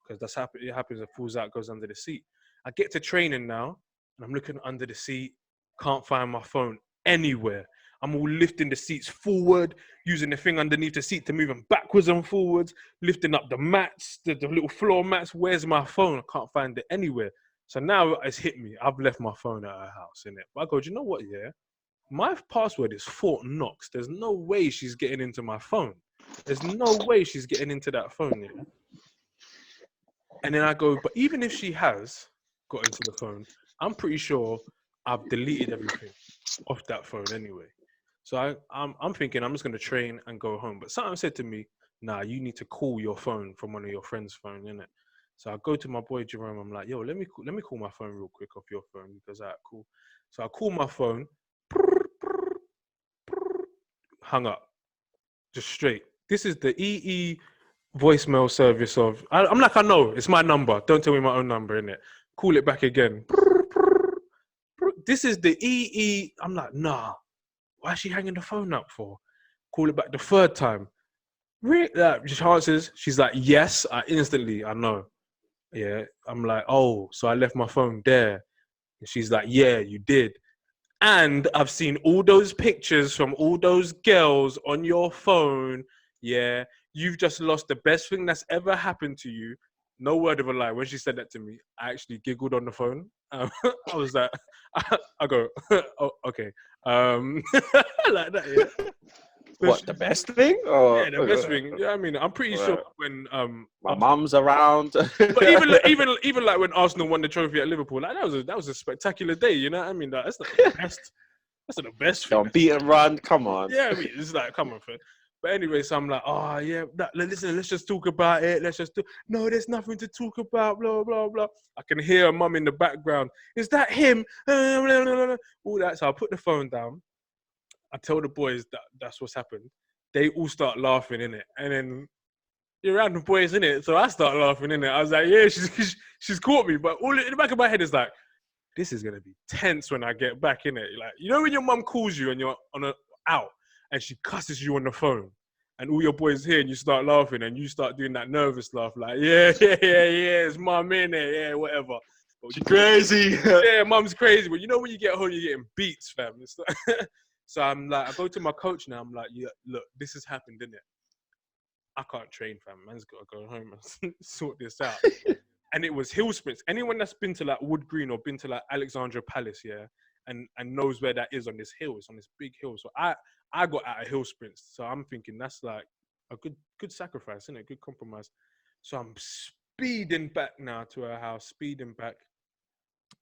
Because it happens, it falls out, goes under the seat. I get to training now, and I'm looking under the seat, can't find my phone anywhere. I'm all lifting the seats forward, using the thing underneath the seat to move them backwards and forwards, lifting up the mats, the little floor mats. Where's my phone? I can't find it anywhere. So now it's hit me. I've left my phone at her house, innit? But I go, do you know what, yeah? My password is Fort Knox. There's no way she's getting into my phone. There's no way she's getting into that phone, yeah? And then I go, but even if she has got into the phone, I'm pretty sure I've deleted everything off that phone anyway. So I'm thinking I'm just going to train and go home. But something said to me, nah, you need to call your phone from one of your friends' phone, innit? So I go to my boy Jerome. I'm like, yo, let me call my phone real quick off your phone. He goes, all right, cool. So I call my phone, hung up, just straight. This is the EE voicemail service of. I'm like, I know it's my number. Don't tell me my own number, innit? Call it back again. This is the EE. I'm like, nah. Why is she hanging the phone up for? Call it back the third time. She answers. She's like, yes. I know. Yeah. I'm like, oh, so I left my phone there. And she's like, yeah, you did. And I've seen all those pictures from all those girls on your phone. Yeah. You've just lost the best thing that's ever happened to you. No word of a lie. When she said that to me, I actually giggled on the phone. I was like, I go, oh, okay. Like that, yeah. What, the best thing? Or? Yeah, the best thing. Yeah, I mean, I'm pretty sure when my mum's around. But even like when Arsenal won the trophy at Liverpool, like that was a spectacular day. You know what I mean? That's not the best. That's not the best thing. Don't beat and run. Come on. Yeah, I mean, it's like, come on, fam. But anyway, so I'm like, oh yeah, listen, let's just talk about it. No, there's nothing to talk about. Blah blah blah. I can hear her mum in the background. Is that him? All that. So I put the phone down. I tell the boys that's what's happened. They all start laughing, innit? And then you're around the boys, innit? So I start laughing, innit? I was like, yeah, she's caught me. But all in the back of my head is like, this is gonna be tense when I get back, innit? Like, you know when your mum calls you and you're out and she cusses you on the phone and all your boys hear and you start laughing and you start doing that nervous laugh, like, yeah, it's mum, innit? Yeah, whatever. She's crazy. Yeah, mum's crazy. But you know when you get home, you're getting beats, fam. It's like, so I'm like, I go to my coach now. I'm like, yeah, look, this has happened, innit? I can't train, fam. Man's got to go home and sort this out. And it was hill sprints. Anyone that's been to like Wood Green or been to like Alexandra Palace, yeah, and knows where that is on this hill. It's on this big hill. So I got out of hill sprints. So I'm thinking that's like a good sacrifice, isn't it? Good compromise. So I'm speeding back now to her house, speeding back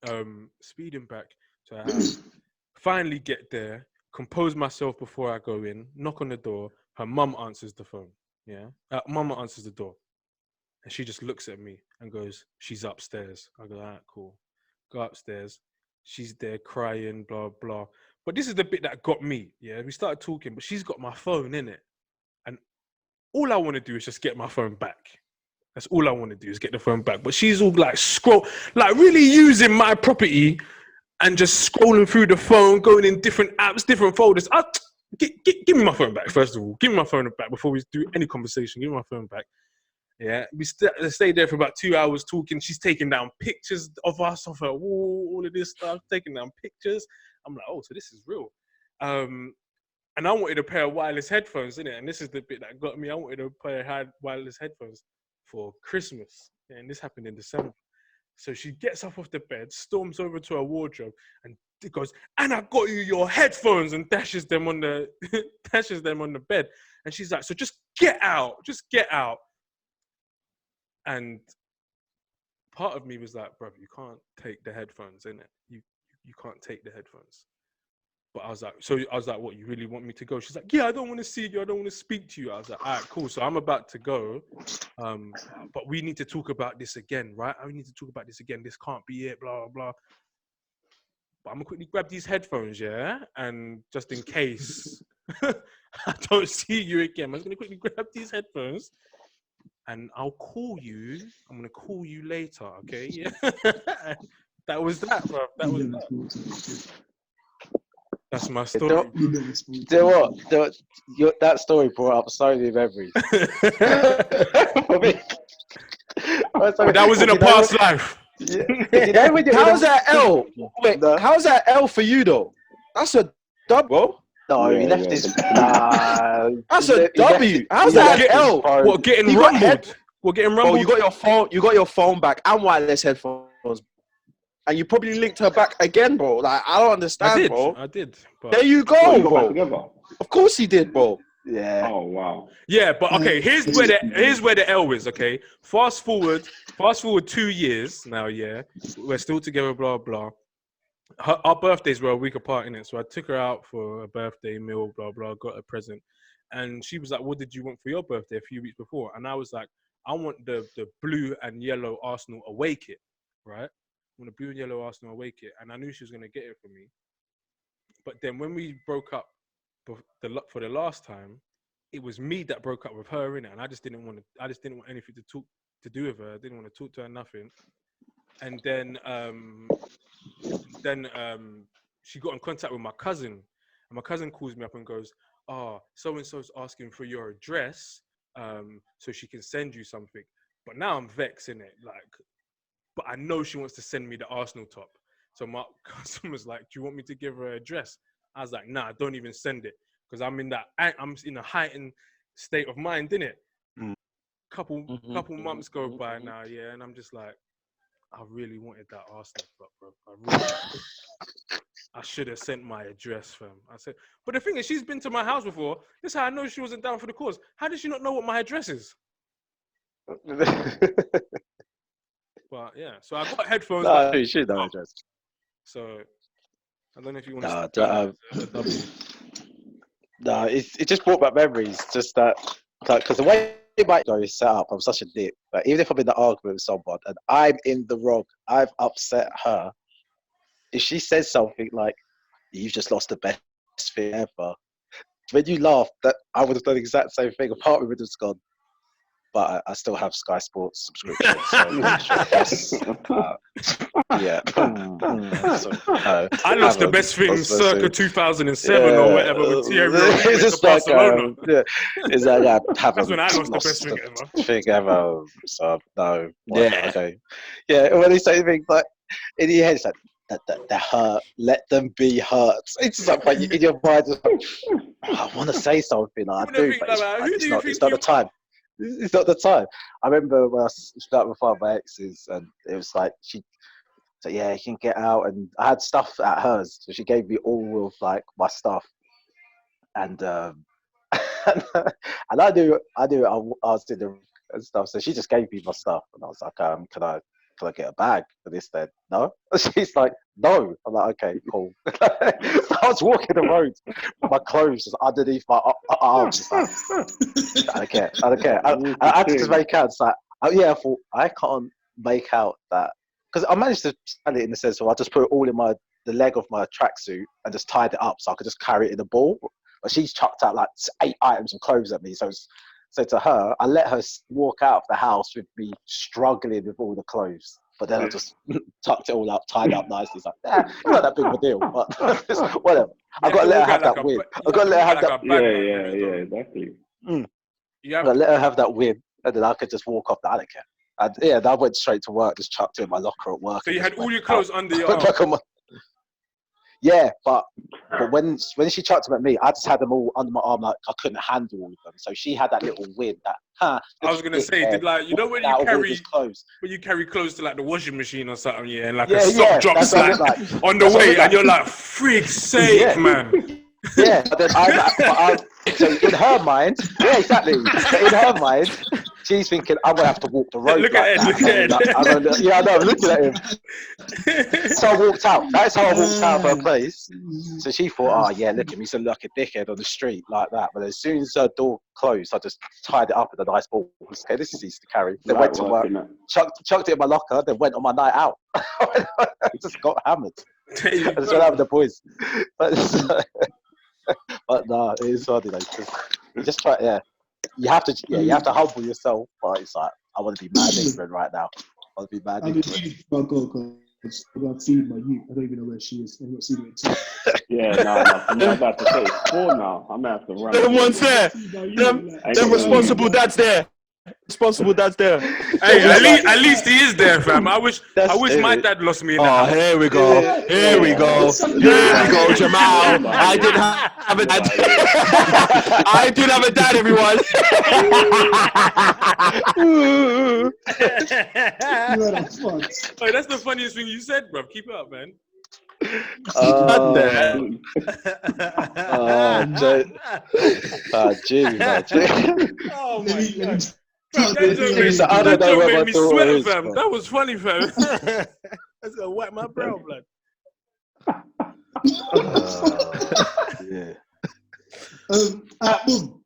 to her house. Finally get there, compose myself before I go in, knock on the door. Her mum answers the phone. Yeah. Mama answers the door. And she just looks at me and goes, she's upstairs. I go, all right, cool. Go upstairs. She's there crying, blah, blah. But this is the bit that got me. Yeah. We started talking, but she's got my phone in it. And all I want to do is just get my phone back. That's all I want to do is get the phone back. But she's all like really using my property and just scrolling through the phone, going in different apps, different folders. Give me my phone back, first of all. Give me my phone back before we do any conversation. Give me my phone back. Yeah, we stayed there for about 2 hours talking. She's taking down pictures of us, off her wall, all of this stuff, taking down pictures. I'm like, oh, so this is real. And I wanted a pair of wireless headphones, innit? And this is the bit that got me. I wanted a pair of wireless headphones for Christmas. Yeah, and this happened in December. So she gets up off the bed, storms over to her wardrobe, and goes, and I got you your headphones, and dashes them on the bed. And she's like, so just get out. And part of me was like, bro, you can't take the headphones, innit? You can't take the headphones. But I was like, what, you really want me to go? She's like, yeah, I don't want to see you. I don't want to speak to you. I was like, all right, cool. So I'm about to go. But we need to talk about this again, right? We need to talk about this again. This can't be it, blah, blah. But I'm going to quickly grab these headphones, yeah? And just in case I don't see you again, I'm just going to quickly grab these headphones. and I'll call you. I'm gonna call you later, okay? Yeah. That was that, bro. That was that. That's my story. That story brought up so many memories. But that was in a past life. How's that L? Wait, how's that L for you though? That's a dub, bro. No, he left his. That's a W. How's that L? What, getting rumbled? What, getting rumbled? Oh, you got your phone. You got your phone back and wireless headphones, and you probably linked her back again, bro. Like I don't understand, bro. I did. But... There you go, bro. Of course he did, bro. Yeah. Oh wow. Yeah, but okay. Here's where the L is. Okay. Fast forward 2 years now. Yeah, we're still together. Blah blah. Our birthdays were a week apart, innit? So I took her out for a birthday meal. Blah blah. Got a present, and she was like, "What did you want for your birthday?" A few weeks before, and I was like, "I want the blue and yellow Arsenal away kit, right? I want the blue and yellow Arsenal away kit," and I knew she was gonna get it for me. But then when we broke up for the last time, it was me that broke up with her, innit? And I just didn't want anything to do with her. I didn't want to talk to her, nothing. And then she got in contact with my cousin, and my cousin calls me up and goes, "Oh, so and so's asking for your address, so she can send you something." But now I'm vexed, innit? Like, but I know she wants to send me the Arsenal top. So my cousin was like, "Do you want me to give her an address?" I was like, "Nah, don't even send it." Because I'm in a heightened state of mind, innit? Couple months go by now, yeah, and I'm just like, I really wanted that Arsenal top, bro. I should have sent my address, fam. I said, but the thing is, she's been to my house before. This is how I know she wasn't down for the cause. How did she not know what my address is? But yeah, so I got headphones. No, you should know address. So I don't know if you want to. No, it just brought back memories. Just that, because the way my go is set up, I'm such a dick. But even if I'm in the argument with someone and I'm in the wrong, I've upset her. If she says something like, "You've just lost the best thing ever," when you laugh, that I would have done the exact same thing. Apart would have just gone. But I still have Sky Sports subscription. Yeah. I lost the best thing circa 2007 or whatever with Thierry. It's just like, it's like that's when I lost the best thing ever. So no. Okay. Yeah. When they say things like in your head, it's like that hurt. Let them be hurt. It's just like in your mind, I want to say something. I do, but it's not the time. It's not the time. I remember when I started with one of my exes, and it was like she said, "Yeah, you can get out." And I had stuff at hers, so she gave me all of like my stuff, and and I do. I was doing the stuff, so she just gave me my stuff, and I was like, "Can I get a bag for this then?" No. She's like, "No." I'm like, "Okay, cool." So I was walking the road with my clothes just underneath my arms. Just like, I don't care. I had to just make out. It's like, I thought I can't make out that, because I managed to stand it in the sense of I just put it all in the leg of my tracksuit and just tied it up so I could just carry it in a ball. But she's chucked out like 8 items of clothes at me, so to her, I let her walk out of the house with me struggling with all the clothes. But then I just tucked it all up, tied it up nicely. It's like, it's not that big of a deal, but whatever. I got to let her have that win. I got to let her have that. Yeah, exactly. I let her have that win, and then I could just walk off. I don't care. And I went straight to work, just chucked it in my locker at work. So you had all your clothes under your arm? Yeah, but when she chucked them at me, I just had them all under my arm, like I couldn't handle all of them. So she had that little win. I was gonna say, did like when you carry clothes to like the washing machine or something, yeah, and like a sock drops like on the way, and you're like, "Frig's sake, man." Yeah, but then so in her mind, yeah, exactly. But in her mind, she's thinking, I'm gonna have to walk the road. Look at Ed. Yeah, I know. I'm looking at him. So I walked out. That's how I walked out of her place. So she thought, "Oh yeah, look at me, so like a dickhead on the street like that." But as soon as her door closed, I just tied it up in a nice ball. Okay, this is easy to carry. Then went to work, chucked it in my locker. Then went on my night out. I just got hammered. I just went out with the boys. But no, it is funny though. You just try, yeah. you have to humble yourself. But it's like, I want to be mad ignorant right now. I want to be mad ignorant. I've seen my youth. I don't even know where she is. I'm not seeing it too. Yeah, I'm about to say 4 now. I'm gonna have to run. Them ones there. Them responsible dads there. Responsible dad's there. Hey, at least he is there, fam. I wish my dad lost me in that house. Here we go. Here we go, Jamal. I did have a dad. I did have a dad, everyone. Hey, that's the funniest thing you said, bro. Keep it up, man. Jimmy, man. Oh my God. I don't know where my daughter is, fam. That was funny, fam. That's gonna wipe my brow, blood. Yeah. Boom.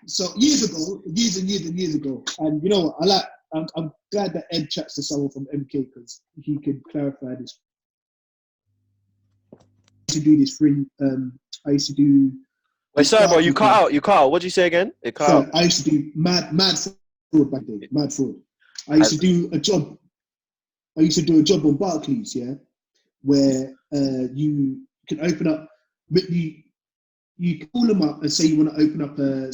So years and years ago, and you know what? I'm glad that Ed chats to someone from MK because he could clarify this. I used to do this free. I used to do. Wait, sorry, bro. You cut out. What did you say again? It cut out. I used to do mad fraud back then. Mad fraud. I used to do a job. I used to do a job on Barclays, yeah, where you can open up. You call them up and say you want to open up a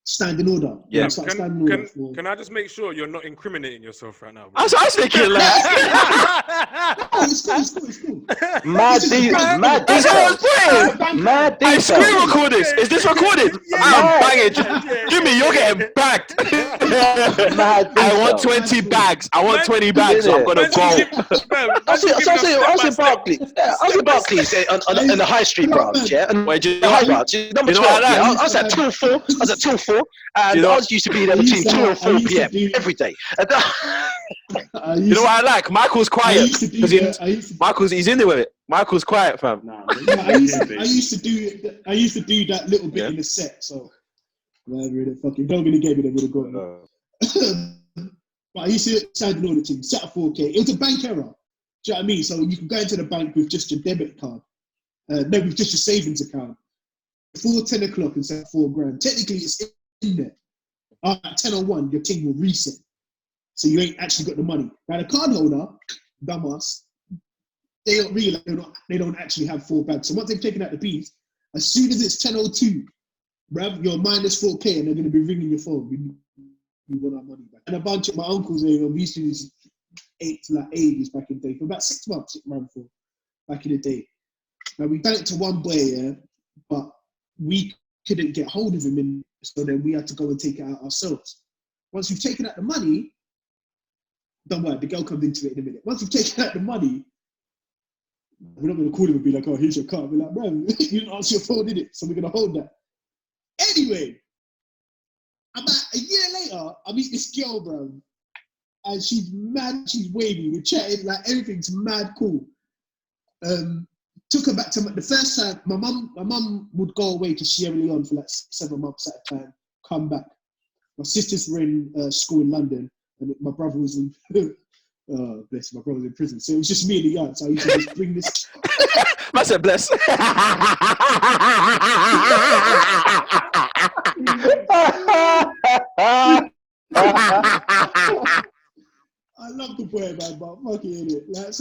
standing order. Yeah. Can I just make sure you're not incriminating yourself right now? Bro? I was thinking, like, oh, it's cool. Mad detail. Hey, screen record this. Is this recorded? I'm banging. Jimmy, you're getting bagged. I want 20 bags. I want 20 bags. So I'm gonna go. I was in Barclays. I was in Barclays in the High Street branch, yeah. And the High branch, number 12. I was at 2-4. And I used to be there between 2 and 4 p.m. every day. You know what I like? Michael's quiet. He's in there with it. Michael's quiet, fam. I used to do that little bit in the set. So whatever the fucking don't really gave me that would have got. But I used to sign an order team, set up 4K. It was a bank error. Do you know what I mean? So you can go into the bank with just your debit card, no, with just your savings account. Before 10 o'clock and set $4,000. Technically, it's in there. At 10:01, your team will reset. So you ain't actually got the money. Now the card holder, dumbass, they don't realize they don't actually have 4 bags. So once they've taken out the bees, as soon as it's 10:02, bruv, you're minus 4K and they're going to be ringing your phone. We want our money back. And a bunch of my uncles, we used to do this 80s back in the day for about 6 months, back in the day. Now we done it to one boy, yeah, but we couldn't get hold of him, so then we had to go and take it out ourselves. Once you've taken out the money, don't worry, the girl comes into it in a minute. Once you've taken out the money, we're not going to call him and be like, oh, here's your card. We're like, bro, you didn't answer your phone, did it? So we're going to hold that. Anyway, about a year later, I meet this girl, bro, and she's mad, she's wavy, we're chatting, like everything's mad cool. Took her back to the first time. My mum would go away to Sierra Leone for like 7 months at a time, come back. My sisters were in school in London, and my brother was in, oh, bless you, my brother was in prison. So it was just me and the yard. So I used to just bring this. I said, bless. I love the boy, man, but fucking it. Like,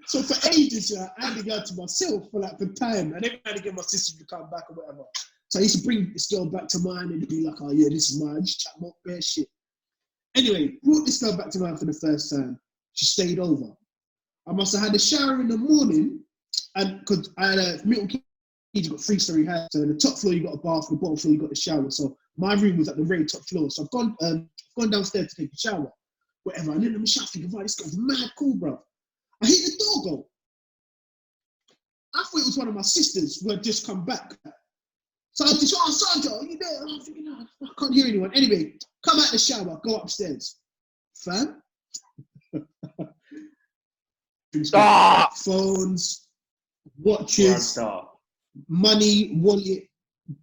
so for ages, I had to go to myself for time. I never had to get my sister to come back or whatever. So I used to bring this girl back to mine and be like, oh yeah, this is mine. Just chat more bare shit. Anyway, brought this girl back to mine for the first time. She stayed over. I must have had a shower in the morning, and because I had a middle key, you got 3-story house. So the top floor you got a bath, the bottom floor you got the shower. So my room was at the very top floor. So I've gone downstairs to take a shower, whatever. And then I'm shower thinking, wow, this guy's mad cool, bro. I hit the doorbell. I thought it was one of my sisters who had just come back. So I just, oh, Sandra, are you there? I'm thinking, oh, I can't hear anyone. Anyway, come out the shower, go upstairs. Fam? Phones, watches, money, wallet,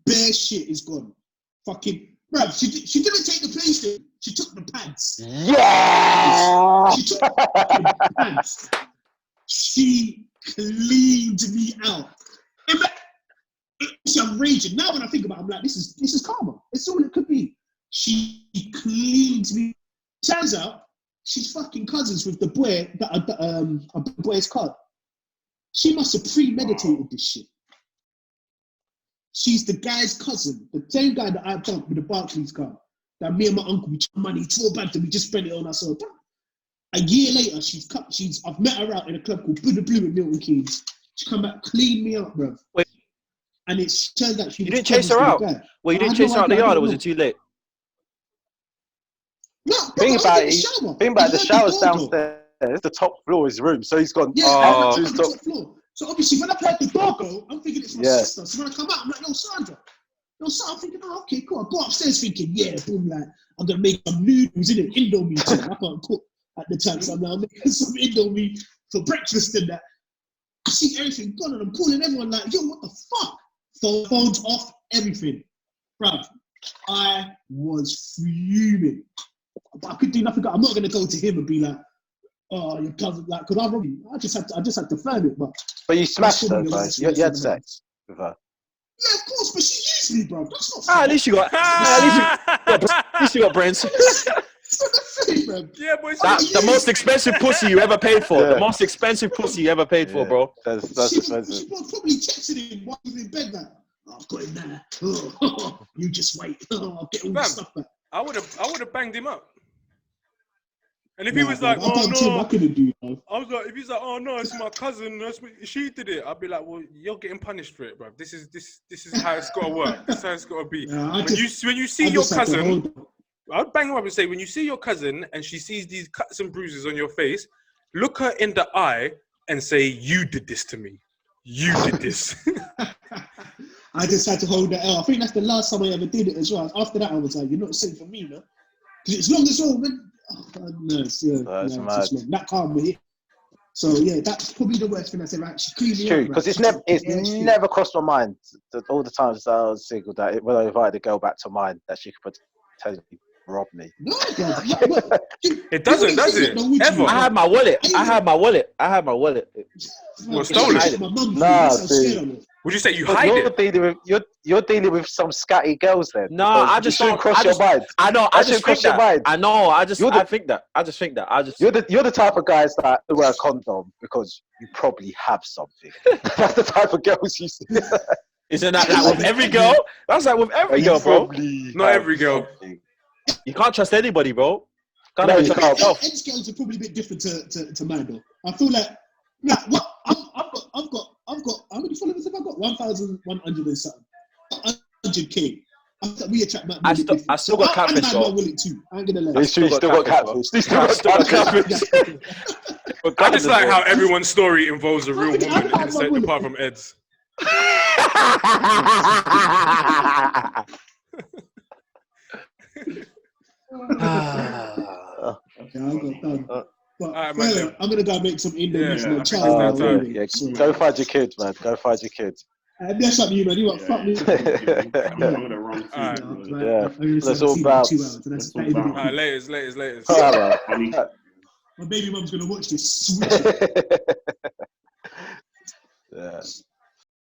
bare shit is gone. Fucking, bruv, she didn't take the PlayStation, she took the pants. Yeah! She took the pants. She cleaned me out. It's a raging. Now when I think about it, I'm like, this is karma. It's all it could be. She cleans me. Turns out she's fucking cousins with the boy that a boy's card. She must have premeditated this shit. She's the guy's cousin, the same guy that I bumped with the Barclays card. That me and my uncle, we took money, it's all bad, and we just spent it on ourselves. A year later, I've met her out in a club called Buddha Blue in Milton Keynes. She come back, clean me up, bro. Wait. And it turned out she You didn't chase her out? Well, you didn't chase her out the yard, or was it too late? No, Think about it, the shower's downstairs. The top floor is his room, so he's gone. Yeah, to the top floor. So obviously, when I heard the door go, I'm thinking it's my sister. So when I come out, I'm like, yo, Sandra. I'm thinking, oh, okay, cool. I go upstairs thinking, yeah, boom, like, I'm going to make some noodles in an Indomie too. I can't cook at the time, so I'm now making some Indomie for breakfast and that. I see everything gone, and I'm calling everyone like, yo, what the fuck? Phones off, everything. Bruv, I was fuming. But I could do nothing. I'm not going to go to him and be like, oh, your cousin, like, because I just had to firm it, but you smashed her, bro. You had sex with her. Yeah, of course, but she used me, bro. That's not at least you got. At least you got brains. Yeah, boy. The most expensive pussy you ever paid for. The most expensive pussy you ever paid for, bro. That's expensive. She was probably texting him while he was in bed, like, oh, I've got him there. Oh, you just wait. Oh, I'll get all the stuff back. I would have banged him up. And if he was like, oh no, I couldn't do that. I was like, if he's like, oh no, it's my cousin, she did it. I'd be like, well, you're getting punished for it, bro. This is how it's got to work. This is how it's got to be. Yeah, when you see your cousin, I'd bang him up and say, when you see your cousin and she sees these cuts and bruises on your face, look her in the eye and say, you did this to me. You did this. I just had to hold that L. I think that's the last time I ever did it as well. After that, I was like, you're not safe for me, man. Because it's long as all, man. Oh, that karma hit. So yeah, that's probably the worst thing I said. Right, she cleaned me up. True, because it's never crossed my mind that all the times that I was single that when I invited a girl back to mine that she could potentially rob me. No, it doesn't, does it? Ever? I had my wallet. Well, stolen. Nah, dude. Would you say you hide it? You're dealing with some scatty girls then. No, I just don't cross your mind. I know. I just think that. I know. I just think that. You're the type of guys that wear a condom because you probably have something. That's the type of girls you see. Isn't that like with every girl? That's like with every girl, bro. Not every girl. You can't trust anybody, bro. Ed's girls are probably a bit different to mine though. I feel like, I've got how many followers have I got? 1,100 and something. 100K. We attract Matt. I still got catfish, bro. I ain't gonna lie. You still got catfish. I just like how everyone's story involves a real woman, apart from Ed's. But I'm gonna go make some Indonesian child. Go find your kid, man. Go find your kid. That's up to you, man. You want fuck me? I'm gonna run too. Yeah, that's all about. Laters. My baby mum's gonna watch this. Yeah.